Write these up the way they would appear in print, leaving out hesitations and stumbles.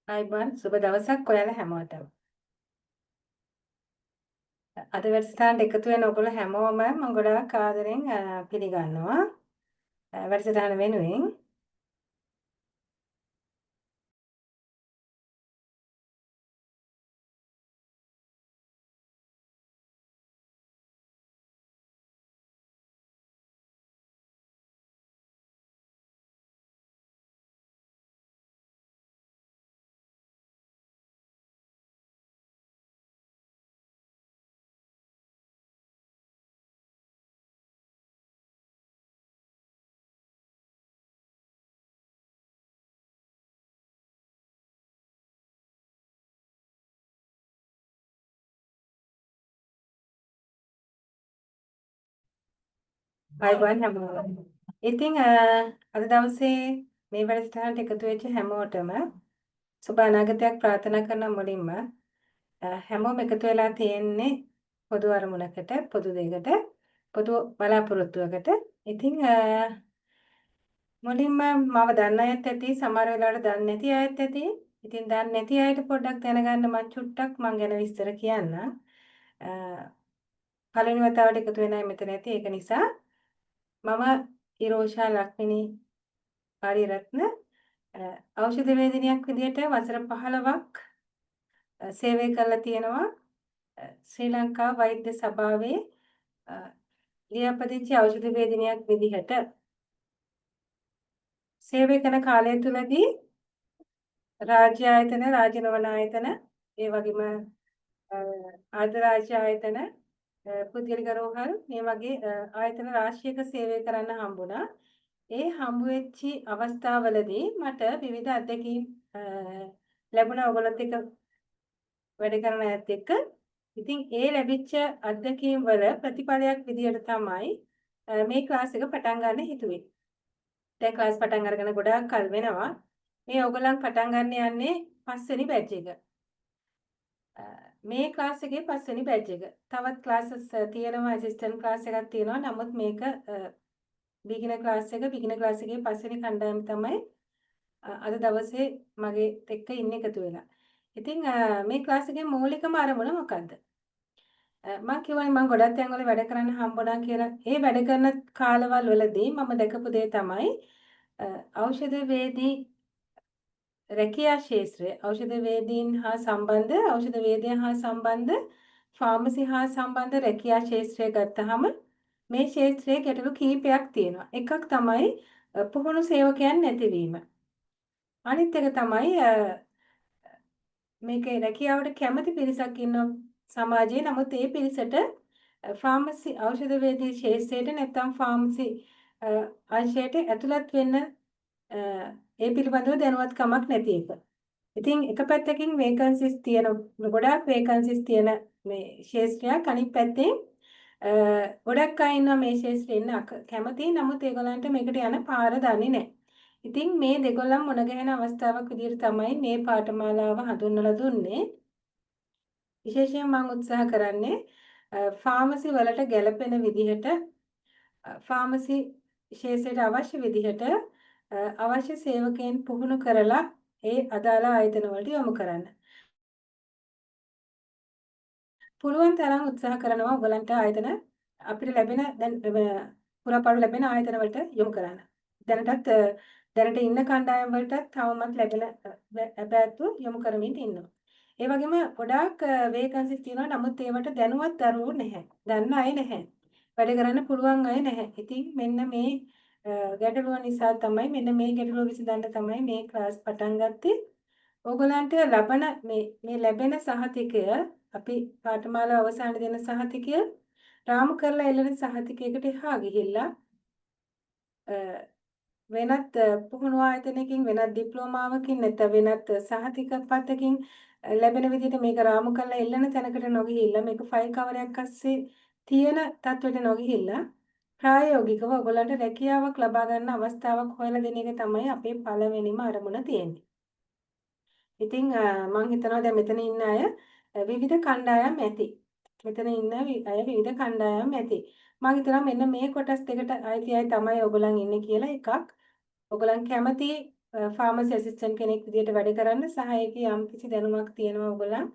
අයිබෝන් සුබ දවසක් ඔයාලා හැමෝටම. අද වැඩසටහනට එකතු වෙන ඔයගොල්ලෝ හැමෝම මම ගොඩාක් ආදරෙන් පිළිගන්නවා. වැඩසටහන වෙනුවෙන් අයිබෝන් හැමෝම. ඉතින් අද දවසේ මේ වැඩසටහනට එකතු වෙච්ච හැමෝටම සුබ අනාගතයක් ප්‍රාර්ථනා කරන මුලින්ම හැමෝම එකතු වෙලා තියෙන්නේ පොදු අරමුණකට, පොදු දෙයකට, පොදු බලාපොරොත්තුවකට. ඉතින් මුලින්ම මම දන්න අයත් ඇති, සමහර වෙලාවට දන්නේ නැති අයත් ඇති. ඉතින් දන්නේ නැති අයට පොඩ්ඩක් දැනගන්න මම චුට්ටක් මං ගැන විස්තර කියන්නම්. පළවෙනි වතාවට එකතු වෙන අය මෙතන ඇති. ඒක නිසා මම ඉරෝෂා ලක්මිනී ආරියරත්න ඖෂධ වේදිනියක් විදිහට වසර 15ක් සේවය කරලා තියෙනවා. ශ්‍රී ලංකා වෛද්‍ය සභාවේ ලියාපදිංචි ඖෂධ වේදිනියක් විදිහට සේවය කරන කාලය තුලදී රාජ්‍ය ආයතන, රාජ්‍ය නොවන ආයතන, ඒ වගේම ආධිරාජ්‍ය ආයතන, පුද්ගලික රෝහල් මේ වගේ ආයතන රාශියක සේවය කරන්න හම්බුණා. ඒ හම්බ වෙච්චි අවස්ථාවවලදී මට විවිධ අත්දැකීම් ලැබුණා ඔයගොල්ලොත් එක්ක වැඩ කරන අයත් එක්ක. ඉතින් ඒ ලැබිච්ච අත්දැකීම් වල ප්‍රතිඵලයක් විදියට තමයි මේ ක්ලාස් එක පටන් ගන්න හිතුවේ. දැන් ක්ලාස් පටන් අරගෙන ගොඩාක් කල් වෙනවා. මේ ඕගොල්ලන් පටන් ගන්න යන්නේ 5 වෙනි බැච් එක. මේ ක්ලාස් එකේ 5 වෙනි බැච් එක. තවත් ක්ලාසස් තියෙනවා, ඇසිස්ටන්ට් ක්ලාස් එකක් තියෙනවා. නමුත් මේක බිගිනර් ක්ලාස් එක. බිගිනර් ක්ලාස් එකේ 5 වෙනි කණ්ඩායම තමයි අද දවසේ මගේ එක්ක ඉන්නේ එකතු වෙලා. ඉතින් මේ ක්ලාස් එකේ මූලිකම අරමුණ මොකද්ද? මම කියවනේ මම ගොඩක් තැන්වල වැඩ කරන්න හම්බුණා කියලා. ඒ වැඩ කරන කාලවල වලදී මම දැකපු දේ තමයි ඖෂධ වේදී රැකියා ක්ෂේත්‍රය ඖෂධ වේදීන් හා සම්බන්ධ ඖෂධ වේදයන් හා සම්බන්ධ ෆාමසි හා සම්බන්ධ රැකියා ක්ෂේත්‍රය ගත්තහම මේ ක්ෂේත්‍රයේ ගැටලු කීපයක් තියෙනවා. එකක් තමයි පුහුණු සේවකයන් නැතිවීම. අනිත් එක තමයි මේකේ රැකියාවට කැමති පිරිසක් ඉන්නවා සමාජයේ. නමුත් ඒ පිරිසට ෆාමසි ඖෂධ වේදී ක්ෂේත්‍රයට නැත්නම් ෆාමසි අංශයට ඇතුළත් වෙන්න ඒ පිළිබඳව දැනුවත්කමක් නැති එක. ඉතින් එක පැත්තකින් වේකන්සිස් තියෙන ගොඩාක් වේකන්සිස් තියෙන මේ ක්ෂේත්‍රයක්, අනිත් පැත්තෙන් ගොඩක් අය ඉන්නවා මේ ක්ෂේත්‍රෙ ඉන්න කැමති. නමුත් ඒගොල්ලන්ට මේකට යන පාර දන්නේ නැහැ. ඉතින් මේ දෙගොල්ලන් මුණ ගැහෙන අවස්ථාවක් විදිහට තමයි මේ පාඨමාලාව හඳුන්වලා දුන්නේ. විශේෂයෙන් මම උත්සාහ කරන්නේ ෆාමසි වලට ගැළපෙන විදිහට ෆාමසි ක්ෂේත්‍රයට අවශ්‍ය විදිහට අවශ්‍ය සේවකයන් පුහුණු කරලා ඒ අදාළ ආයතන වලට යොමු කරන්න. පුළුවන් තරම් උත්සාහ කරනවා ඔයගලන්ට ආයතන අපිට ලැබෙන දැන් පුරාපරු ලැබෙන ආයතන වලට යොමු කරන්න. දැනට ඉන්න කණ්ඩායම් වලට තවමත් ලැබෙන අබෑතු යොමු කරමින් ඉන්නවා. ඒ වගේම ගොඩාක් වේකන්සිස් තියෙනවා. නමුත් ඒවට දැනුවත් දරුවෝ නැහැ. දන්න අය නැහැ. වැඩ කරන්න පුළුවන් අය නැහැ. ඉතින් මෙන්න මේ ගැටලුව නිසා තමයි මෙන්න මේ ගැටලුව විසඳන්න තමයි මේ ක්ලාස් පටන් ගත්තේ. ඕගලන්ට ලබන මේ ලැබෙන සහතිකය අපි පාඨමාලාව අවසානයේ දෙන සහතිකය රාමු කරලා එළෙන සහතිකයකට එහා ගිහිල්ලා වෙනත් පුහුණු ආයතනයකින් වෙනත් ඩිප්ලෝමාවකින් නැත්නම් වෙනත් සහතික පතකින් ලැබෙන විදිහට මේක රාමු කරලා එල්ලන තැනකට නොගිහිල්ලා මේක ෆයිල් කවරයක් අස්සේ තියෙන තත්ත්වයට නොගිහිල්ලා ප්‍රායෝගිකව ඔයගොල්ලන්ට රැකියාවක් ලබා ගන්න අවස්ථාවක් හොයලා දෙන එක තමයි අපේ පළවෙනිම අරමුණ තියෙන්නේ. ඉතින් මම හිතනවා දැන් මෙතන ඉන්න අය විවිධ කණ්ඩායම් ඇති. මෙතන ඉන්න අය විවිධ කණ්ඩායම් ඇති. මම හිතනවා මෙන්න මේ කොටස් දෙකට අයිති අය තමයි ඔයගොල්ලන් ඉන්නේ කියලා එකක්. ඔයගොල්ලන් කැමති ෆාමසි ඇසිස්ටන්ට් කෙනෙක් විදියට වැඩ කරන්න සහ ඒකේ යම්කිසි දැනුමක් තියෙනවා ඔයගොල්ලන්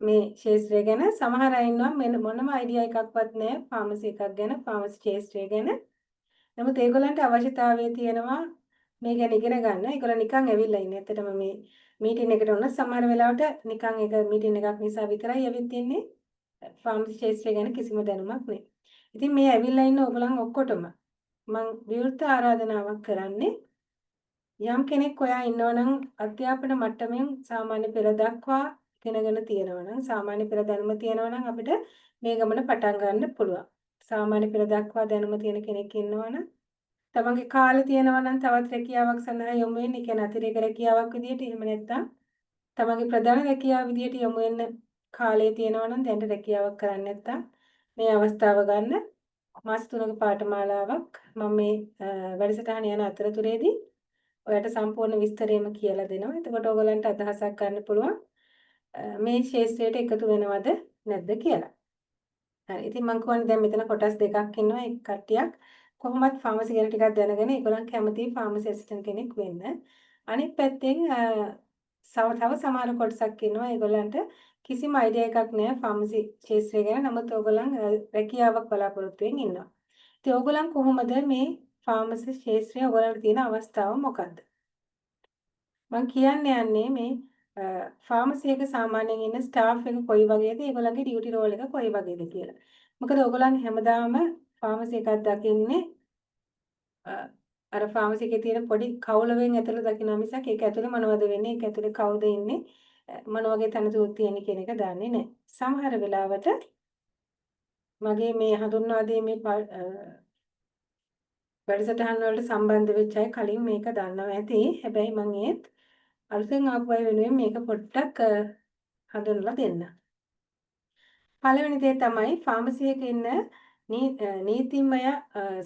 මේ ශාස්ත්‍රය ගැන. සමහර අය ඉන්නවා මොනම අයිඩියා එකක්වත් නැහැ ෆාමසි එකක් ගැන, ෆාමසි ශාස්ත්‍රය ගැන. නමුත් ඒගොල්ලන්ට අවශ්‍යතාවය තියෙනවා මේ ගැන ඉගෙන ගන්න. ඒගොල්ලන් නිකන් ඇවිල්ලා ඉන්නේ. ඇත්තටම මේ මීටින් එකට වුණා සමහර වෙලාවට නිකන් එක මීටින් එකක් නිසා විතරයි ඇවිත් ඉන්නේ. ෆාමසි ශාස්ත්‍රය ගැන කිසිම දැනුමක් නැහැ. ඉතින් මේ ඇවිල්ලා ඉන්න ඔයගොල්ලන් ඔක්කොටම මම විවෘත ආරාධනාවක් කරන්නේ යම් කෙනෙක් ඔයා ඉන්නවනම් අධ්‍යාපන මට්ටමින් සාමාන්‍ය පෙළ දක්වා ඉගෙනගෙන තියෙනවා නම් සාමාන්‍ය පෙළ දැනුම තියෙනවා නම් අපිට මේ ගමන පටන් ගන්න පුළුවන්. සාමාන්‍ය පෙළ දක්වා දැනුම තියෙන කෙනෙක් ඉන්නවනම් තමන්ගේ කාලේ තියෙනවා නම් තවත් රැකියාවක් සඳහා යොමු වෙන්න, ඒ කියන්නේ අතිරේක රැකියාවක් විදියට, එහෙම නැත්නම් තමන්ගේ ප්‍රධාන රැකියාව විදියට යොමු වෙන්න කාලය තියෙනවා නම් දැන් රැකියාවක් කරන්න නැත්නම් මේ අවස්ථාව ගන්න. මාස 3ක පාඨමාලාවක් මම මේ වැඩසටහන යන අතරතුරේදී ඔයාලට සම්පූර්ණ විස්තරයම කියලා දෙනවා. එතකොට ඔයගලන්ට අදහසක් ගන්න පුළුවන් මේ ශාස්ත්‍රයට එකතු වෙනවද නැද්ද කියලා. හරි. ඉතින් මම කියන්නේ දැන් මෙතන කොටස් දෙකක් ඉන්නවා. එක් කට්ටියක් කොහොමත් ෆාමසි ගැන ටිකක් දැනගෙන ඒගොල්ලන් කැමති ෆාමසි ඇසිස්ටන්ට් කෙනෙක් වෙන්න. අනිත් පැත්තෙන් තව සමහර කොටසක් ඉන්නවා. ඒගොල්ලන්ට කිසිම අයිඩියා එකක් නැහැ ෆාමසි ශාස්ත්‍රය ගැන. නමුත් ඕගොල්ලන් රැකියාවක් බලාපොරොත්තු වෙමින් ඉන්නවා. ඉතින් ඕගොල්ලන් කොහොමද මේ ෆාමසි ශාස්ත්‍රය ඔයගොල්ලන්ට තියෙන අවස්ථාව මොකක්ද? මම කියන්න යන්නේ මේ ෆාමසි එක සාමාන්‍යයෙන් ඉන්න ස්ටාෆ් එක කොයි වගේද ඒගොල්ලන්ගේ ඩියුටි රෝල් එක කොයි වගේද කියලා. මොකද ඔයගොල්ලන් හැමදාම ෆාමසි එකක් දකින්නේ අර ෆාමසි එකේ තියෙන පොඩි කවුලවෙන් ඇතුළ දකින්න මිසක් ඒක ඇතුළේ මොනවද වෙන්නේ ඒක ඇතුළේ කවුද ඉන්නේ මොන වගේ තනතුරු තියෙන කියන එක දන්නේ නැහැ. සමහර වෙලාවට මගේ මේ හඳුන්වා දීමේ වැඩසටහන් වලට සම්බන්ධ වෙච්ච අය කලින් මේක දන්නවා ඇති. හැබැයි මම ඒත් අලුතෙන් ආපු අය වෙනුවෙන් මේක පොඩ්ඩක් හඳුන්වලා දෙන්න. පළවෙනි දේ තමයි ෆාමසි එකේ ඉන්න නීතිමය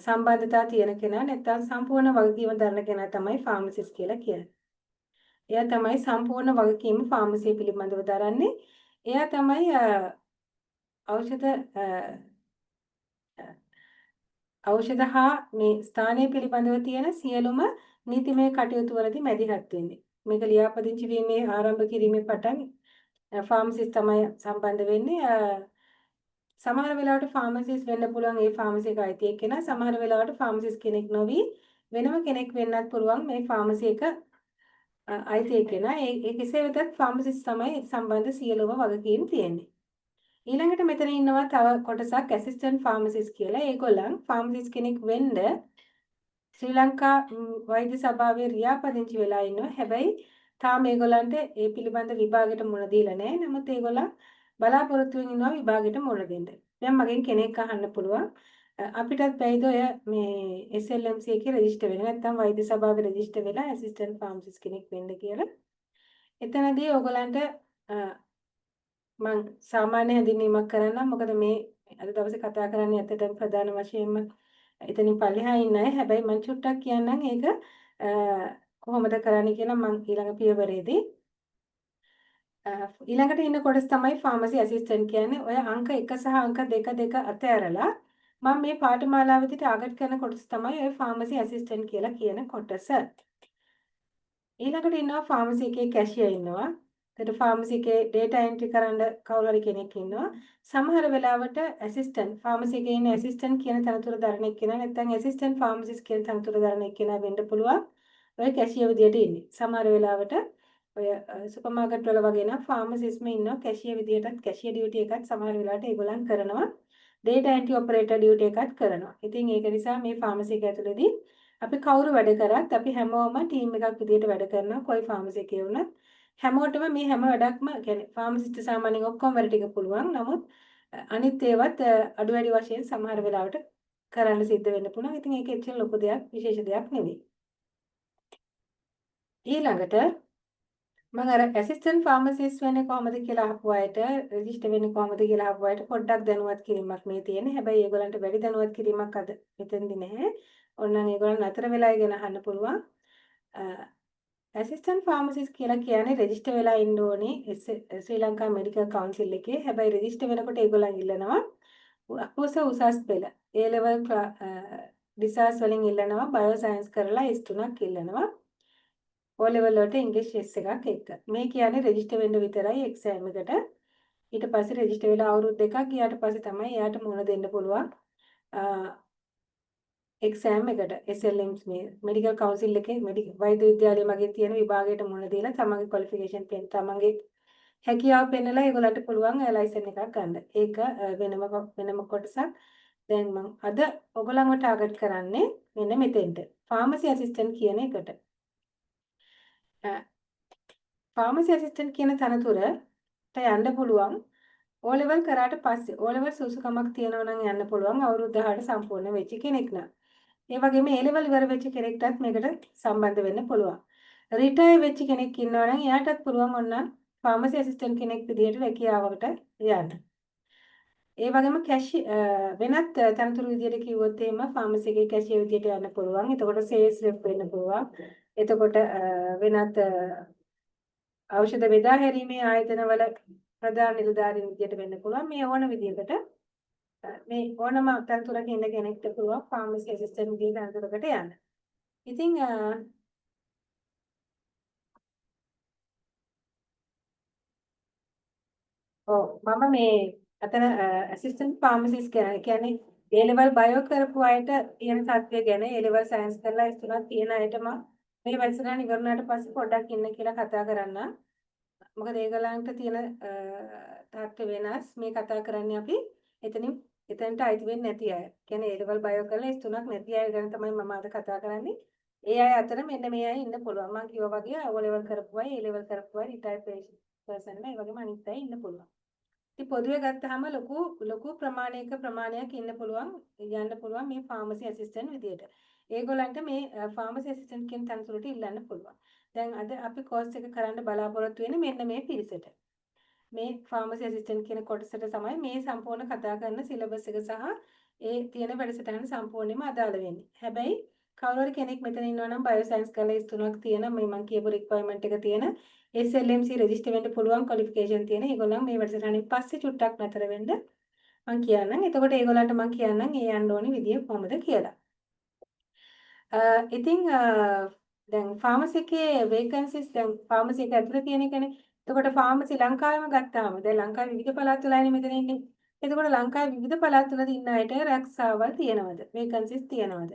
සම්බන්ධතා තියෙන කෙනා නැත්නම් සම්පූර්ණ වගකීම දරන කෙනා තමයි ෆාමසිස්ට් කියලා කියන්නේ. එයා තමයි සම්පූර්ණ වගකීම ෆාමසිය පිළිබඳව දරන්නේ. එයා තමයි ඖෂධ හා මේ ස්ථානය පිළිබඳව තියෙන සියලුම නීතිමය කටයුතු වලදී මැදිහත් වෙන්නේ. මේක ලියාපදිංචි වීමේ ආරම්භ කිරීමේ පටන් ෆාමසිස්ට් තමයි සම්බන්ධ වෙන්නේ. සමහර වෙලාවට ෆාමසිස්ට් වෙන්න පුළුවන් ඒ ෆාමසි එක අයිති එක්කෙනා. සමහර වෙලාවට ෆාමසිස්ට් කෙනෙක් නොවි වෙනම කෙනෙක් වෙන්නත් පුළුවන් මේ ෆාමසි එක අයිති එක්කෙනා. ඒ කෙසේ වෙතත් ෆාමසිස්ට් තමයි සම්බන්ධ සියලුම වගකීම් තියෙන්නේ. ඊළඟට මෙතන ඉන්නවා තව කොටසක් ඇසිස්ටන්ට් ෆාමසිස්ට් කියලා. ඒගොල්ලන් ෆාමසිස්ට් කෙනෙක් වෙන්න ශ්‍රී ලංකා වෛද්‍ය සභාවේ රියාපදිංචි වෙලා ඉන්නවා. හැබැයි තාම ඒගොල්ලන්ට ඒ පිළිබඳ විභාගෙට මුණ දීලා නැහැ. නමුත් ඒගොල්ලන් බලාපොරොත්තු වෙමින් ඉන්නවා විභාගෙට මුණ දෙන්න. දැන් මගෙන් කෙනෙක් අහන්න පුළුවන් අපිටත් බැයිද ඔය මේ SLMC එකේ රෙජිස්ටර් වෙන්න නැත්නම් වෛද්‍ය සභාවේ රෙජිස්ටර් වෙලා ඇසිස්ටන්ට් ෆාමසිස්ට් කෙනෙක් වෙන්න කියලා. එතනදී ඕගොල්ලන්ට මම සාමාන්‍ය හැඳින්වීමක් කරන්නම්. මොකද මේ අද දවසේ කතා කරන්නේ ඇත්තටම ප්‍රධාන වශයෙන්ම එතනින් පල්ලෙහා ඉන්න අය. හැබැයි මම චුට්ටක් කියන්නම් ඒක කොහොමද කරන්නේ කියලා මම ඊළඟ පියවරේදී. ඊළඟට ඉන්න කොටස තමයි ෆාමසි ඇසිස්ටන්ට් කියන්නේ. ඔය අංක 1 සහ අංක 2 අතහැරලා මම මේ පාඨමාලාවෙදිට ආගත් කරන කොටස තමයි ඔය ෆාමසි ඇසිස්ටන්ට් කියලා කියන කොටස. ඊළඟට ඉන්නවා ෆාමසි එකේ කැෂියර් ඉන්නවා. ඊට ෆාමසි එකේ ඩේටා එන්ට්‍රි කරන්න කවුරු හරි කෙනෙක් ඉන්නවා. සමහර වෙලාවට ඇසිස්ටන්ට් ෆාමසි එකේ ඉන්න ඇසිස්ටන්ට් කියන තනතුර දරන එක්කෙනා නැත්නම් ඇසිස්ටන්ට් ෆාමසිස්ට් කියන තනතුර දරන එක්කෙනා වෙන්න පුළුවන්. ඔය කැෂියර් විදියට ඉන්නේ. සමහර වෙලාවට ඔය සුපර් මාකට් වල වගේ නම් ෆාමසිස්ට්ම ඉන්නවා කැෂියර් විදියටත් කැෂියර් ඩියුටි එකත් සමහර වෙලාවට ඒගොල්ලන් කරනවා. ඩේටා එන්ට්‍රි ඔපරේටර් ඩියුටි එකත් කරනවා. ඉතින් ඒක නිසා මේ ෆාමසි එක ඇතුළේදී අපි කවුරු වැඩ කරත් අපි හැමෝම ටීම් එකක් විදියට වැඩ කරනවා. කොයි ෆාමසි එකේ වුණත් හැමෝටම මේ හැම වැඩක්ම කියන්නේ ෆාමසිස්ට් සාමාන්‍යයෙන් ඔක්කොම වැඩ ටික පුළුවන්. නමුත් අනිත් ඒවත් අඩු වැඩි වශයෙන් සමහර වෙලාවට කරන්න සිද්ධ වෙන්න පුළුවන්. ඉතින් ඒක එච්චර ලොකු දෙයක් විශේෂ දෙයක් නෙවෙයි. ඊළඟට මම අර ඇසිස්ටන්ට් ෆාමසිස්ට් වෙන්නේ කොහොමද කියලා අහපු අයට රෙජිස්ටර් වෙන්නේ කොහොමද කියලා අහපු අයට පොඩ්ඩක් දැනුවත් කිරීමක් මේ තියෙන්නේ. හැබැයි ඒගොල්ලන්ට වැඩි දැනුවත් කිරීමක් අද මෙතෙන්දි නැහැ. ඕනනම් ඒගොල්ලන් අතර වෙලා ඉගෙන අහන්න පුළුවන්. ඇසිස්ටන්ට් ෆාමසිස්ට් කියලා කියන්නේ රෙජිස්ටර් වෙලා ඉන්න ඕනේ ශ්‍රී ලංකා මෙඩිකල් කවුන්සිල් එකේ. හැබැයි රෙජිස්ටර් වෙනකොට ඒගොල්ලන් ඉල්ලනවා උසස් පෙළ A level රිසර්ච් වලින් ඉල්ලනවා බයෝ සයන්ස් කරලා S3ක් ඉල්ලනවා. O level වලට ඉංග්‍රීසි ටෙස්ට් එකක් එක්ක. මේ කියන්නේ රෙජිස්ටර් වෙන්න විතරයි එක්සෑම් එකට. ඊට පස්සේ රෙජිස්ටර් වෙලා අවුරුදු දෙකක් ගියාට පස්සේ තමයි එයාට මුහුණ දෙන්න පුළුවන් එක්සෑම් එකට. SLMs මේ මෙඩිකල් කවුන්සිල් එකේ වෛද්‍ය විද්‍යාලයේ මගේ තියෙන විභාගයට මුහුණ දීලා තමන්ගේ ක්වොලිෆිකේෂන් පෙන් තමන්ගේ හැකියාව පෙන්නලා ඒගොල්ලන්ට පුළුවන් ලයිසන් එකක් ගන්න. ඒක වෙනම කොටසක්. දැන් මම අද ඔයගොල්ලන්ව ටාගට් කරන්නේ මෙන්න මෙතෙන්ට. ෆාමසි ඇසිස්ටන්ට් කියන එකට. ෆාමසි ඇසිස්ටන්ට් කියන තනතුරට යන්න පුළුවන් O level කරාට පස්සේ O level සුසුකමක් තියෙනවා නම් යන්න පුළුවන් අවුරුදු 10ට සම්පූර්ණ වෙච්ච කෙනෙක් නම්. ඒ වගේම A level ඉවර වෙච්ච කෙනෙක්ටත් මේකට සම්බන්ධ වෙන්න පුළුවන්. රිටයර් වෙච්ච කෙනෙක් ඉන්නවා නම් එයාටත් පුළුවන් ඔන්න ෆාමසි ඇසිස්ටන්ට් කෙනෙක් විදිහට රැකියාවකට යන්න. ඒ වගේම වෙනත් තනතුරු විදිහට කිව්වොත් එහෙම ෆාමසි එකේ කැෂියර් විදිහට යන්න පුළුවන්. එතකොට සේල්ස් රෙප් වෙන්න පුළුවන්. එතකොට වෙනත් ඖෂධ බෙදා හැරීමේ ආයතනවල ප්‍රධාන නිලධාරීන් විදිහට වෙන්න පුළුවන්. මේ ඕන විදිහකට මේ ඕනම තනතුරක ඉන්න කෙනෙක්ට පුළුවන් ෆාමසි ඇසිස්ටන්ට් විදිහේ තනතුරකට යන්න. ඉතින් මම මේ අතන ඇසිස්ටන්ට් ෆාමසිස්ට් කියන්නේ A level බයෝ කරපු අයට තියෙන තත්ත්වය ගැන A level සයන්ස් කරලා S3ක් තියෙන අයට මේ වැඩසටහන ඉවරනාට පස්සේ පොඩ්ඩක් ඉන්න කියලා කතා කරන්න. මොකද ඒගොල්ලන්ට තියෙන තත්ත්ව වෙනස්. මේ කතා කරන්නේ අපි එතනට අයිති වෙන්නේ නැති අය. කියන්නේ A level බයෝ කරලා S3ක් නැති අය ගැන තමයි මම අද කතා කරන්නේ. ඒ අය අතර මෙන්න මේ අය ඉන්න පුළුවන්. මම කිව්වා වගේ O level කරපු අය, A level කරපු අය, රිටයර් පර්සන් ලා ඒ වගේම අනිත් අය ඉන්න පුළුවන්. ඉතින් පොදුවේ ගත්තාම ලොකු ප්‍රමාණයක් ඉන්න පුළුවන් යන්න පුළුවන් මේ ෆාමසි ඇසිස්ටන්ට් විදියට. ඒගොල්ලන්ට මේ ෆාමසි ඇසිස්ටන්ට් කියන තනතුරට ඉල්ලන්න පුළුවන්. දැන් අද අපි කෝස් එක කරන්න බලාපොරොත්තු වෙන්නේ මෙන්න මේ පිරිසට. මේ ෆාමසි ඇසිස්ටන්ට් කියන කොටසට තමයි මේ සම්පූර්ණ කතා කරන සිලබස් එක සහ ඒ තියෙන වැඩසටහන සම්පූර්ණයෙන්ම අදාළ වෙන්නේ. හැබැයි කවුරු හරි කෙනෙක් මෙතන ඉන්නවා නම් බයෝ සයන්ස් කරලා S3ක් තියෙන මේ මම කියපු රික්වයර්මන්ට් එක තියෙන SLMC රෙජිස්ටර් වෙන්න පුළුවන් ක්වොලිෆිකේෂන් තියෙන ඒගොල්ලන් මේ වැඩසටහනින් පස්සේ චුට්ටක් නතර වෙන්න මම කියන්නම්. එතකොට ඒගොල්ලන්ට මම කියන්නම් ඒ යන්න ඕනි විදිය කොහොමද කියලා. ඉතින් දැන් ෆාමසි එකේ වේකන්සිස් දැන් ෆාමසි එක ඇතුළේ තියෙන එකනේ. එතකොට ෆාමසි ලංකාවෙම ගත්තාම දැන් ලංකාවේ විවිධ පළාත් වලයිනේ මෙතන ඉන්නේ. එතකොට ලංකාවේ විවිධ පළාත් වල ඉන්න අයට රැක්සාවල් තියෙනවද? වේකන්සිස් තියෙනවද?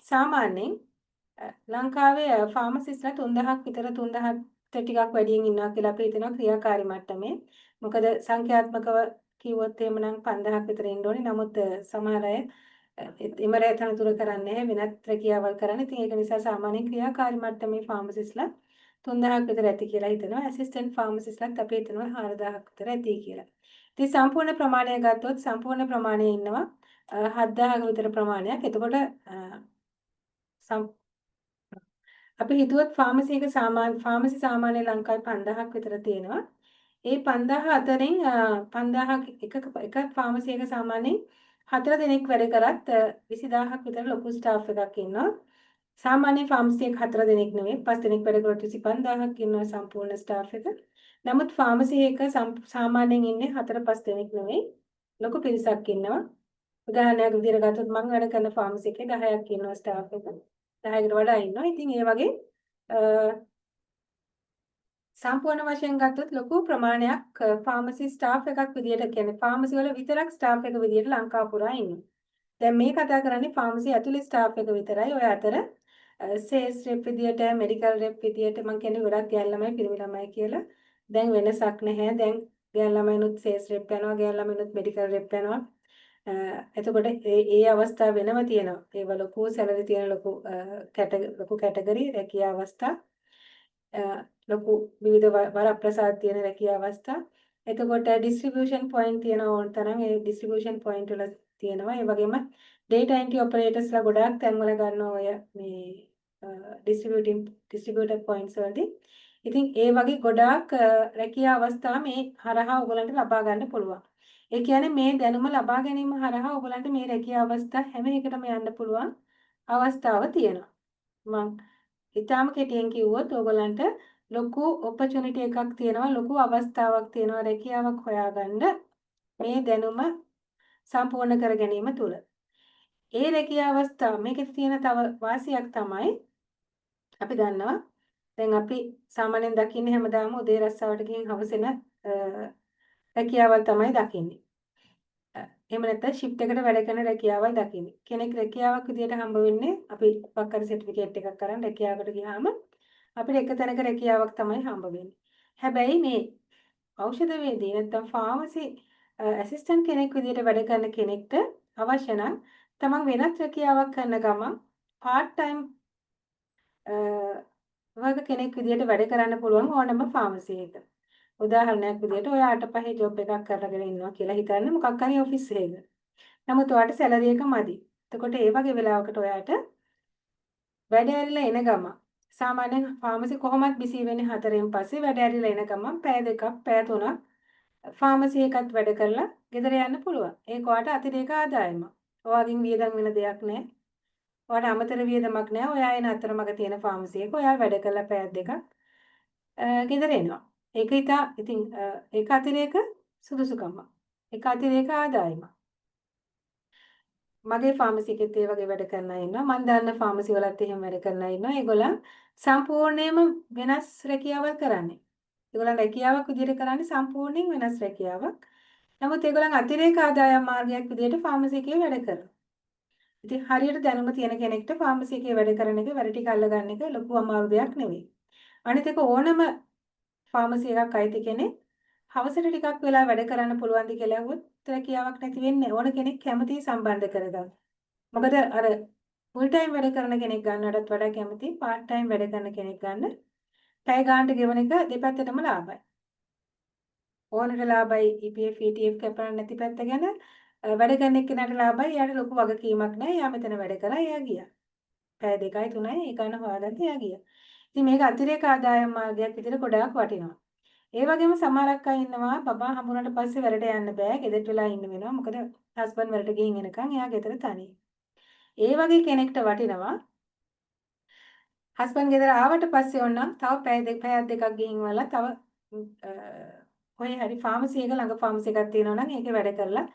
සාමාන්‍යයෙන් ලංකාවේ ෆාමසිස්ලා 3000ක් විතර 3000ට ටිකක් වැඩියෙන් ඉන්නවා කියලා අපි හිතනවා ක්‍රියාකාරී මට්ටමේ. මොකද සංඛ්‍යාත්මකව කිව්වොත් එහෙමනම් 5000ක් විතර ඉන්න ඕනේ. නමුත් සමහර අය එමර තනතුර කරන්නේ වෙනත් රැකියාවල් කරන්නේ. ඉතින් ඒක නිසා සාමාන්‍ය ක්‍රියාකාරී මට්ටමේ ෆාමසිස්ලා 3000ක් විතර ඇති කියලා හිතනවා. ඇසිස්ටන්ට් ෆාමසිස්ලාත් අපි හිතනවා 4000ක් විතර ඇති කියලා. ඉතින් සම්පූර්ණ ප්‍රමාණය ගත්තොත් සම්පූර්ණ ප්‍රමාණය ඉන්නවා 7000ක විතර ප්‍රමාණයක්. එතකොට අපි හිතුවත් ෆාමසි සාමාන්‍ය ලංකාවේ 5000ක් විතර තියෙනවා. ඒ 5000 අතරින් 5000ක එක ෆාමසි එක සාමාන්‍යයෙන් 4 දෙනෙක් වැඩ කරත් 20000ක් විතර ලොකු ස්ටාෆ් එකක් ඉන්නවා. සාමාන්‍ය ෆාමසි එක 4 දෙනෙක් නෙවෙයි 5 දෙනෙක් වැඩ කරොත් 25000ක් ඉන්නවා සම්පූර්ණ ස්ටාෆ් එක. නමුත් ෆාමසි එක සාමාන්‍යයෙන් ඉන්නේ 4-5 දෙනෙක් නෙවෙයි ලොකු පිරිසක් ඉන්නවා. උදාහරණයක් විදිහට ගත්තොත් මම වැඩ කරන ෆාමසි එකේ 10ක් ඉන්නවා ස්ටාෆ් එක. 10කට වඩා ඉන්නවා. ඉතින් ඒ වගේ සම්පූර්ණ වශයෙන් ගත්තොත් ලොකු ප්‍රමාණයක් ෆාමසි ස්ටාෆ් එකක් විදිහට කියන්නේ ෆාමසි වල විතරක් ස්ටාෆ් එක විදිහට ලංකාව පුරා ඉන්නවා. දැන් මේ කතා කරන්නේ ෆාමසි ඇතුලේ ස්ටාෆ් එක විතරයි. ඔය අතර සේල්ස් රෙප් විදිහට, මෙඩිකල් රෙප් විදිහට මම කියන්නේ ගොඩක් ගෑන් ළමයි, පිරිමි ළමයි කියලා. දැන් වෙනසක් නැහැ. දැන් ගෑන් ළමයිනුත් සේල්ස් රෙප් යනවා, ගෑන් ළමයිනුත් මෙඩිකල් රෙප් යනවා. එතකොට ඒ අවස්ථා වෙනම තියෙනවා. ඒව ලොකු සැලරි තියෙන ලොකු කැටගරි රැකියා අවස්ථා. ලොකු විවිධ වරප්‍රසාද තියෙන රැකියා අවස්ථා. එතකොට ඩිස්ට්‍රිබියුෂන් පොයින්ට් තියෙන ඕන තරම් ඒ ඩිස්ට්‍රිබියුෂන් පොයින්ට් වල තියෙනවා. ඒ වගේම ඩේටා එන්ට්‍රි ඔපරේටර්ස්ලා ගොඩාක් තැන්වල ගන්නවා ඔය මේ ඩිස්ට්‍රිබියුටර් පොයින්ට්ස් වලදී. ඉතින් ඒ වගේ ගොඩාක් රැකියා අවස්ථා මේ හරහා ඔයගලන්ට ලබා ගන්න පුළුවන්. ඒ කියන්නේ මේ දැනුම ලබා ගැනීම හරහා ඔයගලන්ට මේ රැකියා අවස්ථා හැම එකටම යන්න පුළුවන් අවස්ථාව තියෙනවා. මම ඊටාම කෙටියෙන් කිව්වොත් ඔයගලන්ට ලොකු ඔපචුනිටි එකක් තියෙනවා, ලොකු අවස්ථාවක් තියෙනවා රැකියාවක් හොයාගන්න මේ දැනුම සම්පූර්ණ කර ගැනීම තුළ. ඒ රැකියා අවස්ථාව මේකේ තියෙන තව වාසියක් තමයි අපි දන්නවා දැන් අපි සාමාන්‍යයෙන් දකින්නේ හැමදාම උදේ රස්සාවට ගිහින් හවසෙන රැකියාවල් තමයි දකින්නේ. එහෙම නැත්නම් ෂිෆ්ට් එකට වැඩ කරන රැකියාවල් දකින්නේ. කෙනෙක් රැකියාවක් විදියට හම්බ වෙන්නේ අපි මොකක් හරි සර්ටිෆිකේට් එකක් අරන් රැකියාවකට ගියාම අපිට එක තැනක රැකියාවක් තමයි හම්බ වෙන්නේ. හැබැයි මේ ඖෂධ වේදී නැත්නම් ෆාමසි ඇසිස්ටන්ට් කෙනෙක් විදියට වැඩ කරන කෙනෙක්ට අවශ්‍ය නම් තමන් වෙනත් රැකියාවක් කරන ගමන් part time වගේ කෙනෙක් විදියට වැඩ කරන්න පුළුවන් ඕනම ෆාමසි එකක. උදාහරණයක් විදියට ඔය 8-5 ජොබ් එකක් කරගෙන ඉන්නවා කියලා හිතන්න මොකක් හරි ඔෆිස් එකක. නමුත් ඔයාට සැලරි එක මදි. එතකොට ඒ වගේ වෙලාවකට ඔයාට වැඩ ඇරිලා එන ගමන් සාමාන්‍යයෙන් ෆාමසි කොහොමත් බිසි වෙන්නේ 4න් පස්සේ වැඩ ඇරිලා එන ගමන් පැය 2ක් පැය 3ක් ෆාමසි එකත් වැඩ කරලා ගෙදර යන්න පුළුවන්. ඒක ඔයාට අතිරේක ආදායමක්. ඔයාගෙන් වියදම් වෙන දෙයක් නැහැ. ඔයාට අමතර වියදමක් නැහැ. ඔයා එන අතරමඟ තියෙන ෆාමසි එක ඔයා වැඩ කරලා පැය 2ක් ගෙදර එනවා. ඒක ඉතින් ඒක අතිරේක සුදුසුකමක්. ඒක අතිරේක ආදායමක්. මගේ ෆාමසි එකෙත් ඒ වගේ වැඩ කරන අය ඉන්නවා. මම දන්න ෆාමසි වලත් එහෙම වැඩ කරන අය ඉන්නවා. ඒගොල්ලන් සම්පූර්ණයෙන්ම වෙනස් රැකියාවක් කරන්නේ. ඒගොල්ලන් රැකියාවක් විදිහට කරන්නේ සම්පූර්ණයෙන් වෙනස් රැකියාවක්. නමුත් ඒගොල්ලන් අතිරේක ආදායම් මාර්ගයක් විදිහට ෆාමසි එකේ වැඩ කරනවා. ඉතින් හරියට දැනුම තියෙන කෙනෙක්ට ෆාමසි එකේ වැඩ කරන එක වැඩ ටික අල්ලගන්න එක ලොකු අමාරු දෙයක් නෙවෙයි. අනිත් එක ඕනම ෆාමසි එකක් අයිති කෙනෙක් හවසට ටිකක් වෙලා වැඩ කරන්න පුළුවන්ද කියලා අහුවොත් රැකියාවක් නැති වෙන්නේ ඕන කෙනෙක් කැමති සම්බන්ධ කරගන්න. මොකද අර ෆුල් ටයිම් වැඩ කරන කෙනෙක් ගන්නටත් වඩා කැමති පාර්ට් ටයිම් වැඩ කරන කෙනෙක් ගන්න. පැය ගානට ගෙවන එක දෙපැත්තටම ලාභයි. ඕනට ලාභයි EPF ETF කැපරන්නේ නැති පැත්ත ගැන වැඩ කරන එක්කෙනාට ලාභයි. එයාට ලොකු වගකීමක් නැහැ. එයා මෙතන වැඩ කරා එයා ගියා. පැය 2යි 3යි ඒ ගන්න හොයාගත්ත එයා ගියා. ඉතින් මේක අතිරේක ආදායම් මාර්ගයක් විදිහට ගොඩාක් වටිනවා. ඒ වගේම සමහරක් අය ඉන්නවා බබා හම්බුනට පස්සේ වැඩට යන්න බෑ ගෙදරට වෙලා ඉන්න වෙනවා මොකද හස්බන්ඩ් වැඩට ගිහින් එනකන් එයා ගෙදර තනියි. ඒ වගේ කෙනෙක්ට වටිනවා හස්බන්ඩ් ගෙදර ආවට පස්සේ ඕනනම් තව පැයක් දෙකක් ගිහින් වලා තව කොහේ හරි ෆාමසි එක ළඟ ෆාමසි එකක් තියෙනවා නම් ඒකේ වැඩ කරලා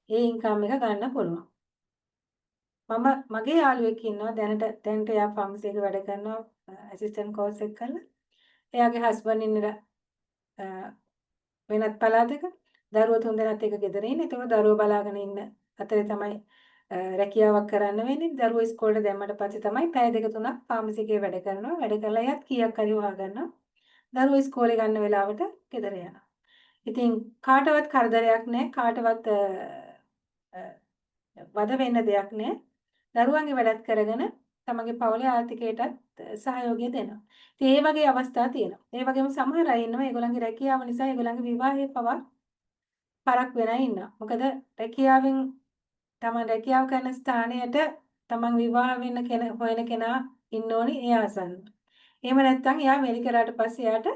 ඒ ඉන්කම් එක ගන්න පුළුවන්. මම මගේ යාළුවෙක් ඉන්නවා දැනට එයා ෆාමසි එකේ වැඩ කරනවා ඇසිස්ටන්ට් කෝස් එක කරලා. එයාගේ හස්බන්ඩ් ඉන්නේ වෙනත් පළාතක දරුවෝ තුන්දෙනාත් එක ගෙදර ඉන්නේ. ඒතකොට දරුවෝ බලාගෙන ඉන්න අතරේ තමයි රැකියාවක් කරන්න වෙන්නේ. දරුවෝ ඉස්කෝලේට දැම්මට පස්සේ තමයි පැය දෙක තුනක් ෆාමසි එකේ වැඩ කරනවා. වැඩ කරලා එයත් කීයක් හරි හොයා ගන්නවා. දරුවෝ ඉස්කෝලේ ගන්න වෙලාවට ගෙදර යනවා. ඉතින් කාටවත් කරදරයක් නැහැ. කාටවත් වද වෙන්න දෙයක් නැහැ. දරුවන්ගේ වැඩත් කරගෙන තමගේ පවුලේ ආර්ථිකයටත් සහයෝගය දෙනවා. ඉතින් ඒ වගේ අවස්ථා තියෙනවා. ඒ වගේම සමහර අය ඉන්නවා ඒගොල්ලන්ගේ රැකියාව නිසා ඒගොල්ලන්ගේ විවාහයේ පවා පරක් වෙන අය ඉන්නවා. මොකද රැකියාවෙන් තමන් රැකියාව කරන ස්ථානයට තමන් විවාහ වෙන්න හොයන කෙනා ඉන්න ඕනි ඒ ආසන්න. එහෙම නැත්නම් එයා මෙලි කරාට පස්සේ එයාට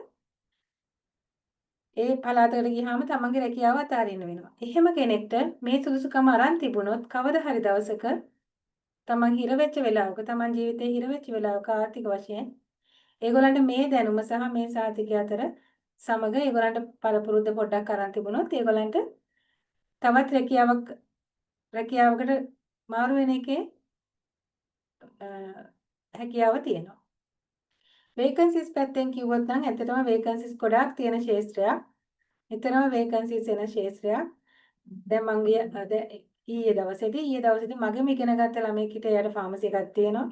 ඒ පළාතකට ගියාම තමන්ගේ රැකියාව අතාරින්න වෙනවා. එහෙම කෙනෙක්ට මේ සුදුසුකම අරන් තිබුණොත් කවදා හරි දවසක තමන් හිර වෙච්ච වෙලාවක තමන් ජීවිතේ හිර වෙච්ච වෙලාවක ආර්ථික වශයෙන් ඒගොල්ලන්ට මේ දැනුම සහ මේ සාතිකය අතර සමග ඒගොල්ලන්ට පළපුරුද්ද පොඩ්ඩක් අරන් තිබුණොත් ඒගොල්ලන්ට තවත් රැකියාවකට මාරු වෙන එකේ හැකියාව තියෙනවා. වේකන්සිස් පැත්තෙන් කිව්වොත් නම් ඇත්තටම වේකන්සිස් ගොඩාක් තියෙන ක්ෂේත්‍රයක්. නිතරම වේකන්සිස් එන ක්ෂේත්‍රයක්. දැන් මම ඊයේ දවසේදී මගෙම ඉගෙන ගත්ත ළමයෙක් හිටිය එයාට ෆාමසි එකක් තියෙනවා.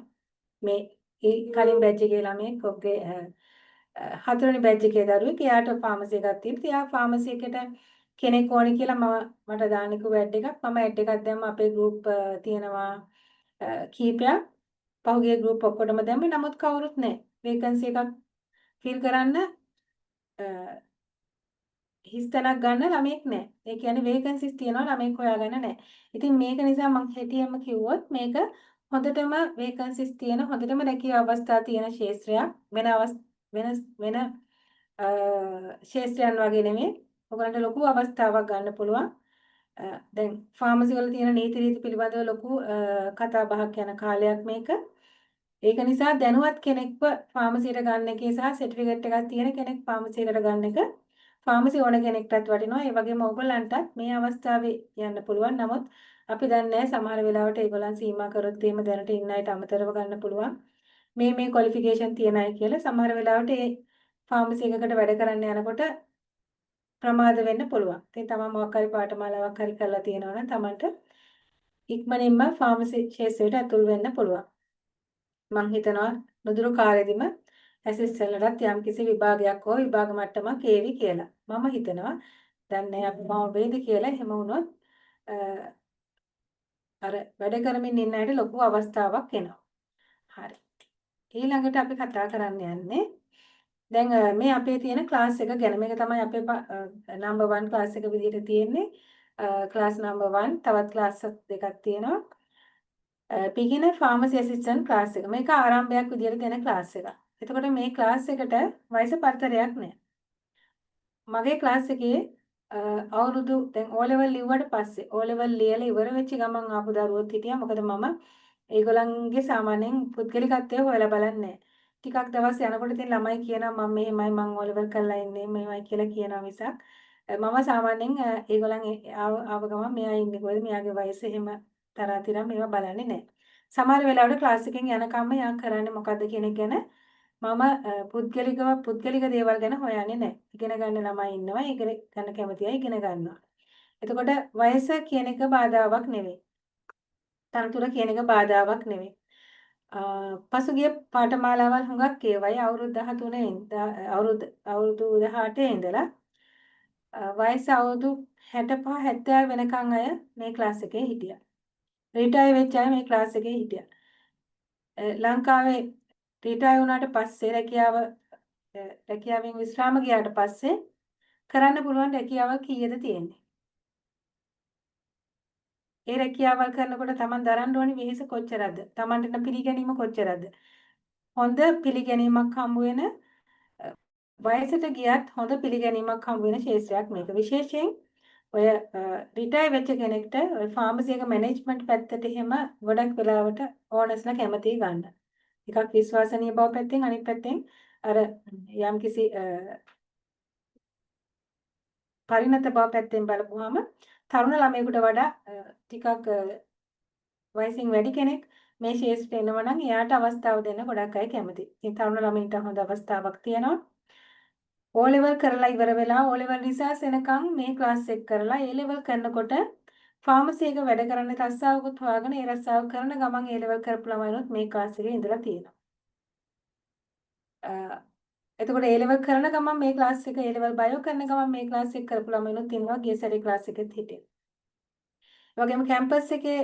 මේ කලින් බැච් එකේ ළමයෙක් ඔක්ගේ 4 වෙනි බැච් එකේ දරුවෙක් එයාට ෆාමසි එකක් තියෙනවා. එයා ෆාමසි එකට කෙනෙක් ඕනි කියලා මට දාන්න කිව්ව ඇඩ් එකක්. මම ඇඩ් එකක් දැම්ම අපේ ගෲප් තියෙනවා කීපයක්. පහුගිය ගෲප් ඔක්කොටම දැම්මේ. නමුත් කවුරුත් නැහැ. වේකන්සි එකක් ෆිල් කරන්න හිස්තැනක් ගන්න ළමෙක් නැහැ. ඒ කියන්නේ වේකන්සිස් තියෙනවා ළමෙක් හොයාගන්න නැහැ. ඉතින් මේක නිසා මම හිතියම කිව්වොත් මේක හොඳටම වේකන්සිස් තියෙන හොඳටම රැකියාව අවස්ථා තියෙන ක්ෂේත්‍රයක් වෙන ක්ෂේත්‍රයන් වගේ නෙමෙයි. ඔයගලන්ට ලොකු අවස්ථාවක් ගන්න පුළුවන්. දැන් ෆාමසි වල තියෙන නීති රීති පිළිබඳව ලොකු කතා බහක් යන කාලයක් මේක. ඒක නිසා දැනුවත් කෙනෙක්ව ෆාමසියට ගන්න එකේ සහ සර්ටිෆිකේට් එකක් තියෙන කෙනෙක් ෆාමසියකට ගන්න එක ෆාමසි ඕන කෙනෙක්ටත් වටිනවා. ඒ වගේම ඕගොල්ලන්ටත් මේ අවස්ථාවේ යන්න පුළුවන්. නමුත් අපි දන්නේ නැහැ සමහර වෙලාවට ඒගොල්ලන් සීමා කරොත් එහෙම දැනට ඉන්න අයට අමතරව ගන්න පුළුවන්. මේ ක්වොලිෆිකේෂන් තියන අය කියලා සමහර වෙලාවට ඒ ෆාමසි එකකට වැඩ කරන්න යනකොට ප්‍රමාද වෙන්න පුළුවන්. ඉතින් තමන් මොකක් හරි පාඨමාලාවක් හරි කරලා තියෙනවා නම් තමන්ට ඉක්මනින්ම ෆාමසි ක්ෂේත්‍රයට ඇතුල් වෙන්න පුළුවන්. මම හිතනවා නුදුරු කාලෙදිම ඇසිස්ටන්ට්ලටත් යම්කිසි විභාගයක් හෝ විභාග මට්ටමක් ඒවි කියලා. මම හිතනවා දැන් නෑ අපි මම වේද කියලා එහෙම වුණොත් අර වැඩ කරමින් ඉන්න අයට ලොකු අවස්ථාවක් එනවා. හරි. ඊළඟට අපි කතා කරන්න යන්නේ දැන් මේ අපේ තියෙන ක්ලාස් එක ගැන. මේක තමයි අපේ නම්බර් 1 ක්ලාස් එක විදිහට තියෙන්නේ. ක්ලාස් නම්බර් 1 තවත් ක්ලාස් දෙකක් තියෙනවා. beginner pharmacy assistant ක්ලාස් එක. මේක ආරම්භයක් විදිහට දෙන ක්ලාස් එකක්. එතකොට මේ ක්ලාස් එකට වයස පරතරයක් නැහැ. මගේ ක්ලාස් එකේ අවුරුදු දැන් O level ලිව්වට පස්සේ O level ලියලා ඉවර වෙච්ච ගමන් ආපු දරුවෝත් හිටියා. මොකද මම ඒගොල්ලන්ගේ සාමාන්‍යයෙන් පුද්ගලිකත්වය හොයලා බලන්නේ නැහැ. ටිකක් දවස් යනකොට ඉතින් ළමයි කියනවා මම මෙහෙමයි මම O level කරලා ඉන්නේ මෙහෙමයි කියලා කියනවා මිසක් මම සාමාන්‍යයෙන් ඒගොල්ලන් ආව ගමන් මෙයා ඉන්නේ කොහෙද මෙයාගේ වයස එහෙම තරාතිරම් මේවා බලන්නේ නැහැ. සමහර වෙලාවට ක්ලාස් එකෙන් යනකම්ම යා කරන්නේ මොකද්ද කියන එක ගැන මම පුද්ගලික දේවල් ගැන හොයන්නේ නැහැ. ඉගෙන ගන්න ළමයි ඉන්නවා. ඉගෙන ගන්න කැමති අය ඉගෙන ගන්නවා. එතකොට වයස කියන එක බාධාවක් නෙවෙයි. තනතුර කියන එක බාධාවක් නෙවෙයි. පසුගිය පාඨමාලාවල් හුඟක් ඒවයි අවුරුදු 13 අවුරුදු 18 ඉඳලා වයස අවුරුදු 65 70 වෙනකන් අය මේ ක්ලාස් එකේ හිටියා. රිටයර් වෙච්ච අය මේ ක්ලාස් එකේ හිටියා. ලංකාවේ රිටයර් වුණාට පස්සේ රැකියාවෙන් විශ්‍රාම ගියාට පස්සේ කරන්න පුළුවන් රැකියාවල් කීයද තියෙන්නේ? ඒ රැකියාවල් කරනකොට Taman දරන්න ඕනි වෙහෙස කොච්චරද? Tamanට එන පිළිගැනීම කොච්චරද? හොඳ පිළිගැනීමක් හම්බ වෙන වයසට ගියත් හොඳ පිළිගැනීමක් හම්බ වෙන ශාස්ත්‍රයක් මේක. විශේෂයෙන් ඔය රිටයර් වෙච්ච කෙනෙක්ට ඔය ෆාමසි එක මැනේජ්මන්ට් පැත්තට එහෙම ගොඩක් වෙලාවට ඕනස්ලා කැමතියි ගන්න. එකක් විශ්වාසනීය බව පැත්තෙන් අනිත් පැත්තෙන් අර යම්කිසි පරිණත බව පැත්තෙන් බලපුවාම තරුණ ළමයෙකුට වඩා ටිකක් වයසින් වැඩි කෙනෙක් මේ ශාස්ත්‍රයට එනවා නම් එයාට අවස්ථාව දෙන්න ගොඩක් අය කැමතියි. ඉතින් තරුණ ළමයින්ට හොඳ අවස්ථාවක් තියෙනවා. O level කරලා ඉවර වෙලා O level රිසර්ච් එනකම් මේ ක්ලාස් එක කරලා A level කරනකොට ෆාමසි එක වැඩ කරන්න රස්සාවකුත් හොයාගෙන ඒ රස්සාව කරන ගමන් A level කරපු ළමයිනුත් මේ ක්ලාස් එකේ ඉඳලා තියෙනවා. එතකොට A level කරන ගමන් මේ ක්ලාස් එක A level බයෝ කරන ගමන් මේ ක්ලාස් එක කරපු ළමයිනුත් ඉන්නවා ගිය සැරේ ක්ලාස් එකෙත් හිටියේ. ඒ වගේම කැම්පස් එකේ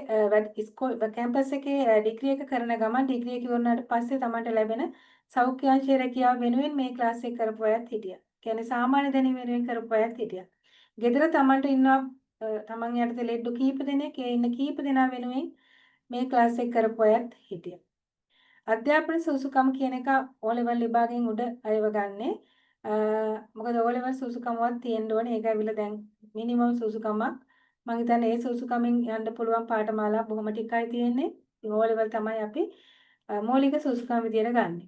කැම්පස් එකේ ඩිග්‍රී එක කරන ගමන් ඩිග්‍රී එක ඉවරනාට පස්සේ තමන්ට ලැබෙන සෞඛ්‍ය අංශයේ රැකියාව වෙනුවෙන් මේ ක්ලාස් එක කරපු අයත් හිටියා. කියන්නේ සාමාන්‍ය දැනුම වෙනුවෙන් කරපු අයත් හිටියා. ගෙදර තමන්ට ඉන්නවා තමන් යටතේ ලෙඩ්ඩු කීප දෙනෙක් ඒ ඉන්න කීප දෙනා වෙනුවෙන් මේ ක්ලාස් එක කරපු අයත් හිටියා. අධ්‍යාපන සුසුකම් කියන එක O level විභාගයෙන් උඩ අයව ගන්නේ. මොකද O level සුසුකමවත් තියෙන්න ඕනේ. ඒක ඇවිල්ලා දැන් මිනිමම් සුසුකමක්. මම හිතන්නේ ඒ සුසුකමින් යන්න පුළුවන් පාඨමාලා බොහොම ටිකයි තියෙන්නේ. ඉතින් O level තමයි අපි මූලික සුසුකම් විදියට ගන්නෙ.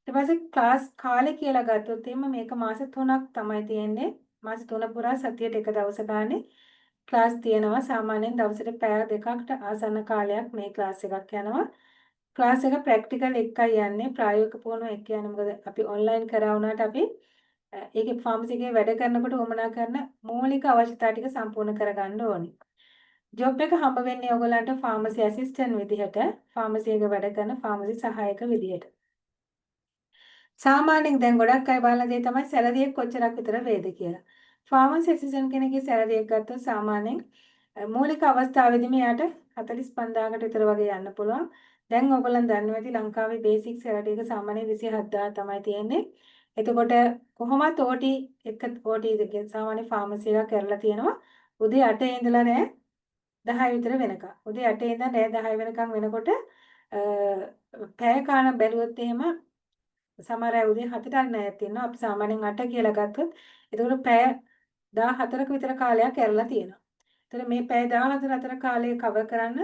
ඊට පස්සේ ක්ලාස් කාලේ කියලා ගත්තොත් එimhe මේක මාස 3ක් තමයි තියෙන්නේ. මාස 3 පුරා සතියට එක දවස ගානේ ක්ලාස් තියෙනවා. සාමාන්‍යයෙන් දවසට පැය දෙකකට ආසන්න කාලයක් මේ ක්ලාස් එකක් යනවා. ක්ලාස් එක ප්‍රැක්ටිකල් එකයි යන්නේ ප්‍රායෝගික පුහුණුව එක යන්නේ මොකද අපි ඔන්ලයින් කරා වුණාට අපි ඒකේ ෆාමසි එකේ වැඩ කරනකොට වමනා කරන මූලික අවශ්‍යතා ටික සම්පූර්ණ කරගන්න ඕනේ. ජොබ් එක හම්බ වෙන්නේ ඔයගලන්ට ෆාමසි ඇසිස්ටන්ට් විදිහට, ෆාමසි එක වැඩ කරන ෆාමසි සහායක විදිහට. සාමාන්‍යයෙන් දැන් ගොඩක් අය බලන දේ තමයි සැලරි එක කොච්චරක් විතර වේද කියලා. ෆාමසි ඇසිස්ටන්ට් කෙනෙක්ගේ සැලරි එක ගත්තොත් සාමාන්‍යයෙන් මූලික අවස්ථාවේදීම යාට 45000කට විතර වගේ යන්න පුළුවන්. දැන් ඔයගොල්ලන් දන්නවා ඇති ලංකාවේ බේසික් සැලරි එක සාමාන්‍යයෙන් 27000 තමයි තියෙන්නේ. එතකොට කොහොමත් OT එක OT දෙකෙන් සාමාන්‍ය ෆාමසි එකක් කරලා තියෙනවා. උදේ 8 ඉඳලා නෑ 10 විතර වෙනකම්. උදේ 8 ඉඳන් රෑ 10 වෙනකම් වෙනකොට පැය කාණ බැලුවොත් එහෙම සමහර අය උදේ 7ට නැත් ඉන්නවා. අපි සාමාන්‍යයෙන් 8 කියලා ගත්තොත් එතකොට පැය 14ක විතර කාලයක් ඇරලා තියෙනවා. එතකොට මේ පැය 14 අතර කාලය කවර් කරන්න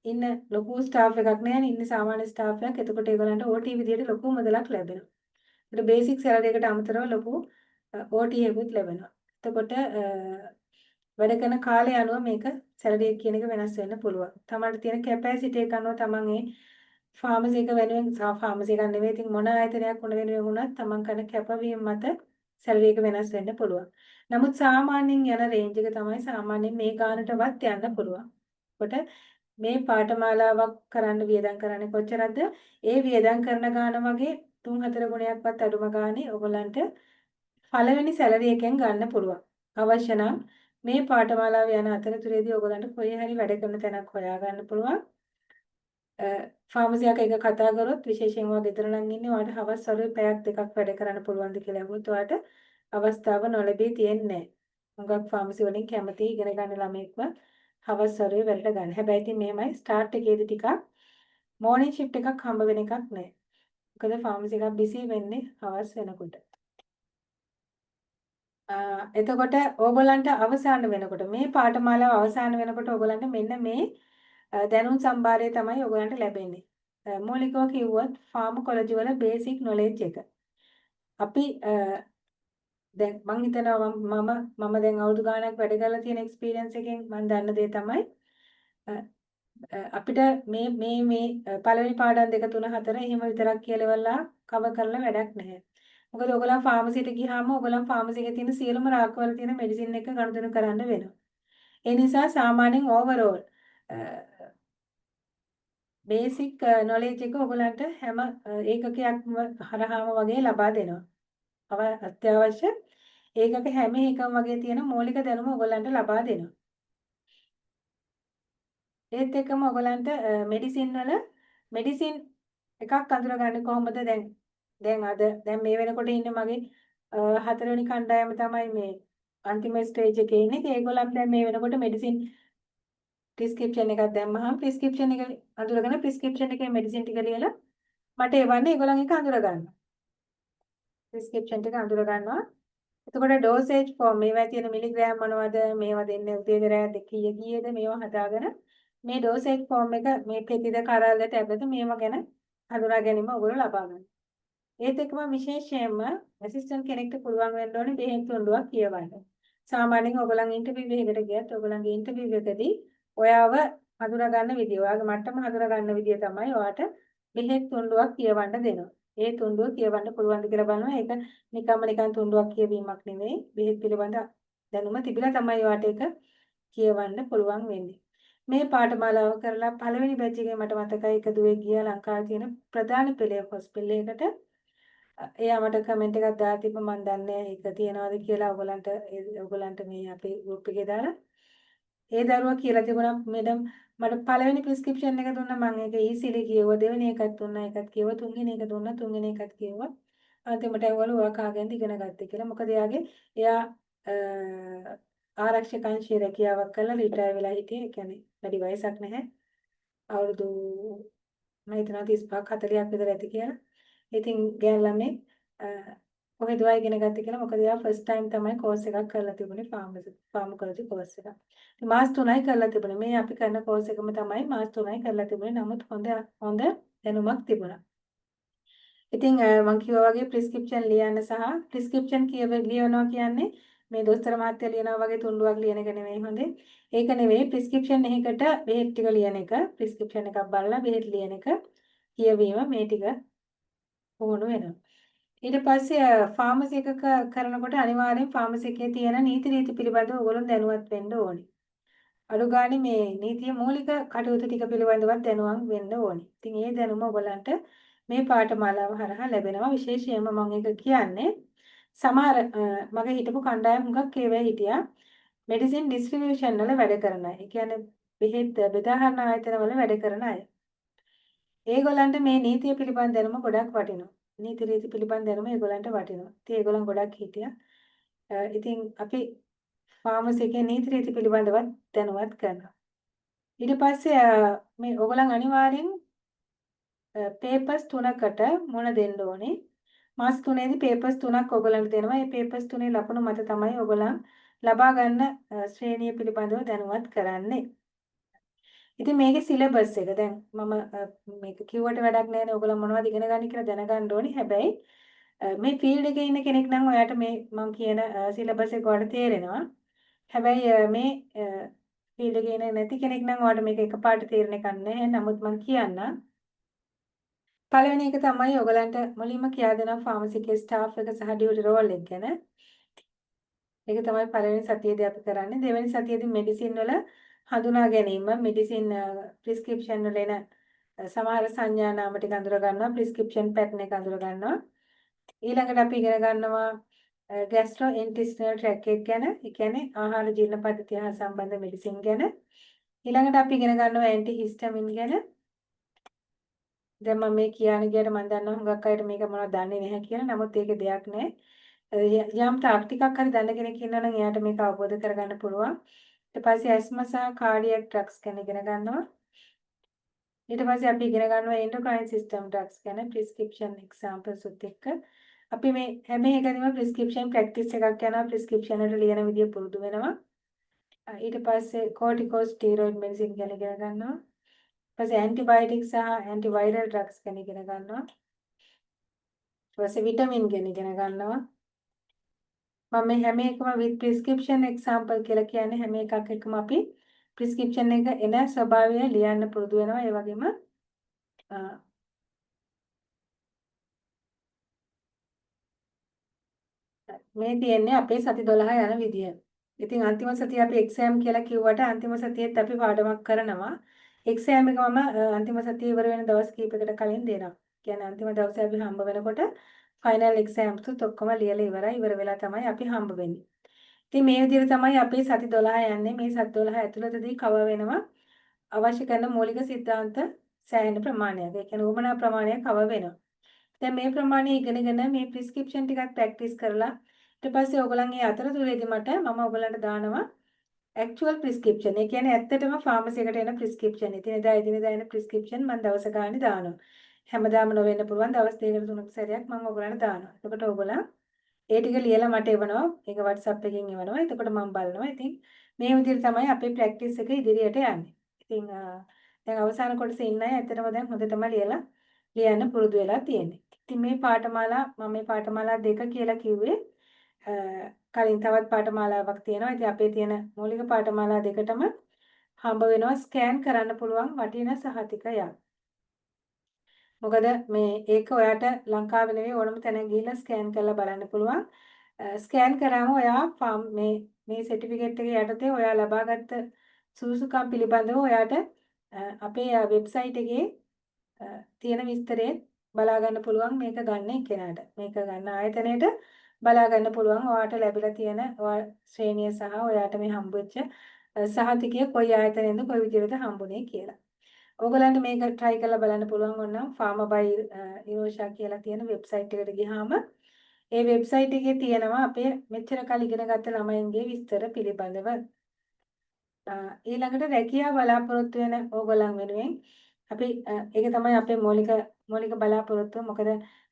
ඉන්න ලොකු ස්ටාෆ් එකක් නැහැ. ඉන්නේ සාමාන්‍ය ස්ටාෆ් එකක්. එතකොට ඒගොල්ලන්ට OT විදියට ලොකු මුදලක් ලැබෙනවා. ඒකට බේසික් සැලරි එකට අමතරව ලොකු OT එකකුත් ලැබෙනවා. එතකොට වැඩ කරන කාලය අනුව මේක සැලරි කියන එක වෙනස් වෙන්න පුළුවන්. තමන්ට තියෙන කැපැසිටි එක අනුව තමන් ෆාමසි එක වෙනුවෙන් ෆාමසි එකක් නෙවෙයි ඉතින් මොන ආයතනයක් මොන වෙනුවෙන් වුණත් තමන් කරන කැපවීම මත සැලරි එක වෙනස් වෙන්න පුළුවන්. නමුත් සාමාන්‍යයෙන් යන රේන්ජ් එක තමයි සාමාන්‍යයෙන් මේ ගානටවත් යන්න පුළුවන්. කොට මේ පාඨමාලාවක් කරන්න වියදම් කරන්නේ කොච්චරද? ඒ වියදම් කරන ගාන වගේ 3-4 ගුණයක්වත් අඩුම ගානේ ඔයගලන්ට පළවෙනි සැලරි එකෙන් ගන්න පුළුවන්. අවශ්‍ය නම් මේ පාඨමාලාව යන අතරතුරේදී ඔයගලන්ට කොහේ හරි වැඩ කරන තැනක් හොයා ගන්න පුළුවන්. ෆාමසි එකක කතා කරොත් විශේෂයෙන්ම ගෙදර නම් ඉන්නේ ඔයාලට හවස් වරුවේ පැයක් දෙකක් වැඩ කරන්න පුළුවන්ද කියලා අහුවොත් ඔයාලට අවස්ථාව නොලැබී තියෙන්නේ නැහැ. හුඟක් ෆාමසි වලින් කැමති ඉගෙන ගන්න ළමෙක්ව හවස් වරුවේ වැඩට ගන්න. හැබැයි ඉතින් මෙහෙමයි ස්ටාර්ට් එකේදී ටිකක් මෝර්නින් ෂිෆ්ට් එකක් හම්බ වෙන එකක් නැහැ. මොකද ෆාමසි එකක් බිසි වෙන්නේ හවස් වෙනකොට. එතකොට ඕගොල්ලන්ට අවසන් වෙනකොට මේ පාඨමාලාව අවසන් වෙනකොට ඕගොල්ලන්ට මෙන්න මේ දැනුම් සම්භාරය තමයි ඔයගලන්ට ලැබෙන්නේ. මූලිකව කිව්වොත් ෆාමකොලොජි වල බේසික් නොලෙජ් එක. අපි දැන් මම හිතනවා මම දැන් අවුරුදු ගාණක් වැඩ කරලා තියෙන එක්ස්පීරියන්ස් එකෙන් මම දන්න දේ තමයි අපිට මේ පළවෙනි පාඩම් 2 3 4 එහෙම විතරක් කියලවලා කවර් කරලා වැඩක් නැහැ. මොකද ඔයගොල්ලන් ෆාමසියට ගියාම ඔයගොල්ලන් ෆාමසි එකේ තියෙන සියලුම රාක්කවල තියෙන මෙඩිසින් එක ගනුදෙනු කරන්න වෙනවා. ඒ නිසා සාමාන්‍යයෙන් ඕවරෝල් බේසික් නොලෙජ් එක ඔයගලන්ට හැම ඒකකයක්ම හරහාම වගේ ලබා දෙනවා. අත්‍යවශ්‍ය ඒකක හැම එකම වගේ තියෙන මූලික දැනුම ඔයගලන්ට ලබා දෙනවා. ඒත් එක්කම ඔයගලන්ට මෙඩිසින් එකක් අඳුරගන්නේ කොහොමද දැන් මේ වෙනකොට ඉන්නේ මගේ හතරවෙනි කණ්ඩායම තමයි මේ අන්තිම ස්ටේජ් එකේ ඉන්නේ. ඒගොල්ලන් දැන් මේ වෙනකොට මෙඩිසින් ප්‍රිස්ක්‍රිප්ෂන් එකක් දැම්මහම ප්‍රිස්ක්‍රිප්ෂන් එක අඳුරගෙන ප්‍රිස්ක්‍රිප්ෂන් එකේ මෙඩිසින් ටික ලියලා මට එවන්නේ ඒගොල්ලන් එක අඳුර ගන්නවා. ප්‍රිස්ක්‍රිප්ෂන් ටික අඳුර ගන්නවා. එතකොට ඩෝසේජ් ෆෝම් මේවා තියෙන මිලිග්‍රෑම් මොනවද මේවා දෙන්නේ උදේද රැයද කීයද මේවා හදාගෙන මේ ඩෝසේජ් ෆෝම් එක මේ පෙතිද කරල්ද ටැබ්ලට් මේවා ගැන හඳුනා ගැනීම ඔයගොල්ලෝ ලබා ගන්න. ඒත් එක්කම විශේෂයෙන්ම ඇසිස්ටන්ට් කෙනෙක්ට පුළුවන් වෙන්න ඕනේ බෙහෙත් තුණ්ඩුවක් කියවන්න. සාමාන්‍යයෙන් ඔයගොල්ලන් ඉන්ටර්විව් එකකට ගියත් ඔයගොල්ලන්ගේ ඉන්ටර්විව් එකදී ඔයාව හඳුනා ගන්න විදිය, ඔයාගේ මට්ටම හඳුනා ගන්න විදිය තමයි ඔයාට බෙහෙත් තුණ්ඩුවක් කියවන්න දෙනවා. ඒ තුණ්ඩුව කියවන්න පුළුවන්ද කියලා බලනවා. ඒක නිකන් තුණ්ඩුවක් කියවීමක් නෙවෙයි. බෙහෙත් පිළිබඳ දැනුම තිබිලා තමයි ඔයාට ඒක කියවන්න පුළුවන් වෙන්නේ. මේ පාඨමාලාව කරලා පළවෙනි බැච් එකේ මට මතකයි එක දුවේ ගියා ලංකාවේ තියෙන ප්‍රධාන පෙළේ හොස්පිටල් එකකට. එයා මට කමෙන්ට් එකක් දාලා තිබ්බ මම දන්නේ ඒක තියනවාද කියලා ඔයගලන්ට මේ අපේ ගෲප් එකේ දාලා. ඒ දරුවා කියලා තිබුණා මැඩම් මට පළවෙනි ප්‍රිස්ක්‍රිප්ෂන් එක දුන්නා මම ඒක ඊසිලි කියෙව්වා දෙවෙනි එකත් දුන්නා එකත් කියෙව්වා තුන්වෙනි එක දුන්නා තුන්වෙනි එකත් කියෙව්වා අන්තිමට ඇහුවලු ඔයා කාගෙන්ද ඉගෙන ගත්තේ කියලා මොකද එයා ආරක්ෂක අංශයේ රැකියාවක් කරලා රිටයර් වෙලා හිටියේ ඒ කියන්නේ වැඩි වයසක් නැහැ අවුරුදු මම හිතනවා 35ක් 40ක් විතර ඇති කියලා. ඉතින් ගෑන් ළමයි කොහෙද ඔයා ඉගෙන ගත්තේ කියලා මොකද එයා ෆස්ට් ටයිම් තමයි කෝස් එකක් කරලා තිබුණේ ෆාමකොලොජි කෝස් එකක්. ඉතින් මාස් 3යි කරලා තිබුණේ. මේ අපි කරන කෝස් එකම තමයි මාස් 3යි කරලා තිබුණේ. නමුත් හොඳ දැනුමක් තිබුණා. ඉතින් මම කිව්වා වගේ ප්‍රිස්ක්‍රිප්ෂන් ලියන්න සහ ප්‍රිස්ක්‍රිප්ෂන් ලියනවා කියන්නේ මේ දොස්තර මහත්තයා ලියනවා වගේ තුණ්ඩුවක් ලියන එක නෙමෙයි හොඳේ. ඒක නෙවෙයි ප්‍රිස්ක්‍රිප්ෂන් එකකට බෙහෙත් ටික ලියන එක, ප්‍රිස්ක්‍රිප්ෂන් එකක් බලලා බෙහෙත් ලියන එක කියවීම මේ ටික පුහුණු වෙනවා. ඊට පස්සේ ෆාමසි එකක කරනකොට අනිවාර්යෙන් ෆාමසි එකේ තියෙන නීති රීති පිළිබඳව ඔයගොල්ලෝ දැනුවත් වෙන්න ඕනේ. අඩු ගානේ මේ නීතිය මූලික කටයුතු ටික පිළිබඳව දැනුවත් වෙන්න ඕනේ. ඉතින් ඒ දැනුම ඔයගොල්ලන්ට මේ පාඨමාලාව හරහා ලැබෙනවා. විශේෂයෙන්ම මම ඒක කියන්නේ සමහර මගේ හිටපු කණ්ඩායම් හුඟක් ඒවා හිටියා. මෙඩිසින් ඩිස්ට්‍රිබියුෂන් වල වැඩ කරන අය. ඒ කියන්නේ බෙහෙත් බෙදා ගන්න ආයතන වල වැඩ කරන අය. ඒගොල්ලන්ට මේ නීතිය පිළිබඳ දැනුම ගොඩක් වටිනවා. නීති රීති පිළිබඳ දැනුම ඒගොල්ලන්ට වටිනවා. ඉතින් ඒගොල්ලන් ගොඩක් හිටියා. ඉතින් අපි ෆාමසි එකේ නීති රීති පිළිබඳව දැනුවත් කරනවා. ඊට පස්සේ මේ ඕගොල්ලන් අනිවාර්යෙන් පේපර්ස් 3කට මුණ දෙන්න ඕනේ. මාස 3ේදී පේපර්ස් 3ක් ඕගොල්ලන්ට දෙනවා. මේ පේපර්ස් 3 ලකුණු මත තමයි ඕගොල්ලන් ලබා ගන්න ශ්‍රේණිය පිළිබඳව දැනුවත් කරන්නේ. ඉතින් මේකේ සිලබස් එක දැන් මම මේක කිව්වට වැඩක් නැහැ නේ ඔයගොල්ලෝ මොනවද ඉගෙන ගන්න කියලා දැනගන්න ඕනේ. හැබැයි මේ ෆීල්ඩ් එකේ ඉන්න කෙනෙක් නම් ඔයාට මේ මම කියන සිලබස් එක ඔයාලට තේරෙනවා. හැබැයි මේ ෆීල්ඩ් එකේ ඉන්නේ නැති කෙනෙක් නම් ඔයාලට මේක එකපාරට තේරෙන එකක් නැහැ. නමුත් මම කියන්නම් පළවෙනි එක තමයි ඔයගලන්ට මුලින්ම කියා දෙනවා ෆාමසි එකේ ස්ටාෆ් එක සහ ඩියුටි රෝල් එක ගැන. ඒක තමයි පළවෙනි සතියේදී අපි කරන්නේ. දෙවෙනි සතියේදී මෙඩිසින් වල හඳුනා ගැනීම, මෙඩිසින් ප්‍රිස්ක්‍රිප්ෂන් වල එන සමහර සංඥා නාම ටික අඳුර ගන්නවා, ප්‍රිස්ක්‍රිප්ෂන් පැටර්න් එක අඳුර ගන්නවා. ඊළඟට අපි ඉගෙන ගන්නවා ගැස්ට්‍රෝ ඉන්ටෙස්ටිනල් ට්‍රැක් එක ගැන, ඒ කියන්නේ ආහාර ජීර්ණ පද්ධතිය හා සම්බන්ධ මෙඩිසින් ගැන. ඊළඟට අපි ඉගෙන ගන්නවා ඇන්ටි හිස්ටමින් ගැන. දැන් මම මේ කියන ගියට මම දන්නවා හුඟක් අයට මේක මොනවද දන්නේ නැහැ කියලා. නමුත් ඒකේ දෙයක් නැහැ. යම් තාක් ටිකක් හරි දන්න කෙනෙක් ඉන්නවා නම් එයාට මේක අවබෝධ කරගන්න පුළුවන්. ඊට පස්සේ ඇස්ම සහ කාඩියක් ඩ්‍රග්ස් ගැන ඉගෙන ගන්නවා. ඊට පස්සේ අපි ඉගෙන ගන්නවා එන්ඩෝක්‍රයින් සිස්ටම් ඩ්‍රග්ස් ගැන ප්‍රිස්ක්‍රිප්ෂන් එක්සැම්පල්ස් උත් එක්ක. අපි මේ හැම එකදීම ප්‍රිස්ක්‍රිප්ෂන් ප්‍රැක්ටිස් එකක් යනවා. ප්‍රිස්ක්‍රිප්ෂන් වල ලියන විදිය පුරුදු වෙනවා. ඊට පස්සේ කෝටිකෝස්ටීරොයිඩ් මෙඩිසින් ගැන ඉගෙන ගන්නවා. ඊට පස්සේ ඇන්ටිබයොටික් සහ ඇන්ටිවයිරල් ඩ්‍රග්ස් ගැන ඉගෙන ගන්නවා. ඊට පස්සේ විටමින් ගැන ඉගෙන ගන්නවා. මම මේ හැම එකම with prescription example කියලා කියන්නේ හැම එකක් එක්කම අපි prescription එක එන ස්වභාවය ලියන්න පුරුදු වෙනවා. ඒ වගේම මේ තියෙන්නේ අපේ සති 12 යන විදිය. ඉතින් අන්තිම සතිය අපි එක්සෑම් කියලා කිව්වට අන්තිම සතියේත් අපි පාඩමක් කරනවා. එක්සෑම් එක මම අන්තිම සතිය ඉවර වෙන දවස් කිහිපයකට කලින් දෙනවා. කියන්නේ අන්තිම දවසේ අපි හම්බ වෙනකොට ෆයිනල් එක්සෑම්ස් උත් ඔක්කොම ලියලා ඉවරයි. ඉවර වෙලා තමයි අපි හම්බ වෙන්නේ. ඉතින් මේ විදිහට තමයි අපි සති 12 යන්නේ. මේ සති 12 ඇතුළතදී කවර් වෙනවා අවශ්‍ය කරන මූලික સિદ્ધාන්ත සෑහෙන ප්‍රමාණයක්. ඒ කියන්නේ උවමනා ප්‍රමාණයක් කවර් වෙනවා. දැන් මේ ප්‍රමාණය ඉගෙනගෙන මේ ප්‍රිස්ක්‍රිප්ෂන් ටිකක් ප්‍රැක්ටිස් කරලා ඊට පස්සේ ඕගොල්ලන්ගේ අතරතුරේදී මම ඕගොල්ලන්ට දානවා ඇක්චුවල් ප්‍රිස්ක්‍රිප්ෂන්. ඒ කියන්නේ ඇත්තටම ෆාමසි එකට එන ප්‍රිස්ක්‍රිප්ෂන්. එදිනෙදා එන ප්‍රිස්ක්‍රිප්ෂන් මම දවස ගානේ දානවා. හැමදාම නොවෙන්න පුළුවන් දවස් 2කට 3කට සැරයක් මම ඕගොල්ලන්ට දානවා. එතකොට ඕගොල්ලන් ඒ ටික ලියලා මට එවනවා. ඒක WhatsApp එකකින් එවනවා. එතකොට මම බලනවා. ඉතින් මේ විදිහට තමයි අපේ ප්‍රැක්ටිස් එක ඉදිරියට යන්නේ. ඉතින් දැන් අවසාන කොටසේ ඉන්න අය ඇත්තටම දැන් හොඳටම ලියන්න පුරුදු වෙලා තියෙන්නේ. ඉතින් මේ පාඨමාලා මම මේ පාඨමාලා දෙක කියලා කිව්වේ කලින් තවත් පාඨමාලාවක් තියෙනවා. ඉතින් අපේ තියෙන මූලික පාඨමාලා දෙකටම හම්බ වෙනවා ස්කෑන් කරන්න පුළුවන් වටින සහතිකයක්. මොකද මේ ඒක ඔයාට ලංකාවේ නෙවෙයි ඕනම තැනක ගිහිල්ලා ස්කෑන් කරලා බලන්න පුළුවන්. ස්කෑන් කරාම ඔයා මේ සර්ටිෆිකේට් එක යටතේ ඔයා ලබාගත් සුසුකම් පිළිබඳව ඔයාට අපේ වෙබ්සයිට් එකේ තියෙන විස්තරේ බලා ගන්න පුළුවන් මේක ගන්න කෙනාට. මේක ගන්න ආයතනයේට බලා ගන්න පුළුවන් ඔයාට ලැබිලා තියෙන ශ්‍රේණිය සහ ඔයාට මේ හම්බෙච්ච සහතිකය කොයි ආයතනයෙන්ද කොයි විදිහටද හම්බුනේ කියලා. ඕගලන්ට මේක try කරලා බලන්න පුළුවන් වුණා ෆාමබයි ඉනෝෂා කියලා තියෙන වෙබ්සයිට් එකට ගියාම ඒ වෙබ්සයිට් එකේ තියෙනවා අපේ මෙච්චර කල් ඉගෙන ගත්ත ළමයින්ගේ විස්තර පිළිබඳව. ඊළඟට රැකියාව බලාපොරොත්තු වෙන ඕගොල්ලන් වෙනුවෙන් අපි ඒක තමයි අපේ මූලික බලාපොරොත්තුව. මොකද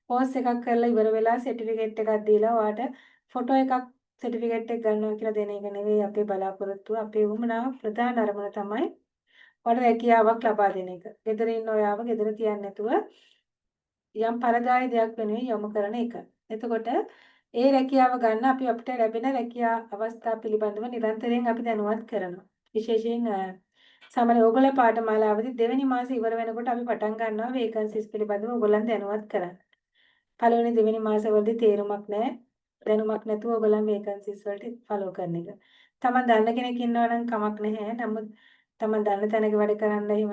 කෝස් එකක් කරලා ඉවර වෙලා සර්ටිෆිකේට් එකක් දීලා ඔයාට ෆොටෝ එකක් සර්ටිෆිකේට් එක ගන්නවා කියලා දෙන එක නෙවෙයි අපේ බලාපොරොත්තුව. අපේ උමනාව ප්‍රධාන අරමුණ තමයි ඔයාලට රැකියාවක් ලබා දෙන එක. ගෙදර ඉන්න ඔයාව ගෙදර තියන්නේ නැතුව යම් පරදායි දෙයක් වෙනුවෙන් යොමු කරන එක. එතකොට ඒ රැකියාව ගන්න අපිට ලැබෙන රැකියා අවස්ථා පිළිබඳව නිරන්තරයෙන් අපි දැනුවත් කරනවා. විශේෂයෙන් සාමාන්‍ය ඕගොල්ලෝ පාඨමාලාවේදී දෙවෙනි මාසෙ ඉවර වෙනකොට අපි පටන් ගන්නවා වේකන්සිස් පිළිබඳව ඕගොල්ලන් දැනුවත් කරන්න. පළවෙනි දෙවෙනි මාසවලදී තේරුමක් නැහැ. දැනුමක් නැතුව ඕගොල්ලන් වේකන්සිස් වලට ෆලෝ කරන එක. තමන් දන්න කෙනෙක් ඉන්නවා නම් කමක් නැහැ. නමුත් තමන් දන්න තැනක වැඩ කරන්න එහෙම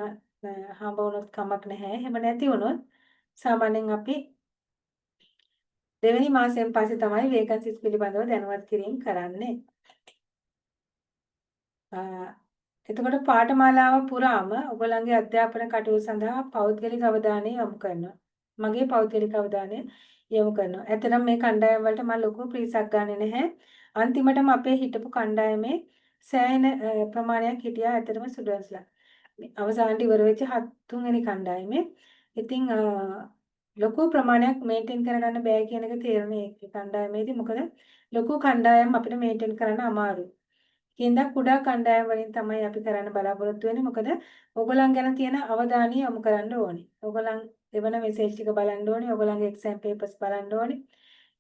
හම්බ වුණොත් කමක් නැහැ. එහෙම නැති වුණොත් සාමාන්‍යයෙන් අපි දෙවෙනි මාසයෙන් පස්සේ තමයි වේකන්සිස් පිළිබඳව දැනුවත් කිරීම කරන්නේ. එතකොට පාඨමාලාව පුරාම ඔයගොල්ලන්ගේ අධ්‍යාපන කටයුතු සඳහා පෞද්ගලික අවධානය යොමු කරනවා. මගේ පෞද්ගලික අවධානය යොමු කරනවා. ඇත්තටම මේ කණ්ඩායම් වලට මම ලොකු ප්‍රීසක් ගන්නෙ නැහැ. අන්තිමටම අපේ හිටපු කණ්ඩායමේ සෑහෙන ප්‍රමාණයක් හිටියා ඇත්තටම ස්ටුඩන්ට්ස්ලා. අවසානට ඉවර වෙච්ච 3 වෙනි කණ්ඩායමේ. ඉතින් ලොකු ප්‍රමාණයක් මේන්ටේන් කරගන්න බෑ කියන එක තේරුනේ ඒ කණ්ඩායමේදී. මොකද ලොකු කණ්ඩායම් අපිට මේන්ටේන් කරන්න අමාරුයි. හින්දා කුඩා කණ්ඩායම් වලින් තමයි අපි කරන්න බලාපොරොත්තු වෙන්නේ. මොකද ඕගොල්ලන් ගැන තියෙන අවධානය යොමු කරන්න ඕනේ. ඕගොල්ලන් දෙවන මෙසේජ් ටික බලන්න ඕනේ. ඕගොල්ලන්ගේ එක්සෑම් පේපර්ස් බලන්න ඕනේ.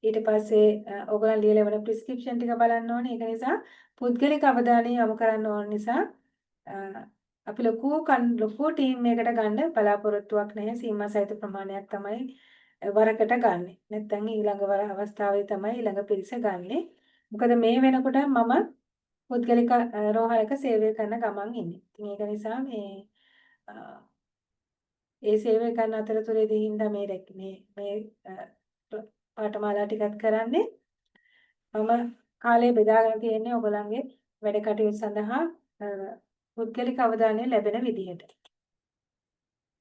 ඊට පස්සේ ඕගොල්ලන් ලියලා වෙන ප්‍රිස්ක්‍රිප්ෂන් ටික බලන්න ඕනේ. ඒක නිසා පුද්ගලික අවධානය යොමු කරන්න ඕන නිසා අපි ලොකු ටීම් එකකට ගන්න බලාපොරොත්තුවක් නැහැ. සීමා සහිත ප්‍රමාණයක් තමයි වරකට ගන්නෙ. නැත්නම් ඊළඟ අවස්ථාවේ තමයි ඊළඟ පිරිස ගන්නෙ. මොකද මේ වෙනකොට මම පුද්ගලික රෝහලක සේවය කරන ගමන් ඉන්නේ. ඉතින් ඒක නිසා අ, ඒ සේවය කරන අතරතුරේදී හින්දා මේ පාඨමාලා ටිකත් කරන්නේ මම කාලය බෙදාගෙන තියෙන්නේ ඔයගොල්ලන්ගේ වැඩ කටයුතු සඳහා පුද්ගලික අවධානය ලැබෙන විදිහට.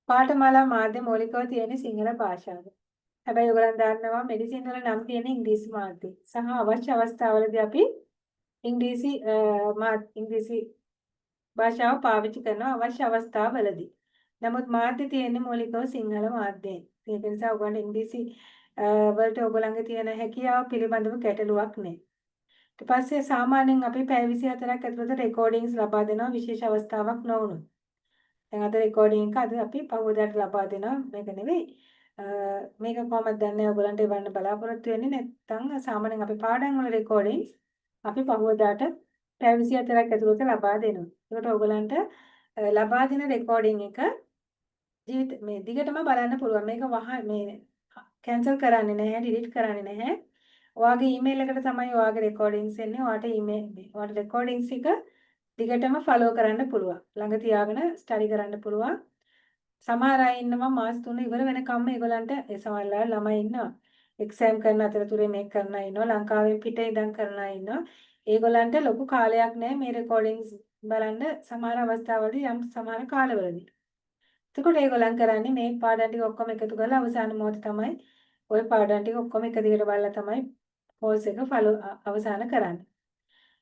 පාඨමාලා මාධ්‍ය මৌলিකව තියෙන සිංහල භාෂාව. හැබැයි ඔයගොල්ලන් දන්නවා මෙඩිසින් වල නම් තියෙන ඉංග්‍රීසි මාධ්‍ය. සහ අවශ්‍ය අවස්ථාවලදී අපි ඉංග්‍රීසි භාෂාව පාවිච්චි කරන අවශ්‍ය අවස්ථාවලදී. නමුත් මාධ්‍ය තියෙන්නේ මৌলিකව සිංහල මාධ්‍යයෙන්. ඒක නිසා ඔයගොල්ලන්ට ඉංග්‍රීසි වලට ඔයගොල්ලන්ගේ තියෙන හැකියාව පිළිබඳව ගැටලුවක් නැහැ. ඊට පස්සේ සාමාන්‍යයෙන් අපි පැය 24ක් ඇතුළත රෙකෝඩින්ග්ස් ලබා දෙනවා විශේෂ අවස්ථාවක් නොවුනොත්. දැන් අද රෙකෝඩින් එක අද අපි පහුවදාට ලබා දෙනවා මේක නෙවෙයි. මේක කොහොමද දන්නේ ඔයගොල්ලන්ට එවන්න බලාපොරොත්තු වෙන්නේ නැත්නම් සාමාන්‍යයෙන් අපි පාඩම් වල රෙකෝඩින්ග්ස් අපි පහුවදාට පැය 24ක් ඇතුළත ලබා දෙනවා. ඒකට ඔයගොල්ලන්ට ලබා දෙන රෙකෝඩින් එක මේ දිගටම බලන්න පුළුවන්. මේක කැන්සල් කරන්නේ නැහැ, ඩිලීට් කරන්නේ නැහැ. ඔයාගේ ඊමේල් එකට තමයි ඔයාගේ රෙකෝඩින්ග්ස් එන්නේ. ඔයාට රෙකෝඩින්ග්ස් එක දිගටම ෆලෝ කරන්න පුළුවන්. ළඟ තියාගෙන ස්ටඩි කරන්න පුළුවන්. සමහර අය ඉන්නවා මාස 3 ඉවර වෙනකම්ම ඒගොල්ලන්ට සමහරවල් ළමයි ඉන්නවා. එක්සෑම් කරන අතරතුරේ මේක කරන අය ඉන්නවා. ලංකාවෙන් පිට ඉඳන් කරන අය ඉන්නවා. ඒගොල්ලන්ට ලොකු කාලයක් නැහැ මේ රෙකෝඩින්ග්ස් බලන්න සමහර අවස්ථාවලදී යම් සමහර කාලවලදී. එතකොට ඒගොල්ලන් කරන්නේ මේ පාඩම් ටික ඔක්කොම එකතු කරලා අවසාන මොහොතේ තමයි ওই පාඩම් ටික ඔක්කොම එක දිගට බලලා තමයි කෝස් එක අවසන් කරන්නේ.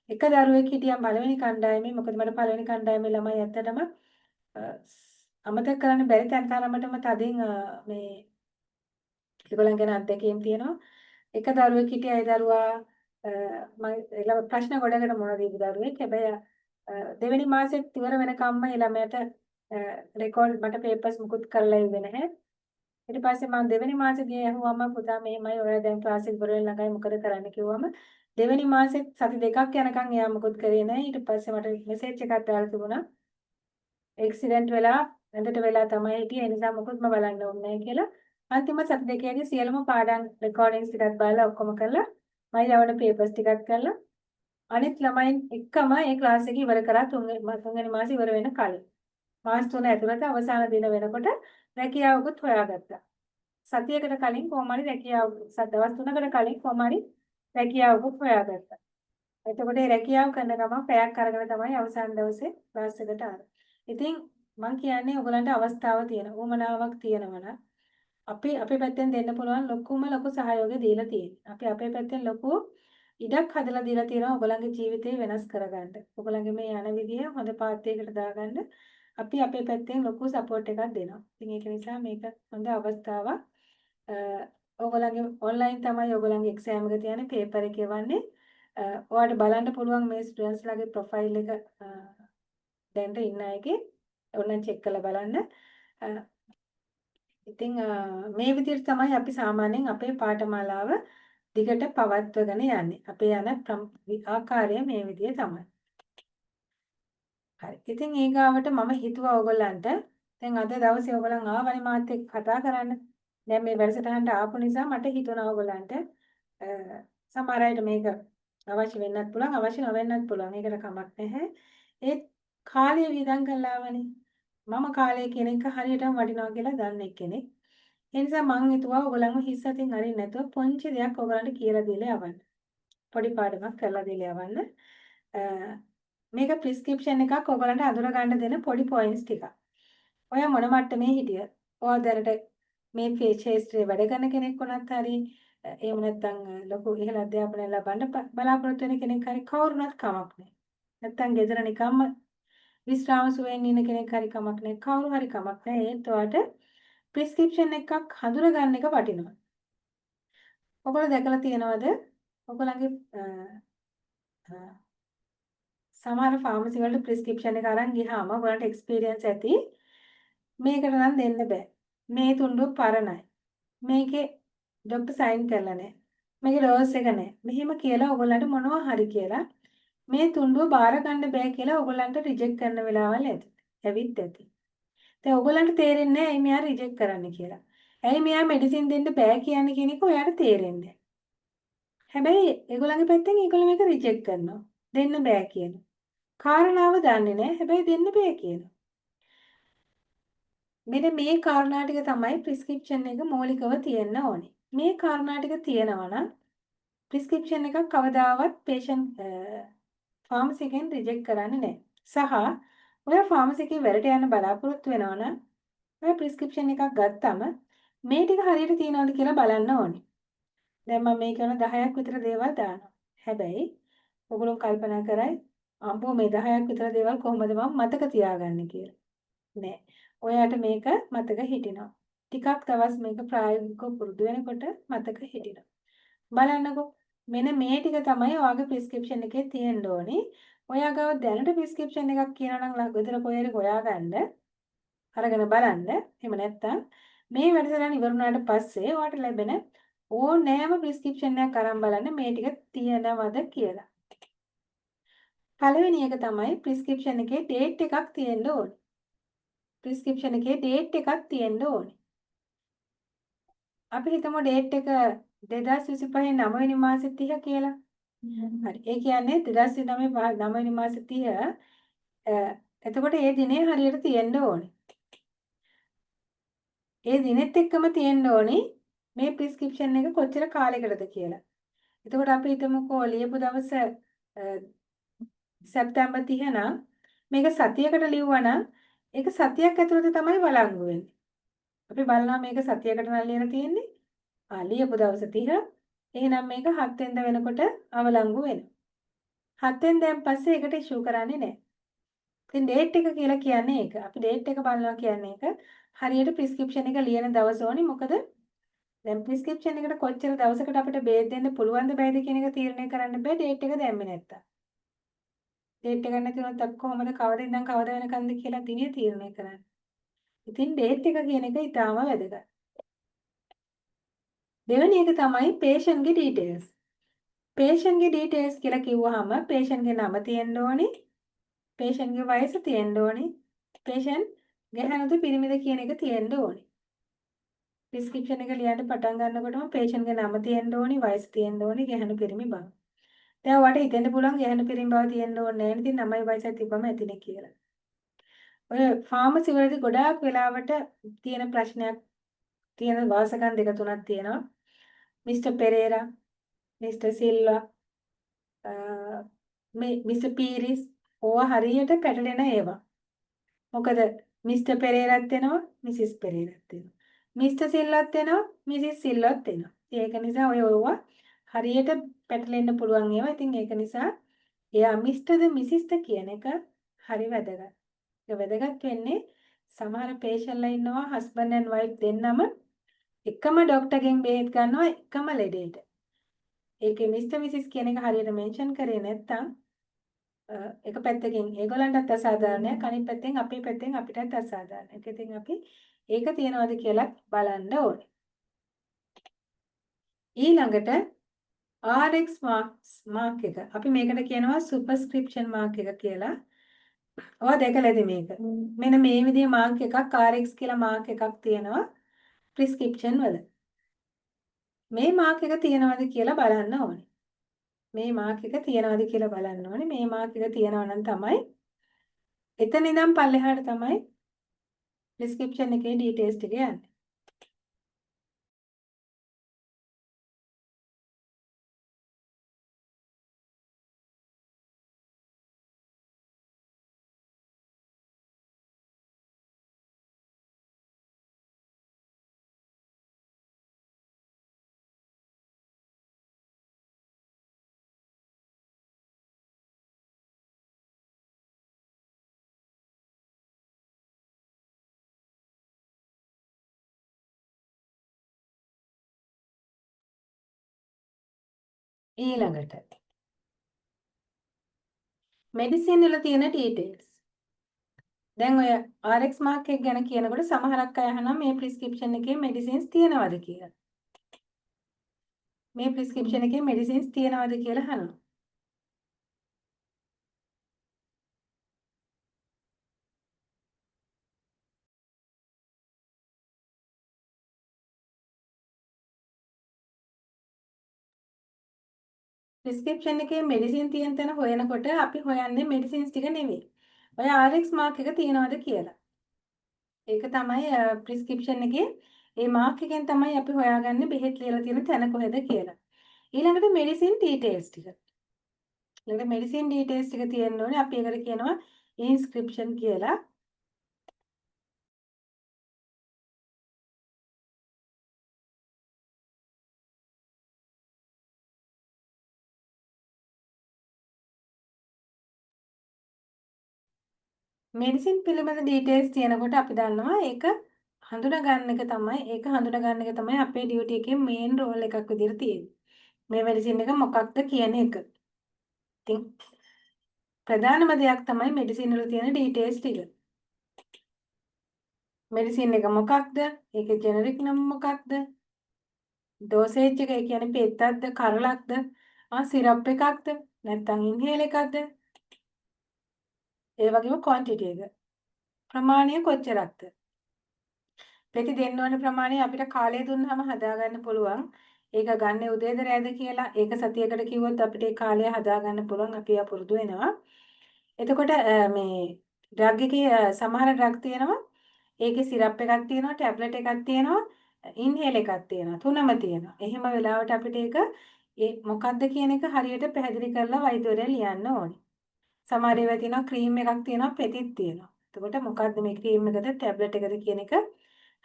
එක දරුවෙක් හිටියා පළවෙනි කණ්ඩායමේ. මොකද මට පළවෙනි කණ්ඩායමේ ළමයි ඇත්තටම අමතක කරන්න බැරි තරමටම තදින් මේ ඒගොල්ලන් ගැන අත්දැකීම් තියෙනවා. එක දරුවෙක් හිටියා. ඒ දරුවා මම ප්‍රශ්න ගොඩකට මුහුණ දීපු දරුවෙක්. හැබැයි දෙවෙනි මාසෙත් ඉවර වෙනකම්ම ඒ ළමයට රෙකෝඩ් මට පේපර්ස් මුකුත් කරලා ඉන්නේ නැහැ. ඊට පස්සේ මම දෙවෙනි මාසෙදී ඇහුවම පුතා මෙහෙමයි ඔයා දැන් ක්ලාස් එක ඉවර වෙලා ළඟයි මොකද කරන්න කිව්වම දෙවෙනි මාසෙත් සති දෙකක් යනකම් එයා මොකුත් කරේ නැහැ. ඊට පස්සේ මට මෙසේජ් එකක් දාලා තිබුණා. ඇක්සිඩන්ට් වෙලා ඇඳට වෙලා තමයි හිටියේ. ඒ නිසා මොකුත්ම බලන්න ඕනේ නැහැ කියලා. අන්තිම සති දෙකේදී සියලුම පාඩම් රෙකෝඩින්ග්ස් ටිකක් බලලා ඔක්කොම කරලා මම යවන පේපර්ස් ටිකක් කරලා අනිත් ළමයින් එක්කම ඒ ක්ලාස් එක ඉවර කරා තුන්වෙනි මාසෙ ඉවර වෙන කලින්. මාස 3 ඇතුළත අවසාන දින වෙනකොට රැකියාවකුත් හොයාගත්තා. සතියකට කලින් කොහොම හරි දවස් 3කට කලින් කොහොම හරි රැකියාවකුත් හොයාගත්තා. එතකොට ඒ රැකියාව කරන ගමන් පැයක් අරගෙන තමයි අවසාන දවසේ ක්ලාස් එකට ආවේ. ඉතින් මම කියන්නේ ඔයගලන්ට අවස්ථාව තියෙන උවමනාවක් තියෙනවා නම් අපේ පැත්තෙන් දෙන්න පුළුවන් ලොකු සහයෝගය දීලා තියෙනවා. අපි අපේ පැත්තෙන් ලොකු ඉඩක් හදලා දීලා තියෙනවා ඔයගලන්ගේ ජීවිතේ වෙනස් කරගන්න. ඔයගලන්ගේ මේ යන විදිය හොඳ පාත්යකට දාගන්න අපි අපේ පැත්තෙන් ලොකු සපෝට් එකක් දෙනවා. ඉතින් ඒක නිසා මේක හොඳ අවස්ථාවක්. ඔයගලන්ගේ ඔන්ලයින් තමයි ඔයගලන්ගේ එක්සෑම් එක තියන්නේ පේපර් එක එවන්නේ. ඔයාලට බලන්න පුළුවන් මේ ස්ටුඩන්ට්ස්ලාගේ ප්‍රොෆයිල් එක දැන්ට ඉන්න අයගේ ඔන්න චෙක් කරලා බලන්න. ඉතින් මේ විදිහට තමයි අපි සාමාන්‍යයෙන් අපේ පාඨමාලාව දිගට පවත්වගෙන යන්නේ. අපේ යන ආකාරය මේ විදිහ තමයි. හරි. ඉතින් ඊගාවට මම හිතුවා ඕගොල්ලන්ට දැන් අද දවසේ ඕගොල්ලන් ආවනේ මාත් එක්ක කතා කරන්න. දැන් මේ වැඩසටහනට ආපු නිසා මට හිතුණා ඕගොල්ලන්ට සමහර අයට මේක අවශ්‍ය වෙන්නත් පුළුවන්, අවශ්‍ය නොවෙන්නත් පුළුවන්. ඒකට කමක් නැහැ. ඒත් කාලය වියදම් කළාවනේ. මම කාලය කියන එක හරියටම වටිනවා කියලා දන්නේ කෙනෙක්. ඒ නිසා මම හිතුවා ඔයගොල්ලන්ව හිස් අතින් අරින්න නැතුව පොන්චි දෙයක් ඔයගොල්ලන්ට කියලා දීලා යවන්න. පොඩි පාඩමක් කරලා දීලා යවන්න. මේක ප්‍රිස්ක්‍රිප්ෂන් එකක් ඔයගොල්ලන්ට අඳුර ගන්න දෙන පොඩි පොයින්ට්ස් ටිකක්. ඔයා මොන මට්ටමේ හිටියද? ඔයා දැනට මේ ක්ෂේත්‍රයේ වැඩ කරන කෙනෙක් වුණත් හරි එහෙම නැත්නම් ලොකු ඉහළ අධ්‍යාපනය ලබන්න බලාපොරොත්තු වෙන කෙනෙක් හරි කවුරුණත් කමක් නැහැ. නැත්නම් ගෙදර නිකම්ම විශ්‍රාම සුවයෙන් ඉන්න කෙනෙක් හරි කමක් නැහැ. කවුරු හරි කමක් නැහැ. ඒත් ඔයාට ප්‍රිස්ක්‍රිප්ෂන් එකක් හඳුනා ගන්න එක වටිනවා. ඔයගොල්ලෝ දැකලා තියෙනවද? ඔයගොල්ලන්ගේ සමහර ෆාමසි වලට ප්‍රිස්ක්‍රිප්ෂන් එක අරන් ගියාම ඔයගොල්ලන්ට එක්ස්පීරියන්ස් ඇති. මේකට නම් දෙන්න බෑ. මේ තුණ්ඩුව පරණයි. මේකේ ડોක්ටර් සයින් කරලා නැහැ. මේකේ ඩෝස් එක නැහැ. මෙහෙම කියලා ඔයගොල්ලන්ට මොනවා හරි කියලා මේ තුණ්ඩුව බාර ගන්න බෑ කියලා ඔයගොල්ලන්ට රිජෙක්ට් කරන වෙලාවල් ඇති. ඇවිත් ඇති. දැන් ඔයගොල්ලන්ට තේරෙන්නේ නැහැ ඇයි මෙයා රිජෙක්ට් කරන්න කියලා. ඇයි මෙයා මෙඩිසින් දෙන්න බෑ කියන්නේ කියන එක ඔයාලට තේරෙන්නේ. හැබැයි ඒගොල්ලන්ගේ පැත්තෙන් ඒගොල්ලෝ මේක රිජෙක්ට් කරනවා. දෙන්න බෑ කියනවා. කාරණාව දන්නේ නැහැ. හැබැයි දෙන්න බෑ කියනවා. මෙන්න මේ කාරණා ටික තමයි ප්‍රිස්ක්‍රිප්ෂන් එක මৌলিකව තියෙන්න ඕනේ. මේ කාරණා ටික තියෙනවා නම් ප්‍රිස්ක්‍රිප්ෂන් එකක් කවදාවත් patient ෆාමසි එකෙන් රිජෙක්ට් කරන්නේ නැහැ. සහ ඔය ෆාමසි එකේ වැඩට යන්න බලාපොරොත්තු වෙනවා නම් ඔය ප්‍රිස්ක්‍රිප්ෂන් එකක් ගත්තම මේ ටික හරියට තියෙනවද කියලා බලන්න ඕනේ. දැන් මම මේ කරන 10ක් විතර දේවල් දානවා. හැබැයි ඔයගොල්ලෝ කල්පනා කරයි අම්බෝ මේ 10ක් විතර දේවල් කොහොමද මම මතක තියාගන්නේ කියලා. නෑ. ඔයාට මේක මතක හිටිනවා. ටිකක් දවස් මේක ප්‍රායෝගිකව පුරුදු වෙනකොට මතක හිටිනවා. බලන්නකෝ මෙන්න මේ ටික තමයි ඔයාගේ ප්‍රිස්ක්‍රිප්ෂන් එකේ තියෙන්න ඕනේ. ඔයා ගාව දැනට ප්‍රිස්ක්‍රිප්ෂන් එකක් කියනවා නම් ගෙදර කොහේරි හොයාගන්න අරගෙන බලන්න. එහෙම නැත්නම් මේ වැඩසටහන ඉවර වුණාට පස්සේ ඔයාට ලැබෙන ඕනෑම ප්‍රිස්ක්‍රිප්ෂන් එකක් අරන් බලන්න මේ ටික තියෙනවද කියලා. පළවෙනි එක තමයි ප්‍රිස්ක්‍රිප්ෂන් එකේ ඩේට් එකක් තියෙන්න ඕනේ. ප්‍රිස්ක්‍රිප්ෂන් එකේ ඩේට් එකක් තියෙන්න ඕනේ. අපි හිතමු ඩේට් එක 2025 9 වෙනි මාසේ 30 කියලා. හරි. ඒ කියන්නේ 2029 9 වෙනි මාසේ 30 එතකොට ඒ දිනේ හරියට තියෙන්න ඕනේ. ඒ දිනෙත් එක්කම තියෙන්න ඕනේ මේ ප්‍රිස්ක්‍රිප්ෂන් එක කොච්චර කාලයකටද කියලා. එතකොට අපි හිතමුකෝ ලියපු දවස සැප්තැම්බර් 30 නම් මේක සතියකට ලිව්වා නම් ඒක සතියක් ඇතුළත තමයි වළංගු වෙන්නේ. අපි බලනවා මේක සතියකට නම් ලියලා තියෙන්නේ. ලියපු දවස් 30. එහෙනම් මේක 7 වෙනිදා වෙනකොට අවලංගු වෙනවා. 7 වෙනිදාන් පස්සේ ඒකට ඉෂුව කරන්නේ නැහැ. ඉතින් ඩේට් එක කියලා කියන්නේ ඒක. අපි ඩේට් එක බලනවා කියන්නේ ඒක. හරියට ප්‍රිස්ක්‍රිප්ෂන් එක ලියන දවස ඕනි. මොකද දැන් ප්‍රිස්ක්‍රිප්ෂන් එකට කොච්චර දවසකට අපිට බේත් දෙන්න පුළුවන්ද බැයිද කියන එක තීරණය කරන්න බෑ ඩේට් එක දැම්මේ නැත්තම්. ඩේට් එක නැති වුණොත් අපි කොහොමද කවද ඉඳන් කවද වෙනකන්ද කියලා දිනේ තීරණය කරන්නේ. ඉතින් ඩේට් එක කියන එක ඊටාම වැදගත්. දෙවෙනි එක තමයි patient ගේ details. patient ගේ details කියලා කිව්වහම patient ගේ නම තියෙන්න ඕනේ. patient ගේ වයස තියෙන්න ඕනේ. patient ගැහණුද පිරිමිද කියන එක තියෙන්න ඕනේ. prescription එක ලියන්න පටන් ගන්නකොටම patient ගේ නම තියෙන්න ඕනේ, වයස තියෙන්න ඕනේ, ගැහණු පිරිමි බව. දැන් ඔයාලට හිතෙන්න පුළුවන් ගැහණු පිරිමි බව තියෙන්න ඕනේ නැහැ නේද? නමයි වයසයි තිබ්බම ඇතිනේ කියලා. ඔය ෆාමසි වලදී ගොඩාක් වෙලාවට තියෙන ප්‍රශ්නයක් තියෙන වාසකම් දෙක තුනක් තියෙනවා. මිස්ටර් පෙරේරා, මිස්ටර් සිල්වා, මේ මිස්ටර් පීරිස් ඕවා හරියට පැටලෙන ඒවා. මොකද මිස්ටර් පෙරේරාත් වෙනවා, මිසිස් පෙරේරාත් වෙනවා. මිස්ටර් සිල්වත් වෙනවා, මිසිස් සිල්වත් වෙනවා. ඒක නිසා ඔය ඕවා හරියට පැටලෙන්න පුළුවන් ඒවා. ඉතින් ඒක නිසා එයා මිස්ටර්ද මිසිස්ද කියන එක හරි වැදගත්. ඒක වැදගත් වෙන්නේ සමහර පේෂන්ට්ලා ඉන්නවා හස්බන්ඩ් ඇන්ඩ් වයිෆ් දෙන්නම එකම ડોක්ටර්ගෙන් බෙහෙත් ගන්නවා එකම ලෙඩේට. ඒකේ මිස්ටර් මිසිස් කියන එක හරියට මෙන්ෂන් කරේ නැත්නම් එක පැත්තකින් ඒගොල්ලන්ටත් අසාධාරණයක් අනිත් පැත්තෙන් අපේ පැත්තෙන් අපිටත් අසාධාරණයක්. ඉතින් අපි ඒක තියනවාද කියලා බලන්න ඕනේ. ඊළඟට RX මාක් එක. අපි මේකට කියනවා සුපර්ස්ක්‍රිප්ෂන් මාක් එක කියලා. ඔයා දැකලාද මේක? මෙන්න මේ විදිහේ මාක් එකක් RX කියලා මාක් එකක් තියෙනවා ප්‍රිස්ක්‍රිප්ෂන් වල. මේ මාක් එක තියෙනවද කියලා බලන්න ඕනේ. මේ මාක් එක තියනවාද කියලා බලන්න ඕනේ. මේ මාක් එක තියනවා නම් තමයි එතන ඉඳන් පල්ලෙහාට තමයි ඩිස්ක්‍රිප්ෂන් එකේ ඩීටේල්ස් ටික යන්නේ. ඊළඟට මෙඩිසින් වල තියෙන ඩීටේල්ස්. දැන් ඔය RX මාක් එක ගැන කියනකොට සමහරක් අය අහනවා මේ ප්‍රිස්ක්‍රිප්ෂන් එකේ මෙඩිසින්ස් තියෙනවද කියලා. මේ ප්‍රිස්ක්‍රිප්ෂන් එකේ මෙඩිසින්ස් තියෙනවද කියලා අහනවා. ප්‍රිස්ක්‍රිප්ෂන් එකේ මෙඩිසින් තියෙන තැන හොයනකොට අපි හොයන්නේ මෙඩිසින්ස් ටික නෙවෙයි. ඔය RX මාක් එක තියනවද කියලා. ඒක තමයි ප්‍රිස්ක්‍රිප්ෂන් එකේ ඒ මාක් එකෙන් තමයි අපි හොයාගන්නේ බෙහෙත් ලියලා තියෙන තැන කොහෙද කියලා. ඊළඟට මෙඩිසින් ඩීටේල්ස් ටික. ඊළඟට මෙඩිසින් ඩීටේල්ස් ටික තියෙන්න ඕනේ. අපි ඒකට කියනවා ඉන්ස්ක්‍රිප්ෂන් කියලා. මෙඩිසින් පිළිබඳ ඩීටේල්ස් තියෙනකොට අපි දන්නවා ඒක හඳුනා ගන්න එක තමයි අපේ ඩියුටි එකේ මේන් රෝල් එකක් විදිහට තියෙන්නේ. මේ මෙඩිසින් එක මොකක්ද කියන එක. ඉතින් ප්‍රධානම දෙයක් තමයි මෙඩිසින් වල තියෙන ඩීටේල්ස් ටික. මෙඩිසින් එක මොකක්ද? ඒකේ ජෙනරික් නම මොකක්ද? ඩෝසේජ් එක කියන්නේ පෙත්තක්ද කරලක්ද? සිරප් එකක්ද? නැත්නම් ඉන්හේල් එකක්ද? ඒ වගේම ක්වොන්ටිටි එක. ප්‍රමාණය කොච්චරක්ද? පෙති දෙන්න ඕන ප්‍රමාණය අපිට කාලය දුන්නාම හදාගන්න පුළුවන්. ඒක ගන්න උදේද රැද කියලා ඒක සතියකට කිව්වොත් අපිට ඒ කාලය හදාගන්න පුළුවන්. අපි පුරුදු වෙනවා. එතකොට මේ ඩ්‍රග් එකේ සමහර ඩ්‍රග් තියෙනවා. ඒකේ සිරප් එකක් තියෙනවා, ටැබ්ලට් එකක් තියෙනවා, ඉන්හේල් එකක් තියෙනවා. තුනම තියෙනවා. එහෙම වෙලාවට අපිට ඒක ඒ මොකක්ද කියන එක හරියට පැහැදිලි කරලා වෛද්‍යවරයා ලියන්න ඕනේ. සමහර ඒවා තියෙනවා ක්‍රීම් එකක් තියෙනවා, පෙතිත් තියෙනවා. එතකොට මොකද්ද මේ ක්‍රීම් එකද ටැබ්ලට් එකද කියන එක